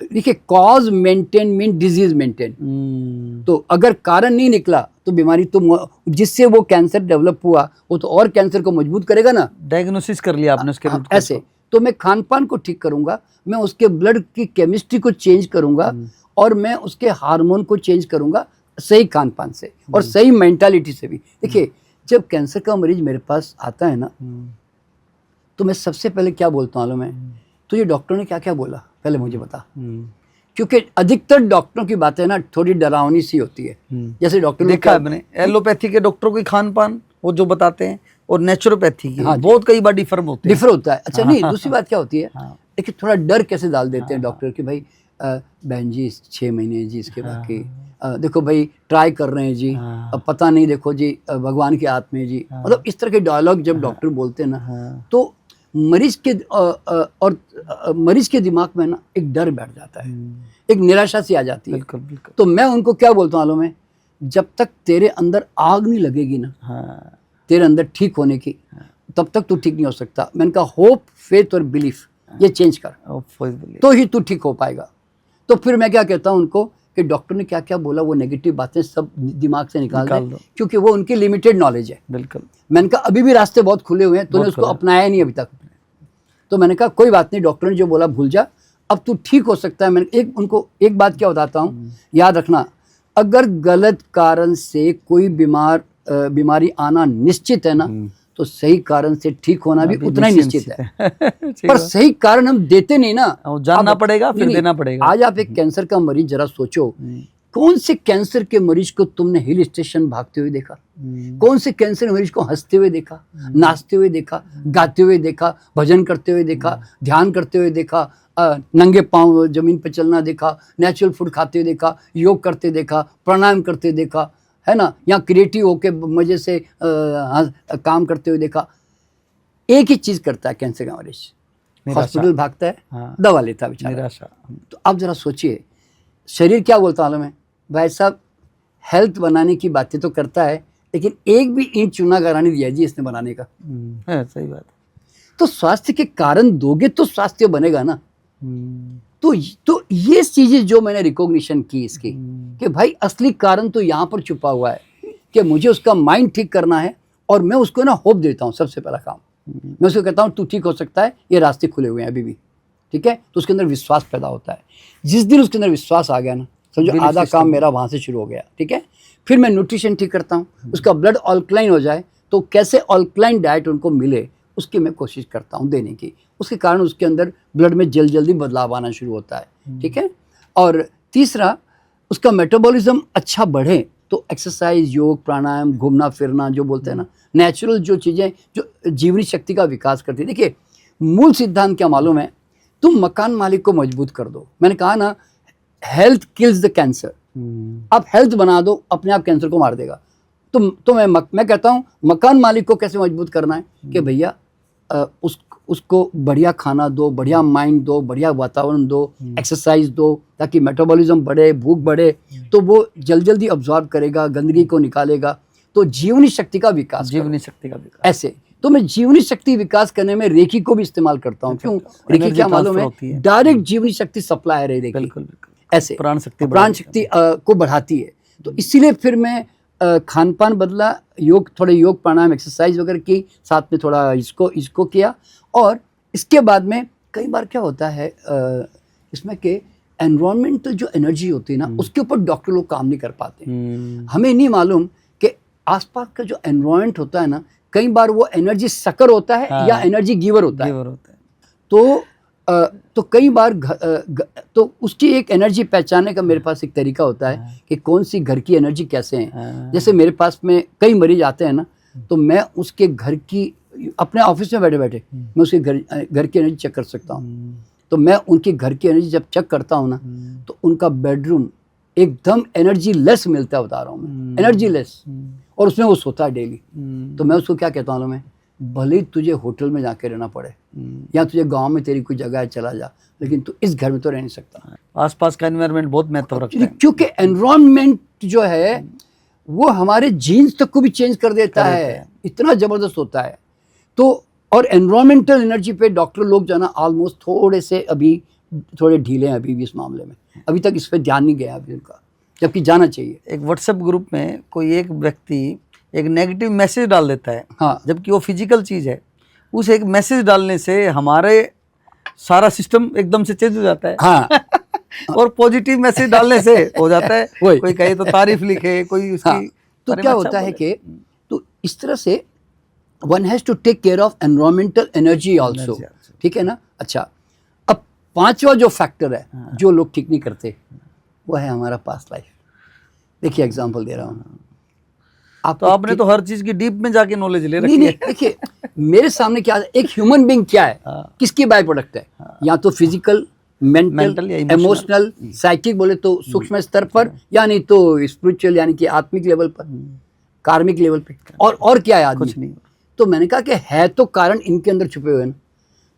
देखिए cause maintain mean disease maintain. तो अगर कारण नहीं निकला तो बीमारी तो जिससे वो कैंसर डेवलप हुआ वो तो और कैंसर को मजबूत करेगा ना। डायग्नोसिस कर लिया आपने उसके रूट ऐसे, तो मैं खान पान को ठीक करूंगा, मैं उसके ब्लड की केमिस्ट्री को चेंज करूंगा, और मैं उसके हार्मोन को चेंज करूंगा सही खान पान से और सही मेंटालिटी से भी। देखिए जब कैंसर का मरीज मेरे पास आता है ना, तो मैं सबसे पहले क्या बोलता हूँ मालूम है, तो ये डॉक्टर ने क्या क्या बोला पहले मुझे बता। क्योंकि अधिकतर डॉक्टरों की बातें ना थोड़ी डरावनी सी होती है। जैसे डॉक्टर देखा है मैंने, एलोपैथी के डॉक्टरों की खान पान वो जो बताते हैं, और नेचुरोपैथी की बहुत कई बार डिफर होता है। अच्छा, नहीं दूसरी बात क्या होती है, देखिए थोड़ा डर कैसे डाल देते हैं डॉक्टर कि भाई बहन जी 6 महीने जी, इसके बाकी देखो भाई ट्राई कर रहे हैं जी, अब पता नहीं, देखो जी भगवान के हाथ में जी, मतलब इस तरह के डायलॉग जब डॉक्टर बोलते हैं ना, तो मरीज के दिमाग में ना एक डर बैठ जाता है, एक निराशा सी आ जाती है। बिल्कुल, बिल्कुल। तो मैं उनको क्या बोलता हूँ मालूम है, जब तक तेरे अंदर आग नहीं लगेगी ना, तेरे अंदर ठीक होने की, तब तक तू ठीक नहीं हो सकता। मैंने कहा होप, फेथ और बिलीफ ये चेंज कर, तो ही तू ठीक हो पाएगा। तो फिर मैं क्या कहता हूँ उनको कि डॉक्टर ने क्या क्या बोला, वो नेगेटिव बातें सब दिमाग से निकाल दो, क्योंकि वो उनकी लिमिटेड नॉलेज है। बिल्कुल। मैंने कहा अभी भी रास्ते बहुत खुले हुए हैं, तूने उसको अपनाया नहीं अभी तक। तो मैंने कहा कोई बात नहीं, डॉक्टर ने जो बोला भूल जा, अब तू ठीक हो सकता है। मैंने उनको एक बात क्या बताता हूँ, याद रखना, अगर गलत कारण से कोई बीमारी आना निश्चित है ना, तो सही कारण से ठीक होना भी उतना ही निश्चित है। पर सही कारण हम देते नहीं ना, जानना पड़ेगा, फिर देना पड़ेगा। आज आप एक कैंसर का मरीज जरा सोचो, कौन से कैंसर के मरीज को तुमने हिल स्टेशन भागते हुए देखा, कौन से कैंसर मरीज को हंसते हुए देखा, नाचते हुए देखा, गाते हुए देखा, भजन करते हुए देखा, ध्यान करते हुए देखा, नंगे पांव जमीन पर चलना देखा, नेचुरल फूड खाते हुए देखा, योग करते देखा, प्राणायाम करते देखा, है ना, या क्रिएटिव होके मजे से काम करते हुए देखा। एक ही चीज करता है कैंसर का मरीज, हॉस्पिटल भागता है, दवा लेता है बेचारा। तो आप जरा सोचिए, शरीर क्या बोलता मालूम है भाई साहब, हेल्थ बनाने की बातें तो करता है, लेकिन एक भी इंच चूना गारा नहीं दिया जी इसने बनाने का। सही बात। तो स्वास्थ्य के कारण दोगे तो स्वास्थ्य बनेगा ना। तो ये चीजें जो मैंने रिकॉग्निशन की इसकी, कि भाई असली कारण तो यहाँ पर छुपा हुआ है, कि मुझे उसका माइंड ठीक करना है, और मैं उसको ना होप देता हूँ। सबसे पहला काम मैं उसको कहता हूँ तू ठीक हो सकता है, ये रास्ते खुले हुए हैं अभी भी, ठीक है। तो उसके अंदर विश्वास पैदा होता है। जिस दिन उसके अंदर विश्वास आ गया ना, समझो आधा काम मेरा वहाँ से शुरू हो गया, ठीक है। फिर मैं न्यूट्रिशन ठीक करता हूँ, उसका ब्लड ऑल्कलाइन हो जाए, तो कैसे ऑल्कलाइन डाइट उनको मिले उसकी मैं कोशिश करता हूँ देने की। उसके कारण उसके अंदर ब्लड में जल्दी बदलाव आना शुरू होता है, ठीक है। और तीसरा, उसका मेटाबॉलिज्म अच्छा बढ़े तो एक्सरसाइज, योग, प्राणायाम, घूमना फिरना जो बोलते हैं ना, नेचुरल जो चीज़ें जो जीवनी शक्ति का विकास करती है। देखिए मूल सिद्धांत क्या मालूम है, तुम मकान मालिक को मजबूत कर दो। मैंने कहा ना, हेल्थ किल्स द कैंसर। आप हेल्थ बना दो, अपने आप कैंसर को मार देगा। तो मैं कहता हूँ मकान मालिक को कैसे मजबूत करना है कि भैया उसको बढ़िया खाना दो, बढ़िया माइंड दो, बढ़िया वातावरण दो, एक्सरसाइज दो, ताकि मेटाबॉलिज्म बढ़े, भूख बढ़े, तो वो जल्दी अब्जॉर्ब करेगा, गंदगी को निकालेगा। तो जीवनी शक्ति का विकास ऐसे। तो मैं जीवनी शक्ति विकास करने में रेकी को भी इस्तेमाल करता हूँ। क्यों? रेकी क्या मालूम है, डायरेक्ट जीवनी शक्ति सप्लायर है रेकी, ऐसे प्राण शक्ति को बढ़ाती है। तो इसीलिए फिर मैं खान पान बदला, थोड़े योग प्राणायाम एक्सरसाइज वगैरह की, साथ में थोड़ा इसको किया। और इसके बाद में कई बार क्या होता है इसमें कि एनवायरमेंटल जो एनर्जी होती है ना, उसके ऊपर डॉक्टर लोग काम नहीं कर पाते। हमें नहीं मालूम कि आसपास का जो एनवायरमेंट होता है ना, कई बार वो एनर्जी सकर होता है या एनर्जी गिवर होता है। तो कई बार तो उसकी एक एनर्जी पहचानने का मेरे पास एक तरीका होता है कि कौन सी घर की एनर्जी कैसे है। जैसे मेरे पास में कई मरीज आते हैं ना, तो मैं उसके घर की, अपने ऑफिस में बैठे बैठे मैं उसके घर की एनर्जी चेक कर सकता हूँ। तो मैं उनके घर की एनर्जी जब चेक करता हूँ ना, तो उनका बेडरूम एकदम एनर्जी लेस मिलता है, बता रहा हूँ मैं, एनर्जी लेस। और उसमें वो सोता है डेली। तो मैं उसको क्या कहता हूँ, मैं भले ही तुझे होटल में जाके रहना पड़े या तुझे गांव में तेरी कोई जगह है चला जा, लेकिन तू इस घर में तो रह नहीं सकता। आसपास का एनवायरनमेंट बहुत महत्व रखता है, क्योंकि एनवायरनमेंट जो है वो हमारे जीन्स तक को भी चेंज कर देता है, इतना जबरदस्त होता है। तो और एनवायरमेंटल एनर्जी पे डॉक्टर लोग जो है ना, ऑलमोस्ट थोड़े ढीले हैं अभी भी इस मामले में। अभी तक इस पर ध्यान नहीं गया अभी उनका, जबकि जाना चाहिए। एक व्हाट्सएप ग्रुप में कोई एक व्यक्ति एक नेगेटिव मैसेज डाल देता है, जबकि वो फिजिकल चीज़ है। उस एक मैसेज डालने से हमारे सारा सिस्टम एकदम से चेंज हो जाता है। और पॉजिटिव मैसेज डालने से हो जाता है, कोई कहे तो तारीफ लिखे, कोई उसकी तो क्या होता है कि तो इस तरह से one has to take care of environmental energy also, ठीक है ना। अच्छा, अब पांचवा जो फैक्टर है जो लोग ठीक नहीं करते, वो है हमारा पास्ट लाइफ। देखिए एग्जांपल दे रहा हूँ। तो आपने तो हर चीज की डीप में जाके नॉलेज ले रखी है। नहीं, देखिए मेरे सामने क्या है, एक ह्यूमन बीइंग क्या है, किसकी बाय प्रोडक्ट है, या तो फिजिकल, मेंटल, इमोशनल, साइकिक बोले तो सूक्ष्म स्तर पर, या नहीं तो स्पिरिचुअल यानी कि आत्मिक लेवल पर, कार्मिक लेवल पे, और क्या है आदमी। कुछ नहीं। तो मैंने कहा कि है तो कारण इनके अंदर छुपे हुए हैं,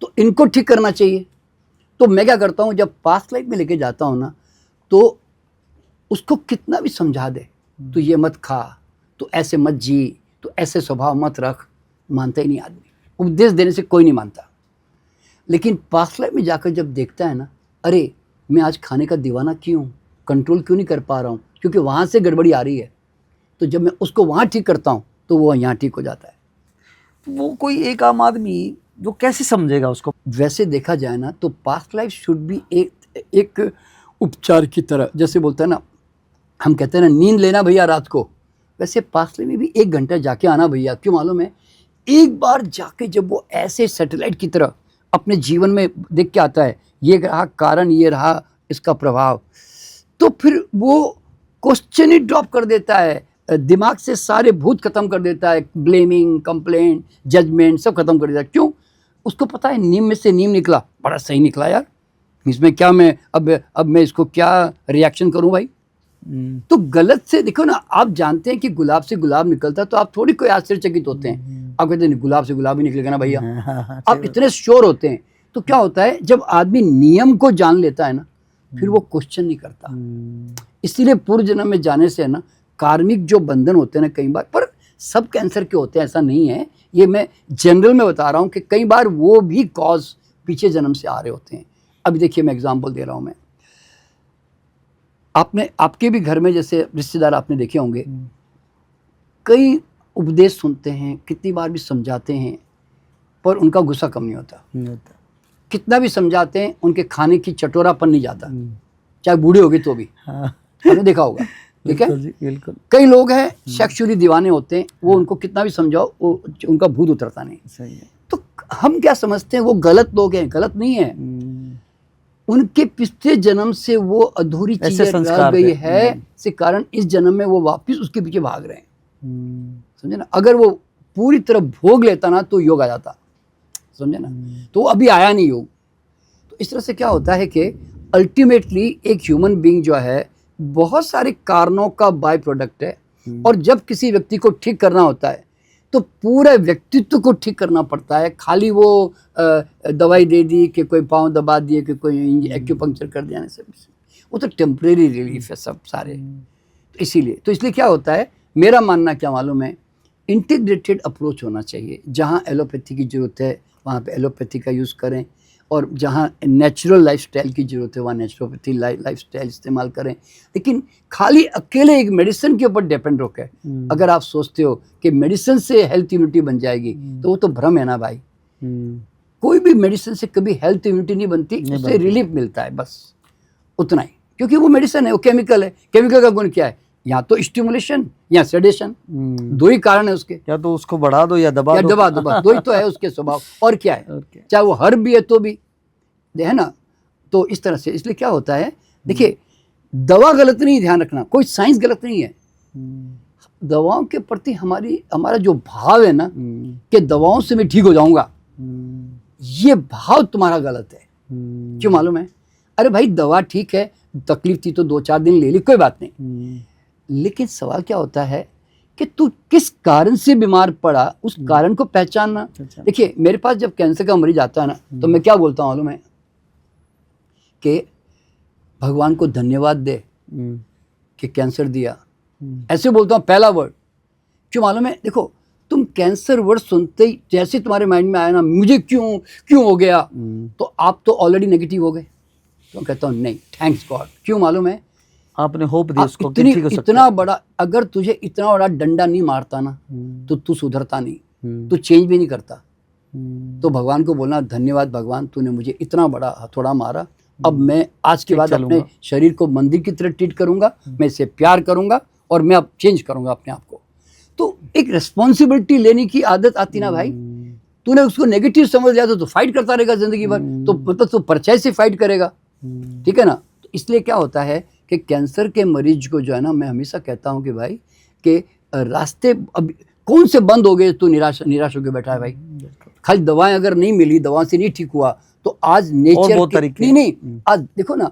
तो इनको ठीक करना चाहिए। तो मैं क्या करता हूँ, जब पास्ट लाइफ में लेके जाता हूँ ना, तो उसको कितना भी समझा दे, तो ये मत खा, तो ऐसे मत जी, तो ऐसे स्वभाव मत रख, मानता ही नहीं आदमी। उपदेश देने से कोई नहीं मानता। लेकिन पास्ट लाइफ में जाकर जब देखता है ना, अरे मैं आज खाने का दीवाना क्यों, कंट्रोल क्यों नहीं कर पा रहा हूँ, क्योंकि वहाँ से गड़बड़ी आ रही है। तो जब मैं उसको वहाँ ठीक करता हूँ तो वो यहाँ ठीक हो जाता है। वो कोई एक आम आदमी जो कैसे समझेगा उसको? वैसे देखा जाए ना, तो पास्ट लाइफ शुड बी एक उपचार की तरह, जैसे बोलते हैं ना, हम कहते हैं ना नींद लेना भैया रात को, वैसे पास्ट लाइफ में भी 1 घंटा जाके आना भैया। क्यों मालूम है, एक बार जाके जब वो ऐसे सैटेलाइट की तरह अपने जीवन में देख के आता है, ये रहा कारण, ये रहा इसका प्रभाव, तो फिर वो क्वेश्चन ही ड्रॉप कर देता है, दिमाग से सारे भूत खत्म कर देता है, ब्लेमिंग, कंप्लेंट, जजमेंट सब खत्म कर देता है। क्यों? उसको पता है नीम में से नीम निकला, बड़ा सही निकला यार, इसमें क्या मैं अब मैं इसको क्या रिएक्शन करूं भाई। तो गलत से देखो ना, आप जानते हैं कि गुलाब से गुलाब निकलता है, तो आप थोड़ी कोई आश्चर्यचकित होते हैं। आप कहते हैं गुलाब से गुलाब ही निकलेगा ना भैया, आप इतने श्योर होते हैं। तो क्या होता है, जब आदमी नियम को जान लेता है ना, फिर वो क्वेश्चन नहीं करता। इसीलिए पूर्व जन्म में जाने से ना, कार्मिक जो बंधन होते हैं ना, कई बार, पर सब कैंसर के होते हैं ऐसा नहीं है, ये मैं जनरल में बता रहा हूँ कि कई बार वो भी कॉज पीछे जन्म से आ रहे होते हैं। अभी देखिए मैं एग्जांपल दे रहा हूँ, मैं आपके भी घर में जैसे रिश्तेदार आपने देखे होंगे, कई उपदेश सुनते हैं, कितनी बार भी समझाते हैं, पर उनका गुस्सा कम नहीं होता। कितना भी समझाते हैं, उनके खाने की चटोरापन नहीं जाता, चाहे बूढ़े हो गए तो भी। आपने देखा होगा, ठीक है। बिल्कुल जी, बिल्कुल कई लोग हैं सेक्सुअली दीवाने होते हैं, वो उनको कितना भी समझाओ वो उनका भूत उतरता नहीं। सही है। तो हम क्या समझते हैं वो गलत लोग हैं, गलत नहीं है। उनके पिछले जन्म से वो अधूरी ऐसे चीजें रह संस्कार गई थे। है, इसी कारण इस जन्म में वो वापस उसके पीछे भाग रहे हैं। समझे ना, अगर वो पूरी तरह भोग लेता ना तो योग आ जाता, समझे ना। तो वो अभी आया नहीं योग। तो इस तरह से क्या होता है कि अल्टीमेटली एक ह्यूमन बीइंग जो है बहुत सारे कारणों का बाय प्रोडक्ट है, और जब किसी व्यक्ति को ठीक करना होता है तो पूरे व्यक्तित्व को ठीक करना पड़ता है। खाली वो दवाई दे दी कि कोई पाँव दबा दिए कि कोई एक्यूपंक्चर कर दिया, से वो तो टेम्परेरी रिलीफ है सब सारे। तो इसलिए क्या होता है, मेरा मानना क्या मालूम है, इंटीग्रेटेड अप्रोच होना चाहिए। जहाँ एलोपैथी की ज़रूरत है वहाँ पे एलोपैथी का यूज़ करें, और जहाँ नेचुरल लाइफस्टाइल की ज़रूरत है वहाँ नेचुरोपैथी लाइफस्टाइल इस्तेमाल करें। लेकिन खाली अकेले एक मेडिसिन के ऊपर डिपेंड होकर अगर आप सोचते हो कि मेडिसिन से हेल्थ इम्यूनिटी बन जाएगी तो वो तो भ्रम है ना भाई। कोई भी मेडिसिन से कभी हेल्थ इम्यूनिटी नहीं बनती, उससे रिलीफ मिलता है, बस उतना ही। क्योंकि वो मेडिसिन है, वो केमिकल है। केमिकल का गुण क्या है, या तो स्टिमुलेशन या सेडेशन, दो ही कारण है उसके। या तो उसको बढ़ा दो या दबा दो, बस दो ही तो है उसके स्वभाव, और क्या है। चाहे वो हर्ब भी है तो भी है ना। तो इस तरह से इसलिए क्या होता है, देखिए दवा गलत नहीं, ध्यान रखना, कोई साइंस गलत नहीं है। दवाओं के प्रति हमारा जो भाव है ना कि दवाओं से मैं ठीक हो जाऊंगा, ये भाव तुम्हारा गलत है। क्यों मालूम है, अरे भाई दवा ठीक है, तकलीफ थी तो 2-4 दिन ले ली, कोई बात नहीं। लेकिन सवाल क्या होता है कि तू किस कारण से बीमार पड़ा, उस कारण को पहचानना। देखिए मेरे पास जब कैंसर का मरीज आता है ना तो मैं क्या बोलता हूँ मालूम है, कि भगवान को धन्यवाद दे कि कैंसर दिया, ऐसे बोलता हूँ पहला वर्ड। क्यों मालूम है, देखो तुम कैंसर वर्ड सुनते ही जैसे तुम्हारे माइंड में आया ना मुझे क्यों हो गया, तो आप तो ऑलरेडी नेगेटिव हो गए। तो कहता हूँ नहीं, थैंक्स गॉड। क्यों मालूम है, आपने होप दी उसको कि ठीक हो सकता इतना बड़ा, अगर तुझे इतना बड़ा डंडा नहीं मारता ना तो तू सुधरता नहीं, तू चेंज भी नहीं करता। तो भगवान को बोलना धन्यवाद भगवान, तूने मुझे इतना बड़ा हथौड़ा मारा, अब मैं आज के बाद अपने शरीर को मंदिर की तरह ट्रीट करूंगा, मैं इससे प्यार करूंगा और मैं अब चेंज करूंगा अपने आप को। तो एक रिस्पॉन्सिबिलिटी लेने की आदत आती ना भाई। तूने उसको नेगेटिव समझ लिया तो फाइट करता रहेगा जिंदगी भर, तो मतलब तू परछाई से फाइट करेगा, ठीक है ना। तो इसलिए क्या होता है कि कैंसर के मरीज को जो है ना, मैं हमेशा कहता हूँ कि भाई कि रास्ते अब कौन से बंद हो गए, तू निराश होकर बैठा है भाई। खाली दवाएं अगर नहीं मिली, दवा से नहीं ठीक हुआ, तो आज नेचर नहीं, आज देखो ना,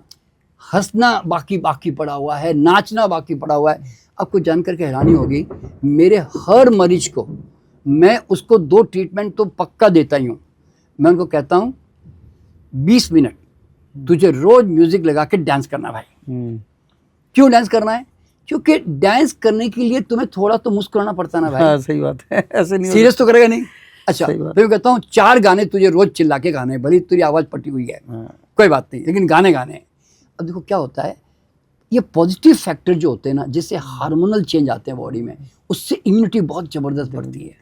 हंसना बाकी पड़ा हुआ है, नाचना बाकी पड़ा हुआ है। आपको जान करके हैरानी होगी, मेरे हर मरीज को मैं उसको 2 ट्रीटमेंट तो पक्का देता ही हूँ। मैं उनको कहता हूँ 20 मिनट तुझे रोज म्यूजिक लगा के डांस करना भाई। क्यों डांस करना है, क्योंकि डांस करने के लिए तुम्हें थोड़ा तो मुस्कुराना पड़ता ना भाई। हाँ, सही बात है, ऐसे नहीं सीरियस तो करेगा नहीं। अच्छा मैं कहता हूँ 4 गाने तुझे रोज चिल्ला के गाने, भले तेरी आवाज पटी हुई है कोई बात नहीं, लेकिन गाने। अब देखो क्या होता है, ये पॉजिटिव फैक्टर जो होते हैं ना, जिससे हार्मोनल चेंज आते हैं बॉडी में, उससे इम्यूनिटी बहुत जबरदस्त बढ़ती है।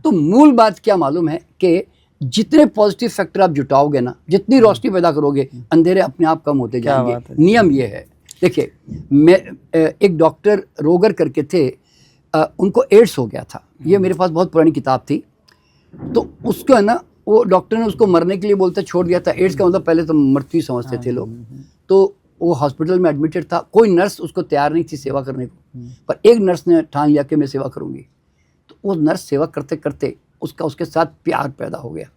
तो मूल बात क्या मालूम है कि जितने पॉजिटिव फैक्टर आप जुटाओगे ना, जितनी रोशनी पैदा करोगे, अंधेरे अपने आप कम होते जाएंगे। नियम ये है, देखिए मैं एक डॉक्टर रोगर करके थे, उनको एड्स हो गया था। ये मेरे पास बहुत पुरानी किताब थी। तो उसको है ना, वो डॉक्टर ने उसको मरने के लिए बोलते छोड़ दिया था। एड्स का मतलब पहले तो मृत्यु समझते थे लोग। तो वो हॉस्पिटल में एडमिटेड था, कोई नर्स उसको तैयार नहीं थी सेवा करने को, पर एक नर्स ने ठान लिया कि मैं सेवा करूंगी। तो वो नर्स सेवा करते करते उसके साथ प्यार पैदा हो गया।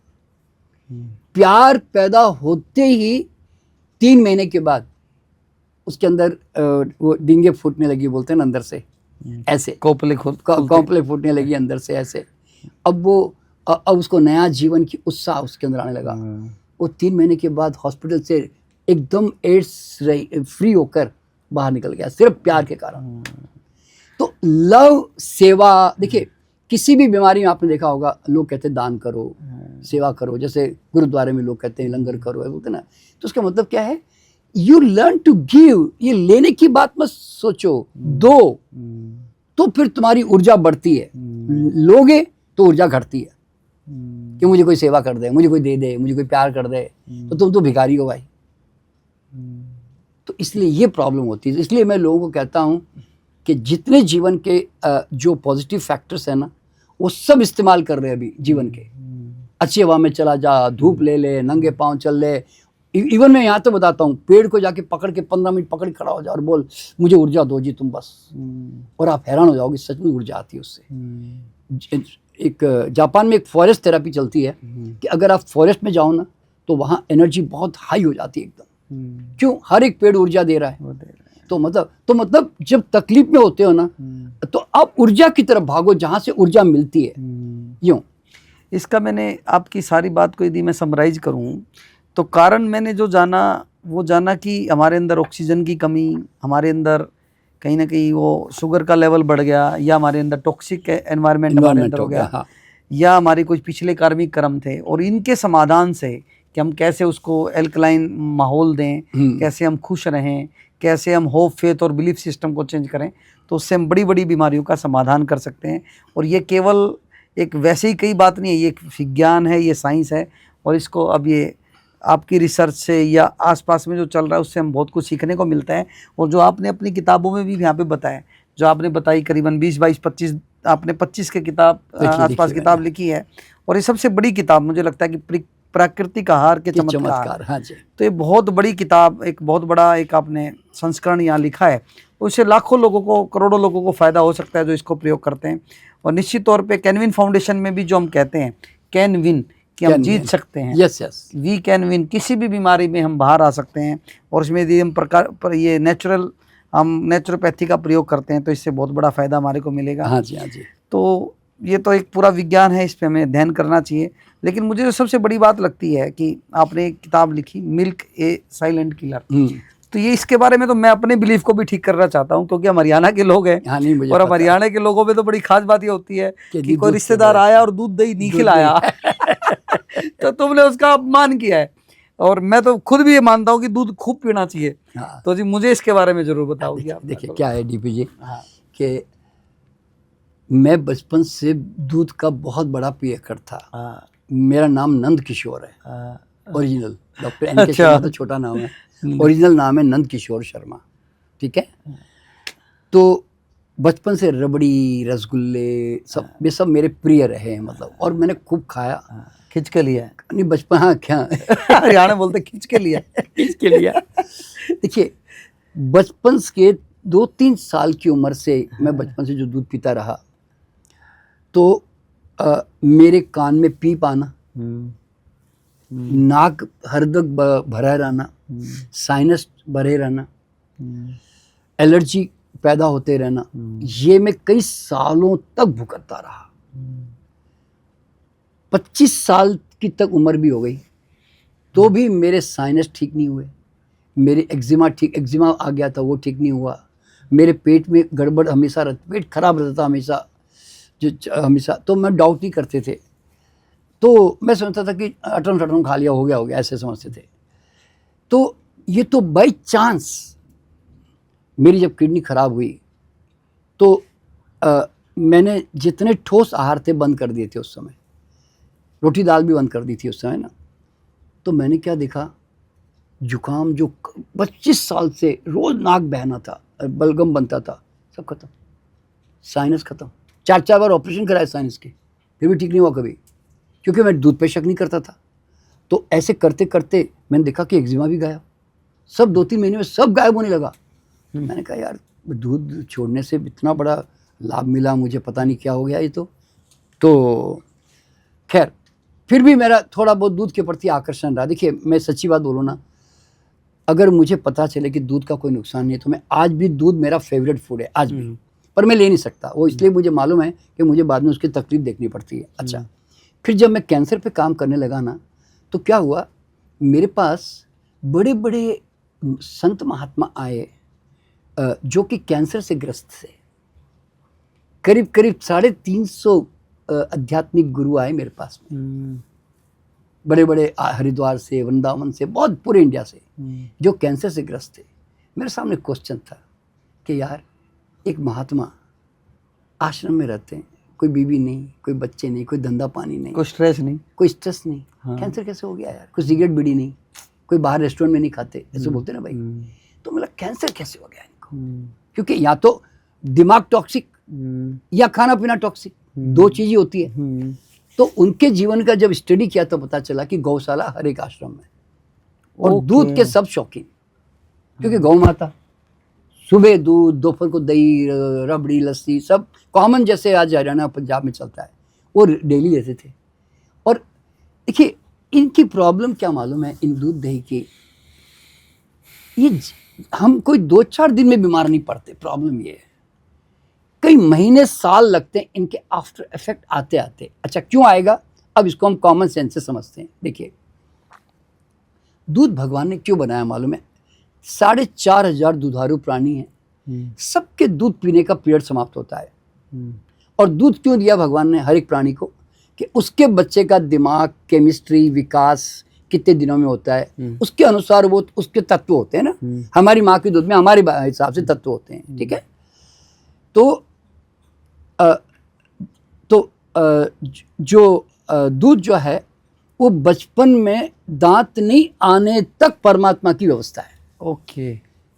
प्यार पैदा होते ही 3 महीने के बाद उसके अंदर वो डींगे फूटने लगी, बोलते हैं ना अंदर से, ऐसे कॉम्प्ले फूटने लगी अंदर से ऐसे। अब उसको नया जीवन की उत्साह उसके अंदर आने लगा। वो 3 महीने के बाद हॉस्पिटल से एकदम एड्स फ्री होकर बाहर निकल गया, सिर्फ प्यार के कारण। तो लव, सेवा, देखिए किसी भी बीमारी में आपने देखा होगा लोग कहते हैं दान करो, सेवा करो, जैसे गुरुद्वारे में लोग कहते हैं लंगर करो, बोलते ना। तो उसका मतलब क्या है, यू लर्न टू गिव। ये लेने की बात मत सोचो, दो तो फिर तुम्हारी ऊर्जा बढ़ती है। लोगे तो ऊर्जा घटती है कि मुझे कोई सेवा कर दे, मुझे कोई दे दे, मुझे कोई प्यार कर दे, तो तुम तो भिखारी हो भाई। तो इसलिए ये प्रॉब्लम होती है। इसलिए मैं लोगों को कहता हूँ कि जितने जीवन के जो पॉजिटिव फैक्टर्स हैं ना, वो सब इस्तेमाल कर रहे हैं अभी जीवन के। अच्छी हवा में चला जा, धूप ले ले, नंगे पाँव चल ले। इवन मैं यहाँ तो बताता हूँ, पेड़ को जाके पकड़ के 15 मिनट पकड़ के खड़ा हो जा और बोल मुझे ऊर्जा दो जी तुम बस, और आप हैरान हो जाओगे, सच में ऊर्जा आती है उससे। एक जापान में एक फॉरेस्ट थेरेपी चलती है कि अगर आप फॉरेस्ट में जाओ ना तो वहाँ एनर्जी बहुत हाई हो जाती है एकदम। क्यों? हर एक पेड़ ऊर्जा दे रहा है। तो मतलब जब तकलीफ में होते हो ना तो आप ऊर्जा की तरफ भागो जहाँ से ऊर्जा मिलती है। यूँ इसका मैंने आपकी सारी बात को यदि मैं समराइज करूं तो कारण मैंने जो जाना वो जाना कि हमारे अंदर ऑक्सीजन की कमी, हमारे अंदर कहीं ना कहीं वो शुगर का लेवल बढ़ गया, या हमारे अंदर टॉक्सिक एनवायरनमेंट हमारे अंदर हो गया, हाँ। या हमारे कुछ पिछले कार्मिक कर्म थे, और इनके समाधान से कि हम कैसे उसको एल्कलाइन माहौल दें, कैसे हम खुश रहें, कैसे हम होप, फेथ और बिलीफ सिस्टम को चेंज करें, तो उससे हम बड़ी बड़ी बीमारियों का समाधान कर सकते हैं। और ये केवल एक वैसे ही कई बात नहीं है, ये एक विज्ञान है, ये साइंस है, और इसको अब ये आपकी रिसर्च से या आसपास में जो चल रहा है उससे हम बहुत कुछ सीखने को मिलता है। और जो आपने अपनी किताबों में भी यहाँ पे बताया, जो आपने बताई करीबन 20, 22, 25, आपने 25 के किताब आसपास किताब लिखी है, और ये सबसे बड़ी किताब मुझे लगता है कि प्राकृतिक आहार के चमत्कार। हाँ जी। तो ये बहुत बड़ी किताब, एक बहुत बड़ा एक आपने संस्करण यहाँ लिखा है, उससे लाखों लोगों को, करोड़ों लोगों को फ़ायदा हो सकता है जो इसको प्रयोग करते हैं। और निश्चित तौर पे कैन-विन फाउंडेशन में भी जो हम कहते हैं कैन विन, कि हम जीत सकते हैं, यस वी कैन विन, किसी भी बीमारी में हम बाहर आ सकते हैं। और इसमें यदि हम प्रकार पर ये हम नेचुरोपैथी का प्रयोग करते हैं तो इससे बहुत बड़ा फ़ायदा हमारे को मिलेगा। हाँ जी, हाँ जी। तो ये तो एक पूरा विज्ञान है, इस पे हमें ध्यान करना चाहिए। लेकिन मुझे जो सबसे बड़ी बात लगती है कि आपने एक किताब लिखी, मिल्क ए साइलेंट किलर, तो ये इसके बारे में तो मैं अपने बिलीफ को भी ठीक करना चाहता हूँ, क्योंकि हम हरियाणा के लोग हैं। हाँ, नहीं, मुझे और अब हरियाणा के लोगों में तो बड़ी खास बात ये होती है कि कोई रिश्तेदार आया और दूध दही नहीं खिलाया तो तुमने उसका अपमान किया है। और मैं तो खुद भी ये मानता हूँ कि दूध खूब पीना चाहिए। हाँ। तो जी मुझे इसके बारे में जरूर बताओगे आप। देखिए क्या है डीपी जी, कि मैं बचपन से दूध का बहुत बड़ा पियकर था। मेरा नाम नंद किशोर है, ओरिजिनल। डॉक्टर एन के शर्मा तो छोटा नाम है, ओरिजिनल नाम है नंद किशोर शर्मा, ठीक है। तो बचपन से रबड़ी, रसगुल्ले, सब ये सब मेरे प्रिय रहे हैं, मतलब, और मैंने खूब खाया। खिंच के लिया नहीं बचपन, हाँ क्या हरियाणा बोलते खिंच के लिया खिंच के लिया। देखिए बचपन के 2-3 साल की उम्र से मैं बचपन से जो दूध पीता रहा, तो मेरे कान में पीप आना, नाक हरदम भरा रहना, साइनस भरे रहना, एलर्जी पैदा होते रहना, ये मैं कई सालों तक भुगतता रहा। 25 साल की तक उम्र भी हो गई तो भी मेरे साइनस ठीक नहीं हुए, मेरे एक्जिमा आ गया था, वो ठीक नहीं हुआ। मेरे पेट में गड़बड़ हमेशा पेट खराब रहता था हमेशा। तो मैं डाउट नहीं करते थे, तो मैं समझता था कि अटन खा लिया, हो गया, ऐसे समझते थे। तो ये तो बाई चांस मेरी जब किडनी खराब हुई तो मैंने जितने ठोस आहार थे बंद कर दिए थे उस समय, रोटी दाल भी बंद कर दी थी उस समय ना। तो मैंने क्या देखा, जुकाम जो 25 साल से रोज नाक बहना था, बलगम बनता था, सब खत्म। साइनस खत्म। 4 बार ऑपरेशन कराए साइनस के, फिर भी ठीक नहीं हुआ कभी, क्योंकि मैं दूध पे शक नहीं करता था। तो ऐसे करते करते मैंने देखा कि एक्जिमा भी गायब, सब 2-3 महीने में सब गायब होने लगा। मैंने कहा यार दूध छोड़ने से इतना बड़ा लाभ मिला मुझे, पता नहीं क्या हो गया ये तो खैर फिर भी मेरा थोड़ा बहुत दूध के प्रति आकर्षण रहा। देखिए मैं सच्ची बात बोलूँ ना, अगर मुझे पता चले कि दूध का कोई नुकसान नहीं है तो मैं आज भी, दूध मेरा फेवरेट फूड है आज भी, पर मैं ले नहीं सकता वो, इसलिए मुझे मालूम है कि मुझे बाद में उसकी तकलीफ देखनी पड़ती है। अच्छा, फिर जब मैं कैंसर पे काम करने लगा ना, तो क्या हुआ, मेरे पास बड़े बड़े संत महात्मा आए जो कि कैंसर से ग्रस्त थे। करीब 350 आध्यात्मिक गुरु आए मेरे पास में, बड़े बड़े हरिद्वार से, वृंदावन से, बहुत पूरे इंडिया से, जो कैंसर से ग्रस्त थे। मेरे सामने क्वेश्चन था कि यार एक महात्मा आश्रम में रहते हैं, कोई बीवी नहीं, कोई बच्चे नहीं, कोई धंधा पानी नहीं, कोई स्ट्रेस नहीं, कैंसर कैसे हो गया यार, कोई सिगरेट बीड़ी नहीं, कोई बाहर रेस्टोरेंट में नहीं खाते, ऐसे बोलते ना भाई। तो मतलब कैंसर कैसे हो गया इनको, क्योंकि या तो दिमाग टॉक्सिक या खाना पीना टॉक्सिक, दो चीजें होती है। तो उनके जीवन का जब स्टडी किया तो पता चला कि गौशाला हर एक आश्रम में, और दूध के सब शौकीन, क्योंकि गौ माता सुबह दूध, दोपहर को दही, रबड़ी, लस्सी, सब कॉमन जैसे आज हरियाणा पंजाब में चलता है, वो डेली लेते थे। और देखिए इनकी प्रॉब्लम क्या मालूम है, इन दूध दही की, ये हम कोई 2-4 दिन में बीमार नहीं पड़ते। प्रॉब्लम ये है कई महीने साल लगते हैं इनके आफ्टर इफेक्ट आते आते। अच्छा क्यों आएगा, अब इसको हम कॉमन सेंस से समझते हैं। देखिए दूध भगवान ने क्यों बनाया मालूम है, 4,500 दुधारू प्राणी हैं, सबके दूध पीने का पीरियड समाप्त होता है। और दूध क्यों दिया भगवान ने हर एक प्राणी को, कि उसके बच्चे का दिमाग, केमिस्ट्री, विकास कितने दिनों में होता है, उसके अनुसार वो उसके तत्व होते हैं ना। हमारी माँ के दूध में हमारे हिसाब से तत्व होते हैं, ठीक है। जो दूध जो है वो बचपन में दांत नहीं आने तक परमात्मा की व्यवस्था है। ओके।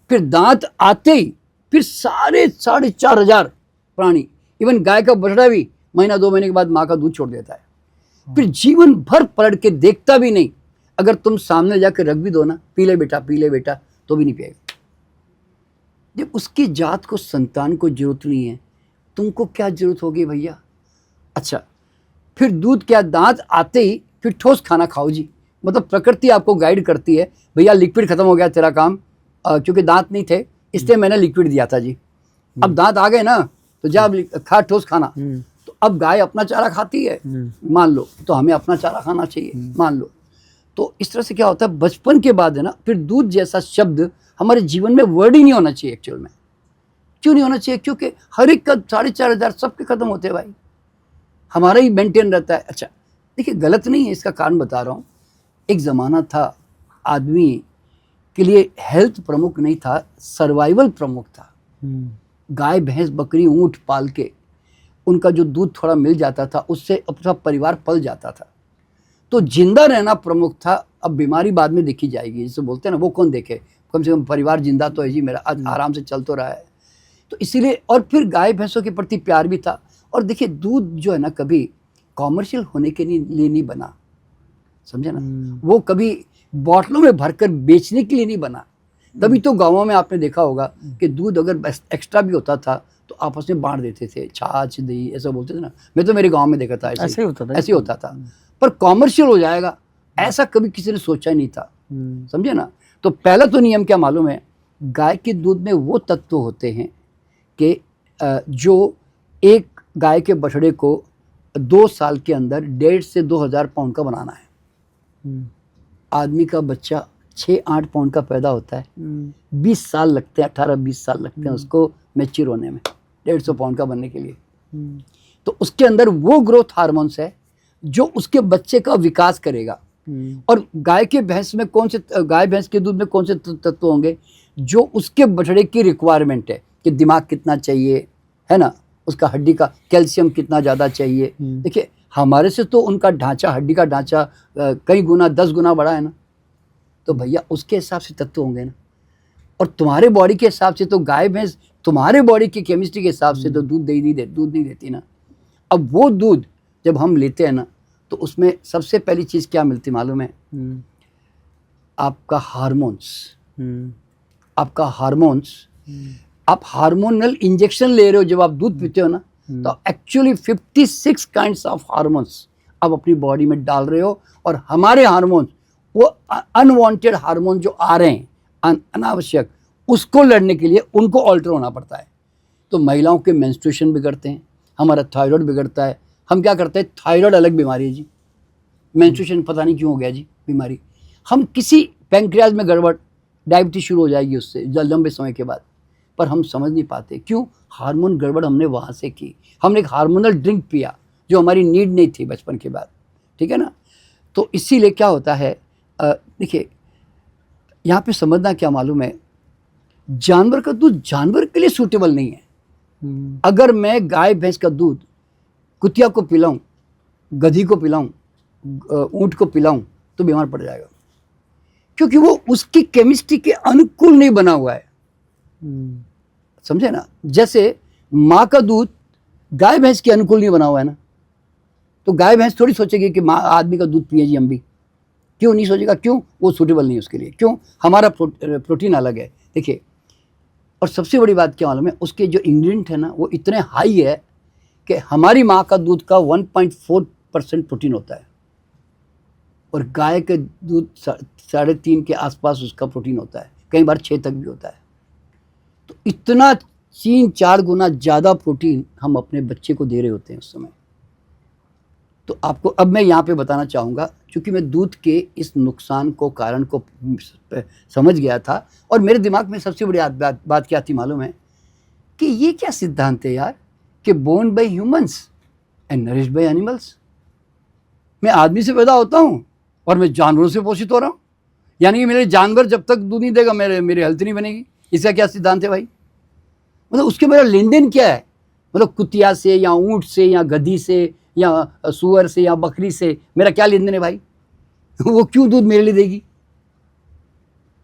फिर दांत आते ही फिर सारे 4,500 प्राणी, इवन गाय का बछड़ा भी महीना 2 महीने के बाद माँ का दूध छोड़ देता है। फिर जीवन भर पलट के देखता भी नहीं, अगर तुम सामने जाकर रख भी दो ना, पी ले बेटा, तो भी नहीं पिएगा। जब उसकी जात को, संतान को जरूरत नहीं है, तुमको क्या जरूरत होगी भैया। अच्छा फिर दूध क्या, दांत आते ही फिर ठोस खाना खाओ जी। मतलब प्रकृति आपको गाइड करती है, भैया लिक्विड खत्म हो गया तेरा काम, क्योंकि दांत नहीं थे इसलिए मैंने लिक्विड दिया था जी, अब दांत आ गए ना तो जा खा ठोस खाना। तो अब गाय अपना चारा खाती है मान लो, तो हमें अपना चारा खाना चाहिए मान लो। तो इस तरह से क्या होता है, बचपन के बाद है ना, फिर दूध जैसा शब्द हमारे जीवन में वर्ड ही नहीं होना चाहिए एक्चुअल में। क्यों नहीं होना चाहिए, क्योंकि हर एक का 4,500 सबके खत्म होते हैं भाई, हमारा ही मेंटेन रहता है। अच्छा देखिए गलत नहीं है, इसका कारण बता रहा हूँ। एक ज़माना था आदमी के लिए हेल्थ प्रमुख नहीं था, सर्वाइवल प्रमुख था। गाय भैंस बकरी ऊँट पाल के उनका जो दूध थोड़ा मिल जाता था उससे अपना परिवार पल जाता था। तो जिंदा रहना प्रमुख था। अब बीमारी बाद में देखी जाएगी, जिसे बोलते हैं ना, वो कौन देखे, कम से कम परिवार जिंदा तो है जी मेरा, आराम से चल तो रहा है। तो इसीलिए, और फिर गाय भैंसों के प्रति प्यार भी था। और देखिए दूध जो है ना कभी कॉमर्शियल होने के लिए नहीं बना, समझे ना, वो कभी बॉटलों में भरकर बेचने के लिए नहीं बना। तभी तो गाँवों में आपने देखा होगा कि दूध अगर एक्स्ट्रा भी होता था तो आपस में बांट देते थे, छाछ दही ऐसा बोलते थे ना। मैं तो मेरे गांव में देखा था ऐसे ही होता था। पर कॉमर्शियल हो जाएगा ऐसा कभी किसी ने सोचा ही नहीं था, समझे ना। तो पहला तो नियम क्या मालूम है, गाय के दूध में वो तत्व होते हैं कि जो एक गाय के बछड़े को 2 साल के अंदर 1,500 से 2,000 पाउंड का बनाना है। आदमी का बच्चा 6-8 पाउंड का पैदा होता है, 20 साल लगते हैं, 18-20 साल लगते हैं उसको मैच्योर होने में, 150 पाउंड का बनने के लिए। तो उसके अंदर वो ग्रोथ हार्मोन्स है जो उसके बच्चे का विकास करेगा। और गाय के भैंस में गाय भैंस के दूध में कौन से तत्व होंगे जो उसके बछड़े की रिक्वायरमेंट है, कि दिमाग कितना चाहिए, है ना, उसका हड्डी का कैल्शियम कितना ज़्यादा चाहिए। देखिए हमारे से तो उनका ढांचा, हड्डी का ढांचा कई गुना 10 गुना बड़ा है ना, तो भैया उसके हिसाब से तत्व होंगे ना। और तुम्हारे बॉडी के हिसाब से तो गाय भैंस तुम्हारे बॉडी की केमिस्ट्री के हिसाब से तो दूध नहीं देती ना। अब वो दूध जब हम लेते हैं ना तो उसमें सबसे पहली चीज़ क्या मिलती मालूम है, आपका हार्मोन्स। आप हार्मोनल इंजेक्शन ले रहे हो जब आप दूध पीते हो ना, तो एक्चुअली 56 काइंड्स ऑफ हार्मोन्स आप अपनी बॉडी में डाल रहे हो। और हमारे हार्मोन्स, वो अनवांटेड हार्मोन जो आ रहे हैं अनावश्यक, उसको लड़ने के लिए उनको ऑल्टर होना पड़ता है। तो महिलाओं के मेंस्ट्रुएशन बिगड़ते हैं, हमारा थायराइड बिगड़ता है। हम क्या करते हैं, थायराइड अलग बीमारी है जी, मेंस्ट्रुएशन पता नहीं क्यों हो गया जी बीमारी। हम किसी पैंक्रियाज में गड़बड़, डायबिटीज शुरू हो जाएगी उससे लंबे समय के बाद, पर हम समझ नहीं पाते क्यों, हार्मोन गड़बड़ हमने वहाँ से की। हमने एक हार्मोनल ड्रिंक पिया जो हमारी नीड नहीं थी बचपन के बाद, ठीक है ना। तो इसीलिए क्या होता है, देखिए यहाँ पे समझना क्या मालूम है, जानवर का दूध जानवर के लिए सूटेबल नहीं है। अगर मैं गाय भैंस का दूध कुतिया को पिलाऊं, गधी को पिलाऊं, ऊँट को पिलाऊं तो बीमार पड़ जाएगा, क्योंकि वो उसकी केमिस्ट्री के अनुकूल नहीं बना हुआ है, समझे ना। जैसे माँ का दूध गाय भैंस के अनुकूल नहीं बना हुआ है ना, तो गाय भैंस थोड़ी सोचेगी कि माँ आदमी का दूध पिए जी हम भी, क्यों नहीं सोचेगा, क्यों, वो सूटेबल नहीं है उसके लिए, क्यों, हमारा प्रोटीन अलग है। देखिए, और सबसे बड़ी बात क्या मालूम है, उसके जो इंग्रेडिएंट है ना वो इतने हाई है कि हमारी माँ का दूध का 1.4% प्रोटीन होता है और गाय के दूध 3.5 के आसपास उसका प्रोटीन होता है, कई बार 6 तक भी होता है। तो इतना 3-4 गुना ज़्यादा प्रोटीन हम अपने बच्चे को दे रहे होते हैं उस समय। तो आपको अब मैं यहाँ पे बताना चाहूँगा, क्योंकि मैं दूध के इस नुकसान को, कारण को समझ गया था और मेरे दिमाग में सबसे बड़ी बात क्या थी मालूम है, कि ये क्या सिद्धांत है यार कि born by humans and nourished by animals. मैं आदमी से पैदा होता हूँ और मैं जानवरों से पोषित हो रहा हूँ, यानी कि मेरे जानवर जब तक दूध नहीं देगा मेरी हेल्थ नहीं बनेगी। इसका क्या सिद्धांत है भाई? मतलब उसके मेरा लेन देन क्या है? मतलब कुतिया से या ऊँट से या गधी से या सुअर से या बकरी से मेरा क्या लेन देन है भाई? वो क्यों दूध मेरे लिए देगी?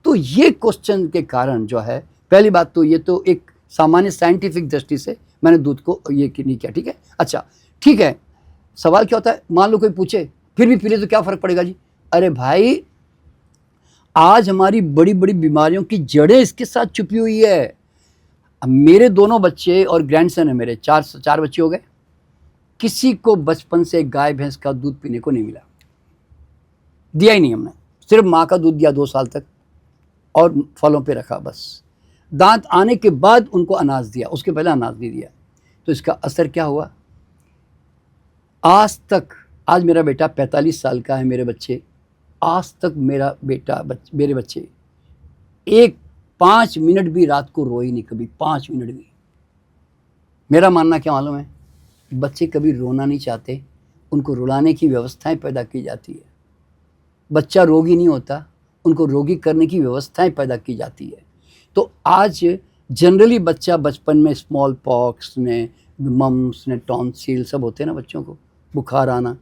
तो ये क्वेश्चन के कारण जो है, पहली बात तो ये तो एक सामान्य साइंटिफिक दृष्टि से मैंने दूध को ये नहीं किया, ठीक है। अच्छा ठीक है, सवाल क्या होता है, मान लो कोई पूछे फिर भी पी ले तो क्या फ़र्क पड़ेगा जी? अरे भाई, आज हमारी बड़ी बड़ी बीमारियों की जड़ें इसके साथ छुपी हुई है। अब मेरे दोनों बच्चे और ग्रैंडसन है मेरे, 4 बच्चे हो गए, किसी को बचपन से गाय भैंस का दूध पीने को नहीं मिला, दिया ही नहीं हमने, सिर्फ माँ का दूध दिया 2 साल तक और फलों पे रखा बस। दांत आने के बाद उनको अनाज दिया, उसके पहले अनाज नहीं दिया। तो इसका असर क्या हुआ, आज तक, आज मेरा बेटा 45 साल का है, मेरे बच्चे आज तक मेरे बच्चे 5 मिनट भी रात को रोए नहीं कभी, 5 मिनट भी। मेरा मानना क्या मालूम है, बच्चे कभी रोना नहीं चाहते, उनको रुलाने की व्यवस्थाएं पैदा की जाती है। बच्चा रोगी नहीं होता, उनको रोगी करने की व्यवस्थाएं पैदा की जाती है। तो आज जनरली बच्चा बचपन में स्मॉल पॉक्स ने, मम्स ने, टॉन्सिल सब होते हैं ना बच्चों को, बुखार आना,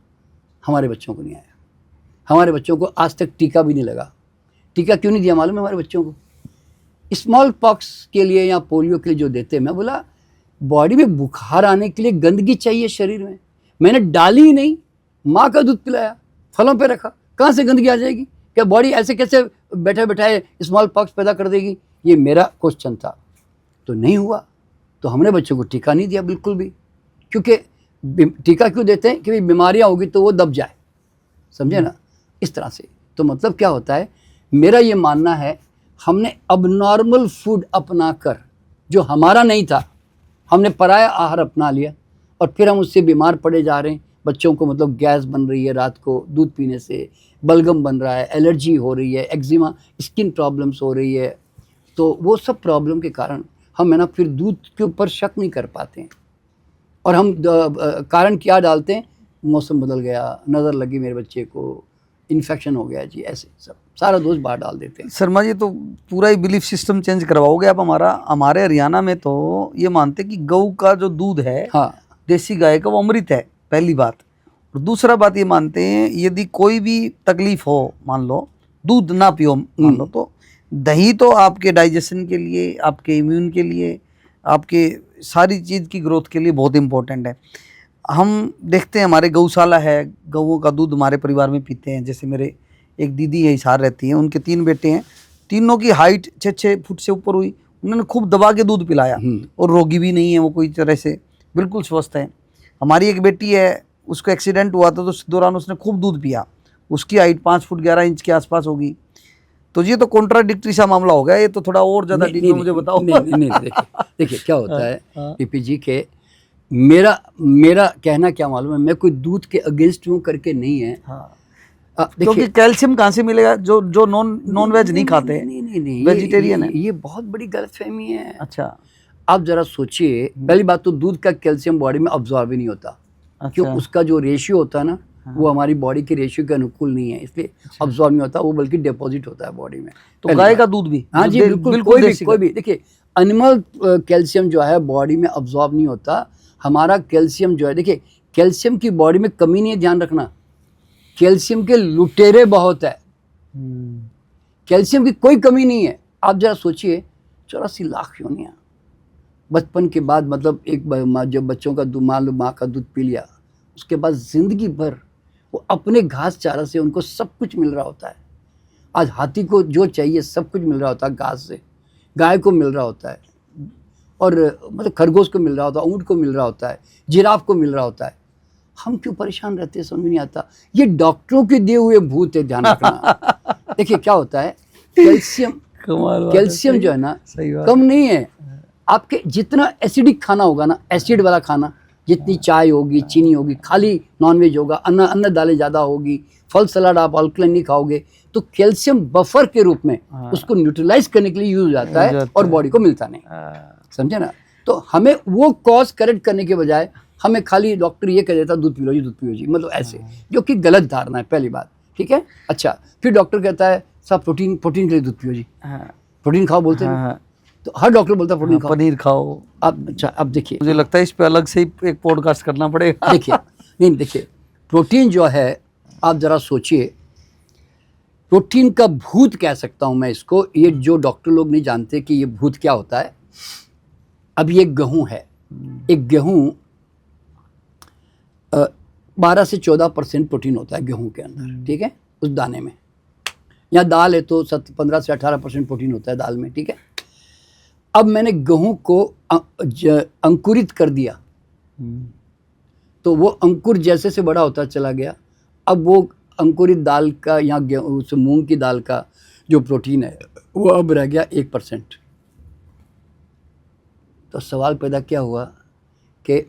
हमारे बच्चों को नहीं आया। हमारे बच्चों को आज तक टीका भी नहीं लगा। टीका क्यों नहीं दिया मालूम है हमारे बच्चों को? स्मॉल पॉक्स के लिए या पोलियो के लिए जो देते हैं, मैं बोला बॉडी में बुखार आने के लिए गंदगी चाहिए शरीर में, मैंने डाली ही नहीं, माँ का दूध पिलाया, फलों पे रखा, कहाँ से गंदगी आ जाएगी? क्या बॉडी ऐसे कैसे बैठे बैठाए स्मॉल पॉक्स पैदा कर देगी? ये मेरा क्वेश्चन था। तो नहीं हुआ, तो हमने बच्चों को टीका नहीं दिया बिल्कुल भी, क्योंकि टीका क्यों देते हैं कि बीमारियाँ होगी तो वो दब जाए, समझे ना, इस तरह से। तो मतलब क्या होता है, मेरा ये मानना है, हमने अबनॉर्मल फूड अपना कर, जो हमारा नहीं था, हमने पराया आहार अपना लिया और फिर हम उससे बीमार पड़े जा रहे हैं। बच्चों को मतलब गैस बन रही है रात को दूध पीने से, बलगम बन रहा है, एलर्जी हो रही है, एक्जिमा, स्किन प्रॉब्लम्स हो रही है। तो वो सब प्रॉब्लम के कारण हम है ना फिर दूध के ऊपर शक नहीं कर पाते हैं और हम कारण क्या डालते हैं, मौसम बदल गया, नज़र लगी मेरे बच्चे को, इन्फेक्शन हो गया जी, ऐसे सब सारा दोष बाहर डाल देते हैं। शर्मा जी, तो पूरा ही बिलीफ सिस्टम चेंज करवाओगे आप हमारा। हमारे हरियाणा में तो ये मानते कि गऊ का जो दूध है, हाँ, देसी गाय का, वो अमृत है, पहली बात। और दूसरा बात ये मानते हैं यदि कोई भी तकलीफ हो, मान लो दूध ना पियो मान लो, तो दही तो आपके डाइजेशन के लिए, आपके इम्यून के लिए, आपके सारी चीज़ की ग्रोथ के लिए बहुत इंपॉर्टेंट है। हम देखते हैं हमारे गौशाला है, गऊओं का दूध हमारे परिवार में पीते हैं। जैसे मेरे एक दीदी है, हिसार रहती हैं, उनके 3 बेटे हैं, तीनों की हाइट 6-6 फुट से ऊपर हुई। उन्होंने खूब दबा के दूध पिलाया और रोगी भी नहीं है वो, कोई तरह से बिल्कुल स्वस्थ है। हमारी एक बेटी है, उसको एक्सीडेंट हुआ था तो उस दौरान उसने खूब दूध पिया, उसकी हाइट 5 फुट 11 इंच के आसपास होगी। तो ये तो कॉन्ट्राडिक्टरी सा मामला हो गया, ये तो थोड़ा और ज़्यादा डिटेल मुझे बताओ। नहीं, देखिए क्या होता है पीपी जी के, मेरा कहना क्या मालूम है, मैं कोई दूध के अगेंस्ट हूँ करके नहीं है। क्योंकि कैल्शियम कहाँ से मिलेगा, जो नॉन वेज नहीं खाते, नहीं, वेजिटेरियन है। ये बहुत बड़ी गलतफहमी है। अच्छा, आप जरा सोचिए, पहली बात तो दूध का कैल्शियम बॉडी में अब्जॉर्ब ही नहीं होता। क्यों? उसका जो रेशियो होता है ना, वो हमारी बॉडी के रेशियो के अनुकूल नहीं है, इसलिए अब्जॉर्ब नहीं होता, वो बल्कि डिपॉजिट होता है बॉडी में। तो गाय का दूध भी? हाँ जी बिल्कुल, कोई भी देखिए, एनिमल कैल्शियम जो है बॉडी में अब्जॉर्ब नहीं होता। हमारा कैल्शियम जो है, देखिए कैल्शियम की बॉडी में कमी नहीं है, ध्यान रखना, कैल्शियम के लुटेरे बहुत है, कैल्शियम की कोई कमी नहीं है। आप जरा सोचिए, 84 लाख योनियाँ, बचपन के बाद मतलब जब बच्चों का मान लो माँ का दूध पी लिया, उसके बाद ज़िंदगी भर वो अपने घास चारा से उनको सब कुछ मिल रहा होता है। आज हाथी को जो चाहिए सब कुछ मिल रहा होता है घास से, गाय को मिल रहा होता है, और मतलब खरगोश को मिल रहा होता है, ऊँट को मिल रहा होता है, जिराफ को मिल रहा होता है। हम क्यों परेशान रहते हैं, समझ नहीं आता। ये डॉक्टरों के दिए हुए भूत है, ध्यान रखना। देखिए क्या होता है, कैल्शियम जो है ना कम नहीं है। आपके जितना एसिडिक खाना होगा ना, एसिड वाला खाना, जितनी चाय होगी, चीनी होगी, खाली नॉनवेज होगा, अन्न दालें ज़्यादा होगी, फल सलाद आप अल्कलाइन नहीं खाओगे, तो कैल्शियम बफर के रूप में उसको न्यूट्रलाइज करने के लिए यूज हो जाता है और बॉडी को मिलता नहीं, समझे ना। तो हमें वो कॉज करेक्ट करने के बजाय हमें खाली डॉक्टर ये कह देता दूध पी लो जी, दूध पियो जी, मतलब ऐसे, जो कि गलत धारणा है, पहली बात, ठीक है। अच्छा, फिर डॉक्टर कहता है साहब प्रोटीन के लिए दूध पियो जी, प्रोटीन खाओ बोलते हैं, तो हर डॉक्टर बोलता है प्रोटीन खाओ, पनीर खाओ। अब अच्छा, अब देखिए, मुझे लगता है इस पे अलग से ही एक पॉडकास्ट करना पड़ेगा। देखिए नहीं, देखिए प्रोटीन जो है, आप जरा सोचिए, प्रोटीन का भूत कह सकता हूं मैं इसको, ये जो डॉक्टर लोग नहीं जानते कि ये भूत क्या होता है। अब ये गेहूं है, एक गेहूं 12 से 14% प्रोटीन होता है गेहूं के अंदर, ठीक है, उस दाने में। या दाल है तो 15 से 18% प्रोटीन होता है दाल में, ठीक है। अब मैंने गेहूं को अंकुरित कर दिया, तो वो अंकुर जैसे से बड़ा होता चला गया। अब वो अंकुरित दाल का या उस मूंग की दाल का जो प्रोटीन है वो अब रह गया 1%। तो सवाल पैदा क्या हुआ कि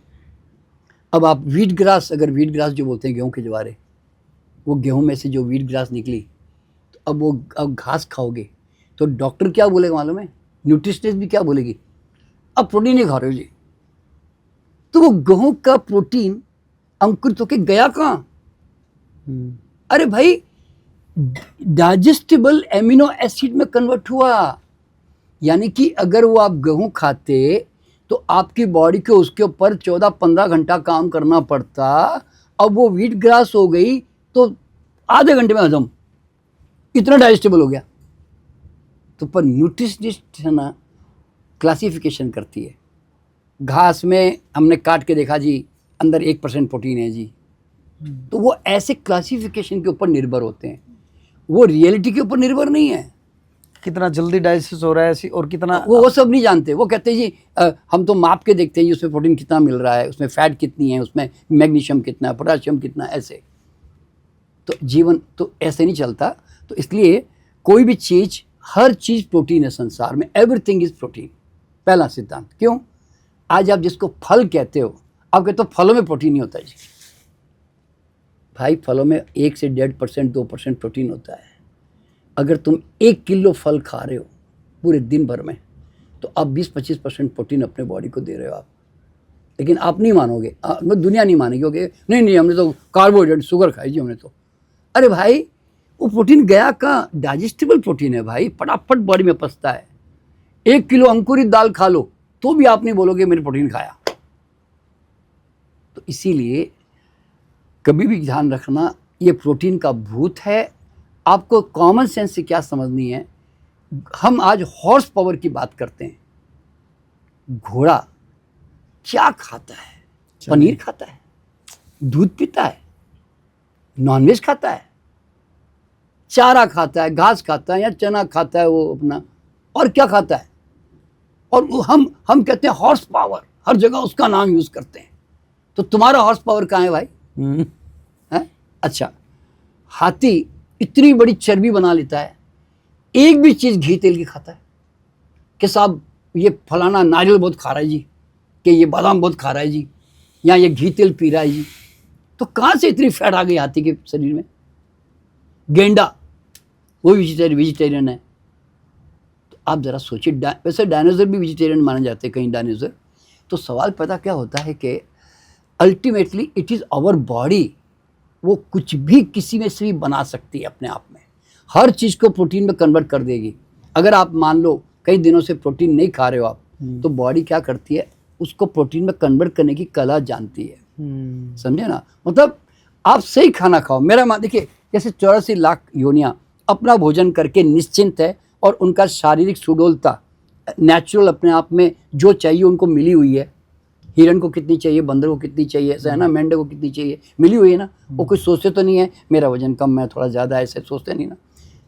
अब आप वीट ग्रास, अगर वीट ग्रास जो बोलते हैं गेहूं के ज्वारे, वो गेहूं में से जो वीट ग्रास निकली, तो अब घास खाओगे तो डॉक्टर क्या बोलेगा मालूम है, न्यूट्रिशनिस्ट भी क्या बोलेगी, अब प्रोटीन नहीं खा रहे हो जी। तो वो गेहूं का प्रोटीन अंकुरित होके गया कहाँ? अरे भाई, डाइजेस्टिबल एमिनो एसिड में कन्वर्ट हुआ। यानी कि अगर वो आप गेहूं खाते तो आपकी बॉडी को उसके ऊपर 14-15 घंटा काम करना पड़ता, अब वो व्हीट ग्रास हो गई तो आधे घंटे में हजम, इतना डाइजेस्टेबल हो गया। तो पर न्यूट्रिशनिस्ट है ना, क्लासिफिकेशन करती है। घास में हमने काट के देखा जी, अंदर 1% प्रोटीन है जी, तो वो ऐसे क्लासिफिकेशन के ऊपर निर्भर होते हैं, वो रियलिटी के ऊपर निर्भर नहीं है। कितना जल्दी डाइजेस्ट हो रहा है ऐसी, और कितना वो सब नहीं जानते। वो कहते हैं जी हम तो माप के देखते हैं जी, उसमें प्रोटीन कितना मिल रहा है, उसमें फैट कितनी है, उसमें मैग्नीशियम कितना है, पोटेशियम कितना है, ऐसे। तो जीवन तो ऐसे नहीं चलता। तो इसलिए कोई भी चीज़, हर चीज़ प्रोटीन है संसार में, एवरीथिंग इज प्रोटीन, पहला सिद्धांत। क्यों? आज आप जिसको फल कहते हो, आप कहते हो फलों में प्रोटीन नहीं होता है जी। भाई फलों में 1 से 1.5%, 2% प्रोटीन होता है। अगर तुम 1 किलो फल खा रहे हो पूरे दिन भर में, तो आप 20-25% प्रोटीन अपने बॉडी को दे रहे हो आप। लेकिन आप नहीं मानोगे, दुनिया नहीं मानेगी, ओके नहीं हमने तो कार्बोहाइड्रेट, शुगर खाई जी हमने तो। अरे भाई, वो प्रोटीन गया कहाँ? डाइजेस्टिबल प्रोटीन है भाई, फटाफट बॉडी में पचता है। 1 किलो अंकुरित दाल खा लो तो भी आप नहीं बोलोगे मैंने प्रोटीन खाया। तो इसीलिए कभी भी ध्यान रखना, ये प्रोटीन का भूत है। आपको कॉमन सेंस से क्या समझनी है, हम आज हॉर्स पावर की बात करते हैं। घोड़ा क्या खाता है? पनीर खाता है, दूध पीता है, नॉनवेज खाता है, चारा खाता है, घास खाता है या चना खाता है वो अपना, और क्या खाता है? और हम कहते हैं हॉर्स पावर, हर जगह उसका नाम यूज करते हैं। तो तुम्हारा हॉर्स पावर कहाँ है भाई? है? अच्छा, हाथी इतनी बड़ी चर्बी बना लेता है, एक भी चीज घी तेल की खाता है कि साहब ये फलाना नारियल बहुत खा रहा है जी, कि ये बादाम बहुत खा रहा है जी, या ये घी तेल पी रहा है जी। तो कहाँ से इतनी फैट आ गई हाथी के शरीर में? गेंडा वो वेजिटेरियन है। तो आप जरा सोचिए, वैसे डायनासोर भी वेजिटेरियन माने जाते हैं कहीं डायनासोर। तो सवाल पैदा क्या होता है कि ultimately it is our body, वो कुछ भी किसी में से भी बना सकती है अपने आप में, हर चीज़ को प्रोटीन में कन्वर्ट कर देगी। अगर आप मान लो कई दिनों से प्रोटीन नहीं खा रहे हो आप, तो बॉडी क्या करती है, उसको प्रोटीन में कन्वर्ट करने की कला जानती है। समझे ना? मतलब आप सही खाना खाओ। मेरा मान देखिए, जैसे 84 लाख योनियाँ अपना भोजन करके निश्चिंत है और उनका शारीरिक सुडौलता नेचुरल अपने आप में जो चाहिए उनको मिली हुई है। हिरन को कितनी चाहिए, बंदर को कितनी चाहिए, ऐसा है ना, मेंढक को कितनी चाहिए, मिली हुई है ना। वो कुछ सोचते तो नहीं है मेरा वजन कम है थोड़ा ज़्यादा, ऐसे सोचते नहीं ना।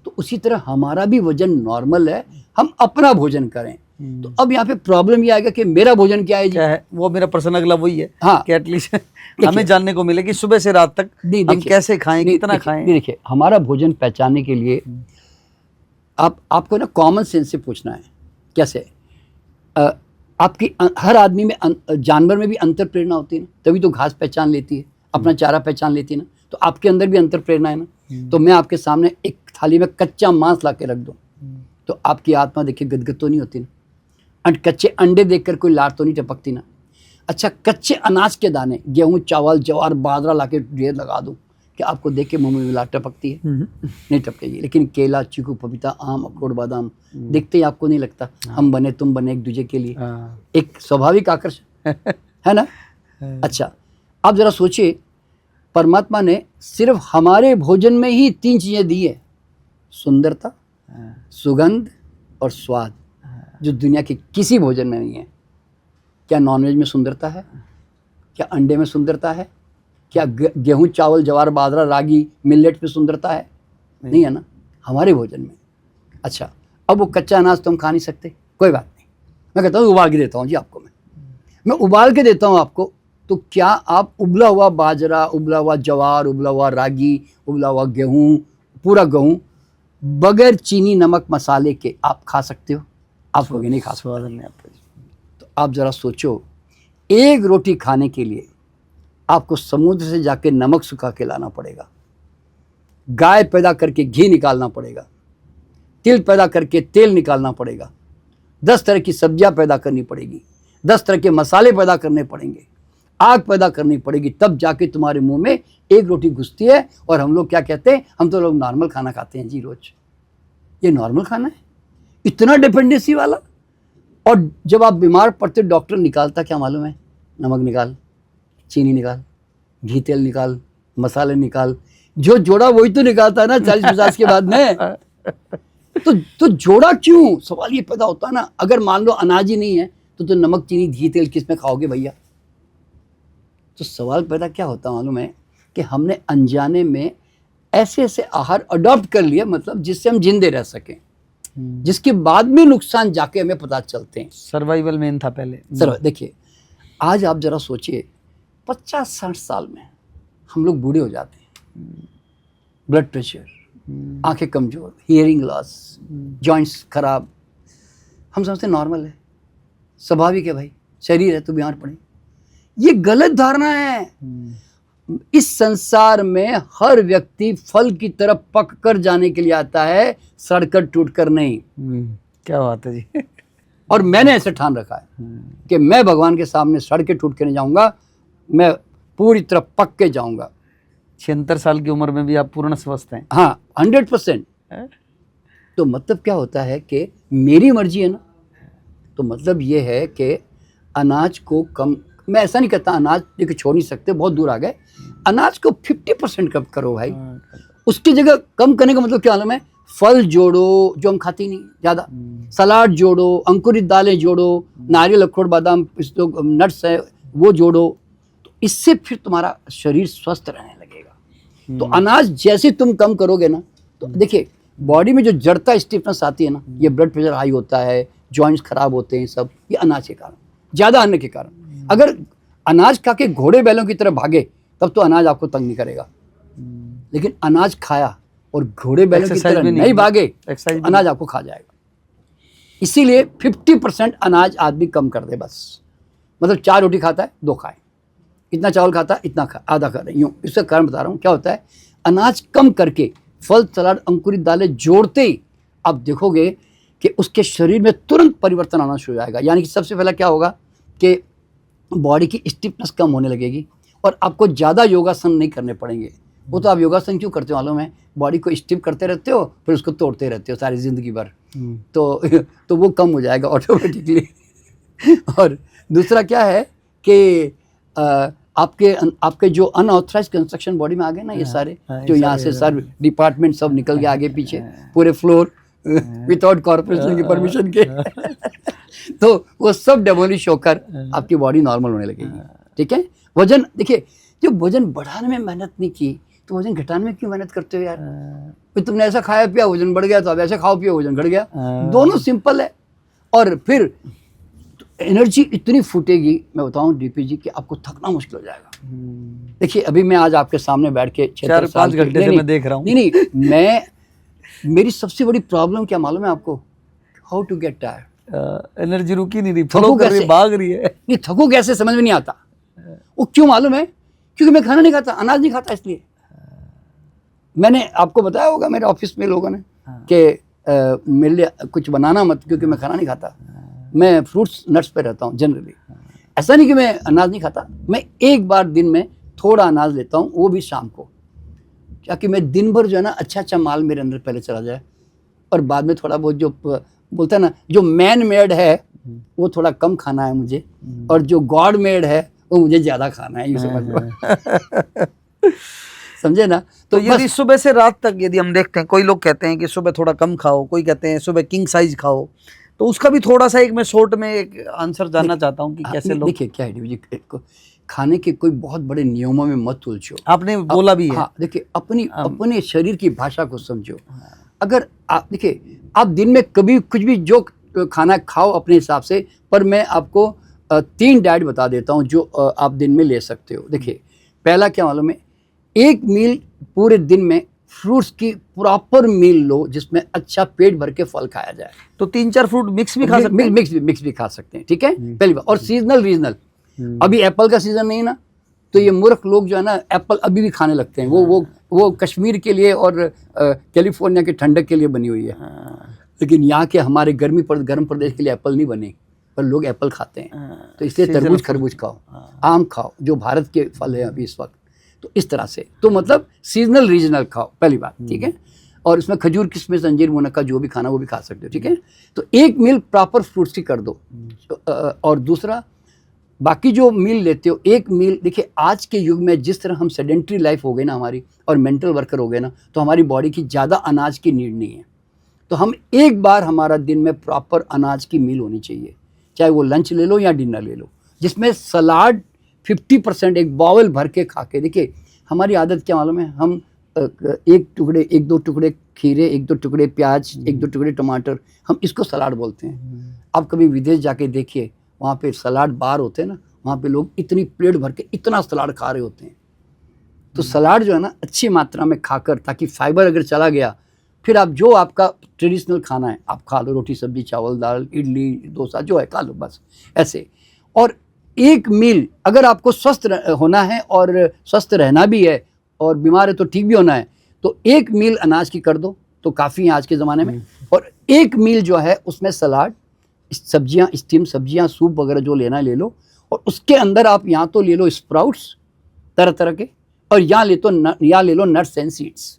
तो उसी तरह हमारा भी वजन नॉर्मल है, हम अपना भोजन करें। तो अब यहाँ पे प्रॉब्लम ये आएगा कि मेरा भोजन क्या है जी? क्या है वो मेरा प्रश्न अगला वही है। हाँ, कि एटलीस्ट हमें जानने को मिले कि सुबह से रात तक हम कैसे खाएं, कितना खाएं। देखिए, हमारा भोजन पहचानने के लिए आपको ना कॉमन सेंस से पूछना है। कैसे? आपकी हर आदमी में जानवर में भी अंतर प्रेरणा होती है ना, तभी तो घास पहचान लेती है, अपना चारा पहचान लेती है ना। तो आपके अंदर भी अंतर प्रेरणा है ना। तो मैं आपके सामने एक थाली में कच्चा मांस ला के रख दूँ तो आपकी आत्मा देखिए गदगद तो नहीं होती ना। कच्चे अंडे देखकर कोई लार तो नहीं टपकती ना। अच्छा, कच्चे अनाज के दाने, गेहूं, चावल, ज्वार, बाजरा ला के ढेर लगा दूं, क्या आपको देख के मुंह में लार टपकती है? नहीं टपकेगी। लेकिन केला, चीकू, पपीता, आम, अखरोट, बादाम देखते ही आपको नहीं लगता हम बने तुम बने एक दूसरे के लिए? एक स्वाभाविक आकर्षण है ना। अच्छा, आप जरा सोचिए, परमात्मा ने सिर्फ हमारे भोजन में ही 3 चीजें दी है, सुंदरता, सुगंध और स्वाद, जो दुनिया के किसी भोजन में नहीं है। क्या नॉनवेज में सुंदरता है? क्या अंडे में सुंदरता है? क्या गेहूं, चावल, ज्वार, बाजरा, रागी, मिलेट में सुंदरता है? नहीं है ना, हमारे भोजन में। अच्छा, अब वो कच्चा अनाज तो हम खा नहीं सकते, कोई बात नहीं, मैं कहता हूँ उबाल के देता हूँ जी आपको। मैं उबाल के देता हूँ आपको। तो क्या आप उबला हुआ बाजरा, उबला हुआ ज्वार, उबला हुआ रागी, उबला हुआ गेहूँ, पूरा गेहूँ बगैर चीनी, नमक, मसाले के आप खा सकते हो? आप लोग नहीं खा सकते। तो आप ज़रा सोचो, एक रोटी खाने के लिए आपको समुद्र से जाके नमक सुखा के लाना पड़ेगा, गाय पैदा करके घी निकालना पड़ेगा, तिल पैदा करके तेल निकालना पड़ेगा, 10 तरह की सब्जियां पैदा करनी पड़ेगी, 10 तरह के मसाले पैदा करने पड़ेंगे, आग पैदा करनी पड़ेगी, तब जाके तुम्हारे मुंह में एक रोटी घुसती है। और हम लोग क्या कहते हैं? हम तो लोग नॉर्मल खाना खाते हैं जी रोज। ये नॉर्मल खाना है? इतना डिपेंडेंसी वाला? और जब आप बीमार पड़ते डॉक्टर निकालता क्या मालूम है? नमक निकाल, चीनी निकाल, घी तेल निकाल, मसाले निकाल। जो जोड़ा वही तो निकालता है ना 40-50 के बाद में। तो जोड़ा क्यों? सवाल ये पैदा होता है ना। अगर मान लो अनाज ही नहीं है तो नमक, चीनी, घी तेल किस में खाओगे भैया? तो सवाल पैदा क्या होता मालूम है कि हमने अनजाने में ऐसे ऐसे आहार अडॉप्ट कर लिए, मतलब जिससे हम जिंदे रह सकें, जिसके बाद में नुकसान जाके हमें पता चलते हैं। सर्वाइवल मेन था पहले। सर देखिए, आज आप जरा सोचिए, 50-60 साल में हम लोग बूढ़े हो जाते हैं। ब्लड प्रेशर, आंखें कमजोर, हियरिंग लॉस, जॉइंट्स खराब। हम समझते नॉर्मल है, स्वाभाविक है भाई, शरीर है तो बीमार पड़े। ये गलत धारणा है। इस संसार में हर व्यक्ति फल की तरफ पक कर जाने के लिए आता है, सड़कर टूट कर नहीं। क्या बात है जी। और मैंने ऐसे ठान रखा है कि मैं भगवान के सामने सड़ के टूट के नहीं जाऊंगा, मैं पूरी तरह पक के जाऊंगा। 76 साल की उम्र में भी आप पूर्ण स्वस्थ हैं? हाँ, 100%। तो मतलब क्या होता है कि मेरी मर्जी है ना। तो मतलब ये है कि अनाज को कम, मैं ऐसा नहीं कहता अनाज देखिए छोड़ नहीं सकते, बहुत दूर आ गए। अनाज को 50% कम करो भाई। उसकी जगह कम करने का मतलब क्या मालूम है? फल जोड़ो जो हम खाते नहीं ज़्यादा, सलाद जोड़ो, अंकुरित दालें जोड़ो, नारियल, अखरोट, बादाम, नट्स है वो जोड़ो। तो इससे फिर तुम्हारा शरीर स्वस्थ रहने लगेगा। तो अनाज जैसे तुम कम करोगे ना, तो देखिए बॉडी में जो जड़ता, स्टिफनेस आती है ना, ये ब्लड प्रेशर हाई होता है, जॉइंट्स खराब होते हैं, सब ये अनाज के कारण, ज़्यादा अन्न के कारण। अगर अनाज खा के घोड़े बैलों की तरह भागे तब तो अनाज आपको तंग नहीं करेगा। लेकिन अनाज खाया और घोड़े बैलों की तरह नहीं भागे, अनाज आपको खा जाएगा। इसीलिए 50% अनाज आदमी कम कर दे बस। मतलब 4 रोटी खाता है 2 खाए, इतना चावल खाता है इतना खा, आधा खा रहे यूँ। इसका कारण बता रहा हूँ क्या होता है। अनाज कम करके फल, सलाद, अंकुरित दालें जोड़ते ही आप देखोगे कि उसके शरीर में तुरंत परिवर्तन आना शुरू हो जाएगा। यानी कि सबसे पहला क्या होगा कि बॉडी की स्टिफनेस कम होने लगेगी और आपको ज़्यादा योगासन नहीं करने पड़ेंगे। वो तो आप योगासन क्यों करते हो मालूम है? बॉडी को स्टिफ करते रहते हो, फिर उसको तोड़ते रहते हो सारी ज़िंदगी भर। तो वो कम हो जाएगा ऑटोमेटिकली। और दूसरा क्या है कि आपके जो अनऑथराइज कंस्ट्रक्शन बॉडी में आ गए ना, ये सारे जो यहाँ से सर डिपार्टमेंट सब निकल गए आगे पीछे, पूरे फ्लोर विदाउट कॉर्पोरेशन की परमिशन के। तो वो सब डेमोलिश होकर आपकी बॉडी नॉर्मल होने लगेगी। ठीक है, वजन देखिए, जब वजन बढ़ाने में मेहनत नहीं की तो वजन घटाने में क्यों मेहनत करते हो यार? फिर तुमने ऐसा खाया पिया वजन बढ़ गया, तो अब ऐसे खाओ पियो वजन घट गया। दोनों सिंपल है। और फिर एनर्जी इतनी फूटेगी, मैं बताऊं डीपी जी, कि आपको थकना मुश्किल हो जाएगा। देखिए अभी मैं आज आपके सामने बैठ के 4-5 घंटे से मैं देख रहा हूँ। नहीं, मेरी सबसे बड़ी प्रॉब्लम क्या मालूम है आपको? How to get tired. Energy रुकी नहीं रही, फ्लो कर रही, भाग रही है। नहीं, थकू कैसे समझ में नहीं आता। वो क्यों मालूम है? क्योंकि मैं खाना नहीं खाता, अनाज नहीं खाता। इसलिए मैंने आपको बताया होगा मेरे ऑफिस में लोगों ने कि मेरे लिए कुछ बनाना मत, क्योंकि मैं खाना नहीं खाता। मैं फ्रूट्स नट्स पे रहता हूँ जनरली। ऐसा नहीं कि मैं अनाज नहीं खाता, मैं एक बार दिन में थोड़ा अनाज लेता हूँ, वो भी शाम को, ताकि मैं दिन भर जो है ना अच्छा माल मेरे अंदर पहले चला जाए, और बाद में थोड़ा बहुत जो बोलता है ना, जो मैन मेड है वो थोड़ा कम खाना है मुझे, और जो गॉड मेड है वो मुझे ज्यादा खाना है, ये समझ लो। समझे ना? तो यदि सुबह से रात तक यदि हम देखते हैं, कोई लोग कहते हैं कि सुबह थोड़ा कम खाओ, कोई कहते हैं सुबह किंग साइज खाओ, तो उसका भी थोड़ा सा एक मैं शॉर्ट में एक आंसर जानना चाहता हूँ कि कैसे लोग। देखिए क्या है जी, खाने के कोई बहुत बड़े नियमों में मत उलझो। आपने बोला भी है। हाँ, देखिए अपने शरीर की भाषा को समझो। अगर आप देखिए, आप दिन में कभी कुछ भी जो खाना खाओ अपने हिसाब से, पर मैं आपको 3 डाइट बता देता हूँ जो आप दिन में ले सकते हो। देखिए पहला क्या मालूम है, एक मील पूरे दिन में फ्रूट्स की प्रॉपर मील लो, जिसमें अच्छा पेट भर के फल खाया जाए। तो 3-4 फ्रूट मिक्स भी खा सकते हैं। मिक्स भी खा सकते हैं। ठीक है, पहली बात। और सीजनल रीजनल, अभी एप्पल का सीजन नहीं ना, तो ये मूर्ख लोग जो है ना एप्पल अभी भी खाने लगते हैं। वो कश्मीर के लिए और कैलिफोर्निया के ठंडक के लिए बनी हुई है, लेकिन यहाँ के हमारे गर्म प्रदेश के लिए एप्पल नहीं बनी, पर लोग एप्पल खाते हैं। तो इसलिए तरबूज खरबूज खाओ, आम खाओ, जो भारत के फल है अभी इस वक्त। तो इस तरह से, तो मतलब सीजनल रीजनल खाओ, पहली बात। ठीक है, और इसमें खजूर किशमिश अंजीर मुनक्का जो भी खाना वो भी खा सकते हो। ठीक है, तो एक मील प्रॉपर फ्रूट्स की कर दो। और दूसरा, बाकी जो मील लेते हो, एक मील, देखिए आज के युग में जिस तरह हम सेडेंट्री लाइफ हो गई ना हमारी, और मेंटल वर्कर हो गए ना, तो हमारी बॉडी की ज़्यादा अनाज की नीड नहीं है। तो हम एक बार हमारा दिन में प्रॉपर अनाज की मील होनी चाहिए, चाहे वो लंच ले लो या डिनर ले लो, जिसमें सलाद 50% एक बाउल भर के खा के। देखिए हमारी आदत क्या मालूम है, हम एक दो टुकड़े खीरे, 1-2 टुकड़े प्याज, 1-2 टुकड़े टमाटर, हम इसको सलाद बोलते हैं। आप कभी विदेश जाके देखिए, वहाँ पे सलाद बार होते हैं ना, वहाँ पे लोग इतनी प्लेट भर के इतना सलाद खा रहे होते हैं। तो सलाद जो है ना अच्छी मात्रा में खाकर, ताकि फाइबर अगर चला गया, फिर आप जो आपका ट्रेडिशनल खाना है आप खा लो, रोटी सब्जी चावल दाल इडली डोसा जो है खा लो, बस ऐसे। और एक मील अगर आपको स्वस्थ होना है और स्वस्थ रहना भी है, और बीमार है तो ठीक भी होना है, तो एक मील अनाज की कर दो तो काफ़ी है आज के ज़माने में। और एक मील जो है उसमें सलाद, सब्जियां, स्टीम सब्जियां, सूप वगैरह जो लेना ले लो, और उसके अंदर आप यहाँ तो ले लो स्प्राउट्स तरह तरह के, और यहाँ ले लो नट्स एंड सीड्स।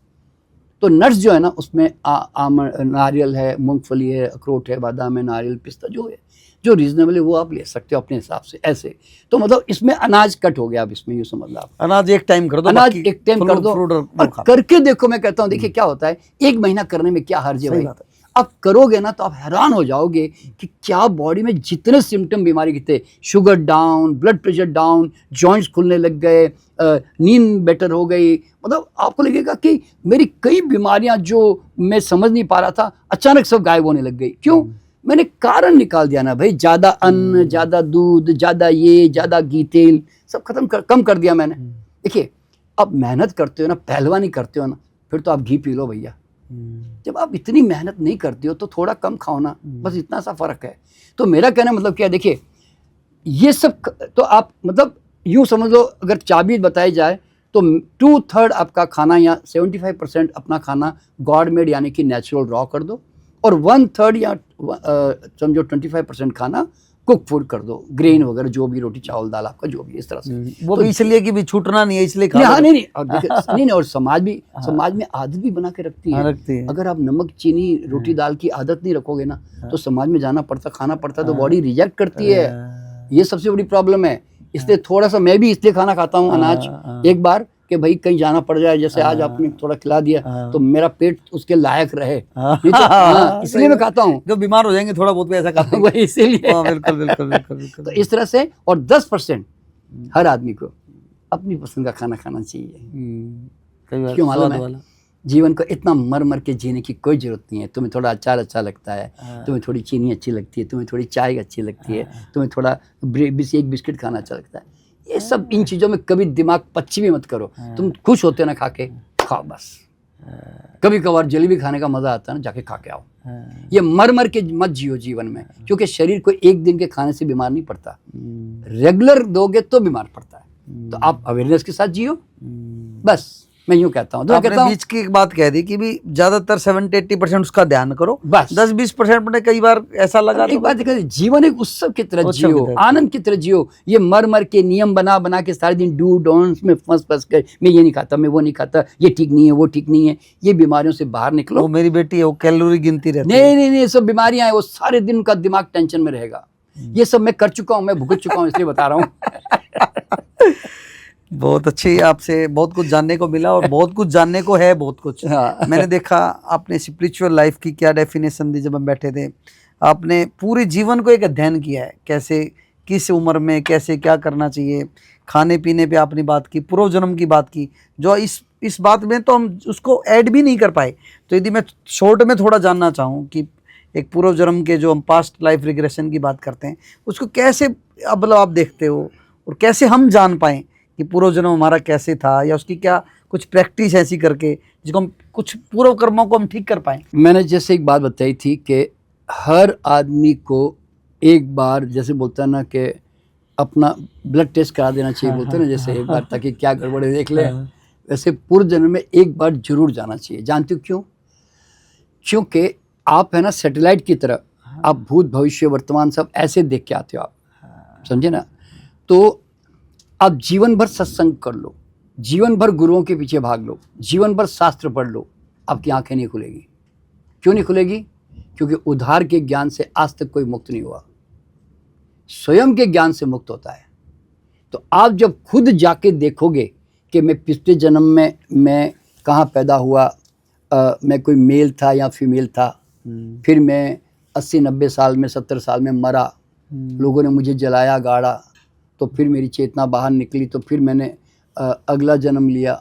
तो नट्स जो है ना उसमें नारियल है, मूंगफली है, अखरोट है, बादाम है, नारियल, पिस्ता जो है, जो रीजनेबल है वो आप ले सकते हो अपने हिसाब से ऐसे। तो मतलब इसमें अनाज कट हो गया, अब इसमें यूँ समझ लो आप अनाज एक टाइम कर दो, अनाज एक टाइम कर दो, और करके देखो। मैं कहता हूँ देखिए क्या होता है, 1 महीना करने में क्या हर्ज है भाई। आप करोगे ना तो आप हैरान हो जाओगे कि क्या बॉडी में जितने सिम्टम बीमारी के थे, sugar down, blood pressure down, joints खुलने लग गए, नींद बेटर हो गई, मतलब आपको लगेगा कि मेरी कई बीमारियां जो मैं समझ नहीं पा रहा था अचानक सब गायब होने लग गई। क्यों? मैंने कारण निकाल दिया ना भाई, ज़्यादा अन्न, ज़्यादा दूध, ज़्यादा ये, ज़्यादा घी तेल सब कम कर दिया मैंने। देखिए अब मेहनत करते हो ना, पहलवानी करते हो ना, फिर तो आप घी पी लो भैया। जब आप इतनी मेहनत नहीं करते हो तो थोड़ा कम खाओ ना, बस इतना सा फर्क है। तो मेरा कहना मतलब क्या, देखिए ये सब तो आप मतलब यूँ समझ लो, अगर चाबी बताई जाए तो 2/3 आपका खाना या 75% अपना खाना गॉड मेड यानी कि नेचुरल रॉ कर दो, और 1/3 या समझो 25% खाना कुक फूड कर दो, ग्रेन वगैरह जो भी, रोटी चावल दाल आपका जो भी, इस तरह से। वो तो भी इसलिए कि भी छूटना नहीं है इसलिए खा नहीं नहीं, और समाज में आदत भी बना के रखती है। अगर आप नमक चीनी रोटी दाल की आदत नहीं रखोगे ना, तो समाज में जाना पड़ता, खाना पड़ता, तो बॉडी रिजेक्ट करती है। ये सबसे बड़ी प्रॉब्लम है। इसलिए थोड़ा सा मैं भी इसलिए खाना खाता हूँ अनाज, एक बार कि भाई कहीं जाना पड़ जाए, जैसे आज आपने थोड़ा खिला दिया तो मेरा पेट उसके लायक रहे, नहीं तो इसलिए मैं खाता हूँ। जो बीमार हो जाएंगे थोड़ा बहुत भी ऐसा खाते हैं। वही इसीलिए। बिल्कुल बिल्कुल बिल्कुल बिल्कुल। तो इस तरह से, और 10% हर आदमी को अपनी पसंद का खाना खाना चाहिए। कई बार क्यों मालूम स्वाद है? वाला। जीवन को इतना मर मर के जीने की कोई जरूरत नहीं है। तुम्हें थोड़ा अचार अच्छा लगता है, तुम्हें थोड़ी चीनी अच्छी लगती है, तुम्हें थोड़ी चाय अच्छी लगती है, तुम्हें थोड़ा एक बिस्किट खाना अच्छा लगता है, ये सब इन चीज़ों में कभी दिमाग पच्ची भी मत करो। तुम खुश होते ना खा के, खाओ बस। कभी कभार जलेबी खाने का मजा आता है ना, जाके खा के आओ। ये मर मर के मत जियो जीवन में, क्योंकि शरीर को एक दिन के खाने से बीमार नहीं पड़ता, रेगुलर दोगे तो बीमार पड़ता है। तो आप अवेयरनेस के साथ जियो बस, मैं यूं कहता हूँ। तो आपने बीच की एक बात कह दी कि भी ज्यादातर 70-80% उसका ध्यान करो, बस 10-20% में कई बार ऐसा लगा। एक बात है, जीवन एक उत्सव की तरह जियो, आनंद की तरह जियो। ये मर मर के नियम बना बना के सारे दिन डू डोंट्स में फंस फंस कर, मैं ये नहीं खाता, मैं वो नहीं खाता, ये ठीक नहीं है, वो ठीक नहीं है, ये बीमारियों से बाहर निकलो। वो मेरी बेटी है, वो कैलोरी गिनती रहती है। नहीं नहीं नहीं, सब बीमारियां हैं, वो सारे दिन का दिमाग टेंशन में रहेगा। ये सब मैं कर चुका हूँ, मैं भुगत चुका हूँ, इसलिए बता रहा हूँ। बहुत अच्छी, आपसे बहुत कुछ जानने को मिला, और बहुत कुछ जानने को है, बहुत कुछ। मैंने देखा आपने स्पिरिचुअल लाइफ की क्या डेफिनेशन दी जब हम बैठे थे। आपने पूरे जीवन को एक अध्ययन किया है, कैसे किस उम्र में कैसे क्या करना चाहिए। खाने पीने पे आपने बात की, पूर्व जन्म की बात की, जो इस बात में तो हम उसको ऐड भी नहीं कर पाए। तो यदि मैं शॉर्ट में थोड़ा जानना चाहूँ कि एक पूर्व जन्म के जो हम पास्ट लाइफ रिग्रेशन की बात करते हैं, उसको कैसे मतलब आप देखते हो, और कैसे हम जान पाएँ कि पूर्व जन्म हमारा कैसे था, या उसकी क्या कुछ प्रैक्टिस ऐसी करके जिसको हम कुछ पूर्व कर्मों को हम ठीक कर पाएँ। मैंने जैसे एक बात बताई थी कि हर आदमी को एक बार, जैसे बोलता है ना कि अपना ब्लड टेस्ट करा देना चाहिए, बोलते हैं ना जैसे एक बार, ताकि क्या गड़बड़ है देख ले। वैसे पूर्व जन्म में एक बार जरूर जाना चाहिए। जानते हो क्यों? क्योंकि आप है ना सैटेलाइट की तरह, आप भूत भविष्य वर्तमान सब ऐसे देख के आते हो आप, समझे ना। तो आप जीवन भर सत्संग कर लो, जीवन भर गुरुओं के पीछे भाग लो, जीवन भर शास्त्र पढ़ लो, आपकी आंखें नहीं खुलेगी। क्यों नहीं खुलेगी? क्योंकि उधार के ज्ञान से आज तक कोई मुक्त नहीं हुआ, स्वयं के ज्ञान से मुक्त होता है। तो आप जब खुद जाके देखोगे कि मैं पिछले जन्म में मैं कहाँ पैदा हुआ, मैं कोई मेल था या फीमेल था, फिर मैं 80-90 साल में 70 साल में मरा, लोगों ने मुझे जलाया गाड़ा, तो फिर मेरी चेतना बाहर निकली, तो फिर मैंने अगला जन्म लिया,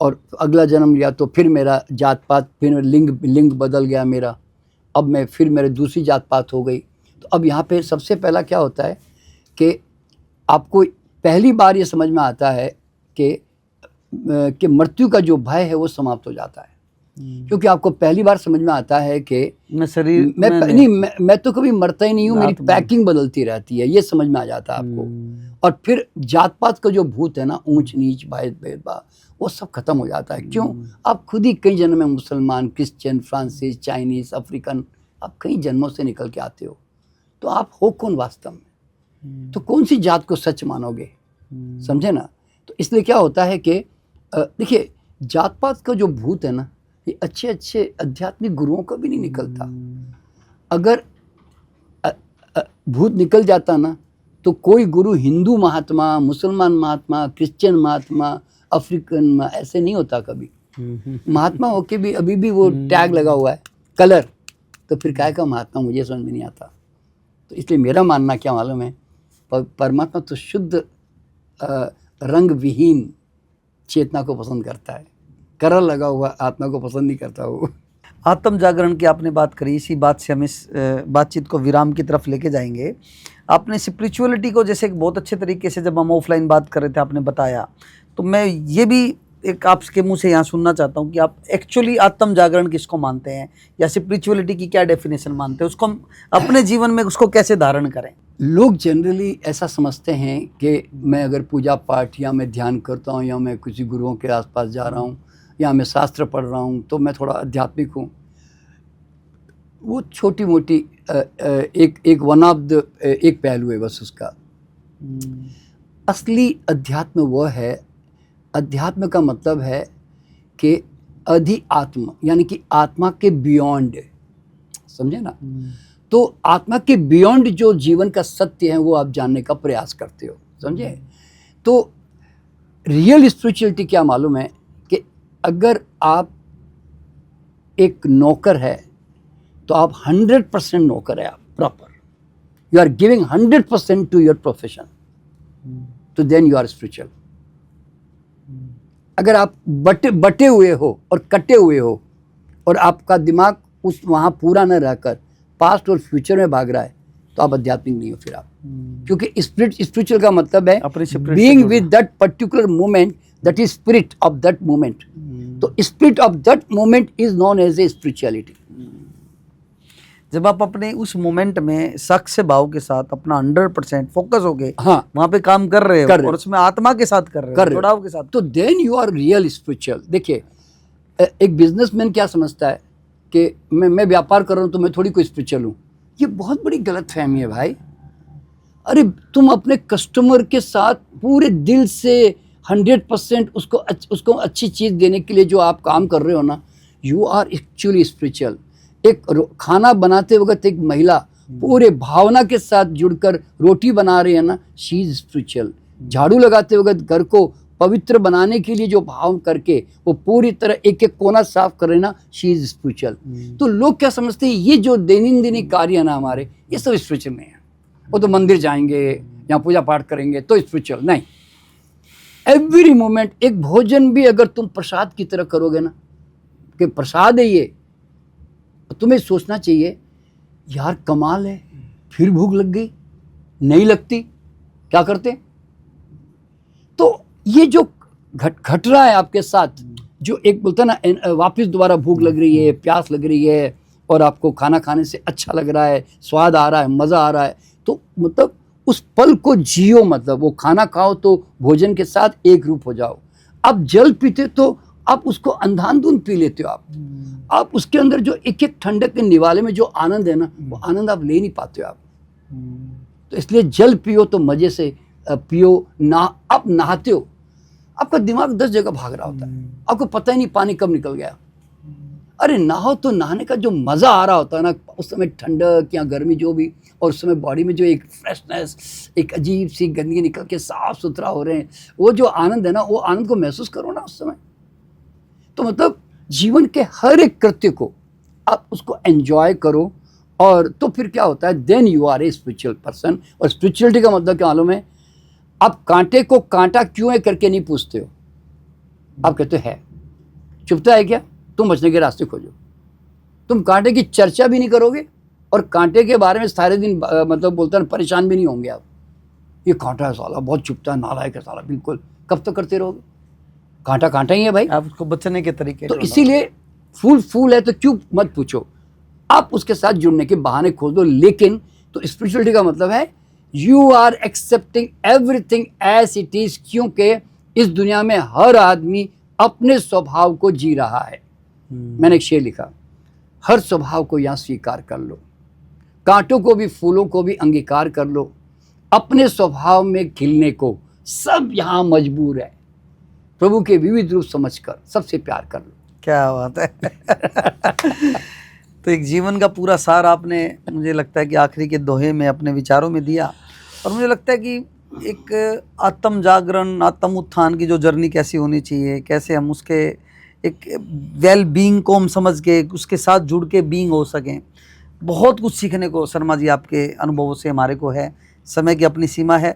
और अगला जन्म लिया तो फिर मेरा जात पात, फिर लिंग बदल गया मेरा, अब मैं फिर मेरे दूसरी जात पात हो गई। तो अब यहाँ पे सबसे पहला क्या होता है कि आपको पहली बार ये समझ में आता है कि मृत्यु का जो भय है वो समाप्त हो जाता है। क्योंकि आपको पहली बार समझ में आता है कि मैं तो कभी मरता ही नहीं हूँ, मेरी पैकिंग बदलती रहती है, ये समझ में आ जाता है आपको। और फिर जात पात का जो भूत है ना, ऊंच नीच भेदभाव, वो सब खत्म हो जाता है। क्यों? आप खुद ही कई जन्म में मुसलमान, क्रिश्चियन, फ्रांसीस, चाइनीज, अफ्रीकन, आप कई जन्मों से निकल के आते हो। तो आप हो कौन वास्तव में? तो कौन सी जात को सच मानोगे? समझे ना। तो इसलिए क्या होता है कि देखिए, जात पात का जो भूत है ना, ये अच्छे अच्छे आध्यात्मिक गुरुओं का भी नहीं निकलता। अगर भूत निकल जाता ना, तो कोई गुरु हिंदू महात्मा, मुसलमान महात्मा, क्रिश्चियन महात्मा, अफ्रीकन ऐसे नहीं होता कभी। महात्मा होके भी अभी भी वो टैग लगा हुआ है, कलर, तो फिर काय का महात्मा, मुझे समझ में नहीं आता। तो इसलिए मेरा मानना क्या मालूम है, परमात्मा तो शुद्ध रंग विहीन चेतना को पसंद करता है, कलर लगा हुआ आत्मा को पसंद नहीं करता वो। आत्म जागरण की आपने बात करी, इसी बात से हम इस बातचीत को विराम की तरफ लेके जाएंगे। आपने स्पिरिचुअलिटी को जैसे एक बहुत अच्छे तरीके से, जब हम ऑफलाइन बात कर रहे थे, आपने बताया, तो मैं ये भी एक आपके मुंह से यहाँ सुनना चाहता हूँ कि आप एक्चुअली आत्म जागरण किसको मानते हैं, या स्पिरिचुअलिटी की क्या डेफिनेशन मानते हैं, उसको हम अपने जीवन में उसको कैसे धारण करें। लोग जनरली ऐसा समझते हैं कि मैं अगर पूजा पाठ या मैं ध्यान करता हूँ, या मैं किसी गुरुओं के आसपास जा रहा हूँ, या मैं शास्त्र पढ़ रहा हूँ, तो मैं थोड़ा आध्यात्मिक हूँ। वो छोटी मोटी एक वन ऑफ द एक पहलू है बस उसका। असली अध्यात्म वो है, अध्यात्म का मतलब है कि अधि आत्मा, यानी कि आत्मा के बियॉन्ड, समझे ना। तो आत्मा के बियॉन्ड जो जीवन का सत्य है वो आप जानने का प्रयास करते हो, समझे। तो रियल स्पिरिचुअलिटी क्या मालूम है कि अगर आप एक नौकर है तो आप 100% नौकर है, आप proper, you are giving 100% to your profession, तो देन यू आर स्पिरिचुअल। अगर आप बटे हुए हो और कटे हुए हो और आपका दिमाग उस वहाँ पूरा न रहकर पास्ट और फ्यूचर में भाग रहा है, तो आप आध्यात्मिक नहीं हो फिर आप। क्योंकि स्पिरिचुअल का मतलब है being with that particular moment, that is spirit of that moment. तो spirit of that moment is known as a spirituality. जब आप अपने उस मोमेंट में शक से भाव के साथ अपना 100% फोकस हो गए, हाँ, वहां पे काम कर रहे हो और उसमें आत्मा के साथ कर रहे हो, जुड़ाव के साथ, तो then you are real spiritual. देखिए, एक बिजनेसमैन क्या समझता है कि मैं व्यापार कर रहा हूँ तो मैं थोड़ी कोई स्पिरिचुअल हूँ। ये बहुत बड़ी गलत फहमी है भाई। अरे तुम अपने कस्टमर के साथ पूरे दिल से 100% उसको अच्छी चीज़ देने के लिए जो आप काम कर रहे हो ना, यू आर एक्चुअली स्पिरिचुअल। एक खाना बनाते वक्त एक महिला पूरे भावना के साथ जुड़कर रोटी बना रही है ना, शी इज स्पिरिचुअल। झाड़ू लगाते वक्त घर को पवित्र बनाने के लिए जो भाव करके वो पूरी तरह एक एक कोना साफ कर रहे ना, शी इज स्पिरिचुअल। तो लोग क्या समझते हैं, ये जो दैनिक कार्य है ना हमारे, ये सब स्पिरिचुअल नहीं है। वो तो मंदिर जाएंगे या पूजा पाठ करेंगे तो स्पिरिचुअल नहीं। एवरी मोमेंट एक भोजन भी अगर तुम प्रसाद की तरह करोगे ना, कि प्रसाद है ये, तो तुम्हें सोचना चाहिए यार कमाल है, फिर भूख लग गई, नहीं लगती, क्या करते? तो ये जो घट रहा है आपके साथ, जो एक बोलता ना वापस दोबारा भूख लग रही है, प्यास लग रही है और आपको खाना खाने से अच्छा लग रहा है, स्वाद आ रहा है, मज़ा आ रहा है, तो मतलब उस पल को जियो। मतलब वो खाना खाओ तो भोजन के साथ एक रूप हो जाओ। आप जल पीते तो आप उसको अंधाधुंध पी लेते हो। आप उसके अंदर जो एक एक ठंडक के निवाले में जो आनंद है ना, वो आनंद आप ले नहीं पाते हो आप। तो इसलिए जल पियो तो मजे से पियो। आप नहाते हो, आपका दिमाग 10 जगह भाग रहा होता है, आपको पता ही नहीं पानी कब निकल गया। अरे नहाओ तो नहाने का जो मज़ा आ रहा होता है ना, उस समय ठंडक या गर्मी जो भी, और उस समय बॉडी में जो एक फ्रेशनेस, एक अजीब सी गंदगी निकल के साफ सुथरा हो रहे हैं, वो जो आनंद है ना, वो आनंद को महसूस करो ना उस समय। तो मतलब जीवन के हर एक कृत्य को आप उसको एंजॉय करो, और तो फिर क्या होता है, then you are a spiritual person. और स्पिरिचुअलिटी का मतलब क्या मालूम है, आप कांटे को कांटा क्यों है करके नहीं पूछते हो, आप कहते हो है, चुभता है क्या, तुम बचने के रास्ते खोजो। तुम कांटे की चर्चा भी नहीं करोगे और कांटे के बारे में सारे दिन मतलब बोलते हैं परेशान भी नहीं होंगे आप, ये कांटा है साला, बहुत चुभता है, नालायक है साला, बिल्कुल, कब तक करते रहोगे? कांटा कांटा ही है भाई, आप उसको बचने के तरीके। तो इसीलिए फूल है तो क्यों मत पूछो, आप उसके साथ जुड़ने के बहाने खोज दो। लेकिन तो स्पिरिचुअलिटी का मतलब है you are accepting everything as it is, क्योंकि इस दुनिया में हर आदमी अपने स्वभाव को जी रहा है। मैंने एक शेर लिखा, हर स्वभाव को यहाँ स्वीकार कर लो, कांटों को भी फूलों को भी अंगीकार कर लो, अपने स्वभाव में खिलने को सब यहाँ मजबूर है, प्रभु के विविध रूप समझकर सबसे प्यार कर लो। क्या बात है। तो एक जीवन का पूरा सार आपने, मुझे लगता है कि आखिरी के दोहे में अपने विचारों में दिया। और मुझे लगता है कि एक आत्म जागरण, आत्म उत्थान की जो जर्नी कैसी होनी चाहिए, कैसे हम उसके एक वेल बीइंग को हम समझ के उसके साथ जुड़ के बीइंग हो सकें, बहुत कुछ सीखने को शर्मा जी आपके अनुभवों से हमारे को है। समय की अपनी सीमा है,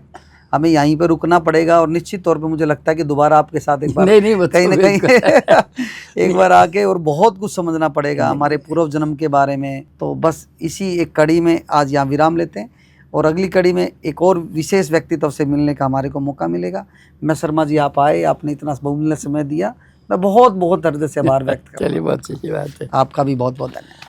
हमें यहीं पर रुकना पड़ेगा, और निश्चित तौर पे मुझे लगता है कि दोबारा आपके साथ एक बार नहीं कहीं ना कहीं एक बार आके और बहुत कुछ समझना पड़ेगा हमारे पूर्व जन्म के बारे में। तो बस इसी एक कड़ी में आज यहाँ विराम लेते हैं, और अगली कड़ी में एक और विशेष व्यक्तित्व से मिलने का हमारे को मौका मिलेगा। मैं शर्मा जी आप आए, आपने इतना बहुमूल्य समय दिया, मैं बहुत बहुत हृदय से आभार व्यक्त करता हूं। चलिए, बहुत अच्छी बात है। आपका भी बहुत बहुत धन्यवाद।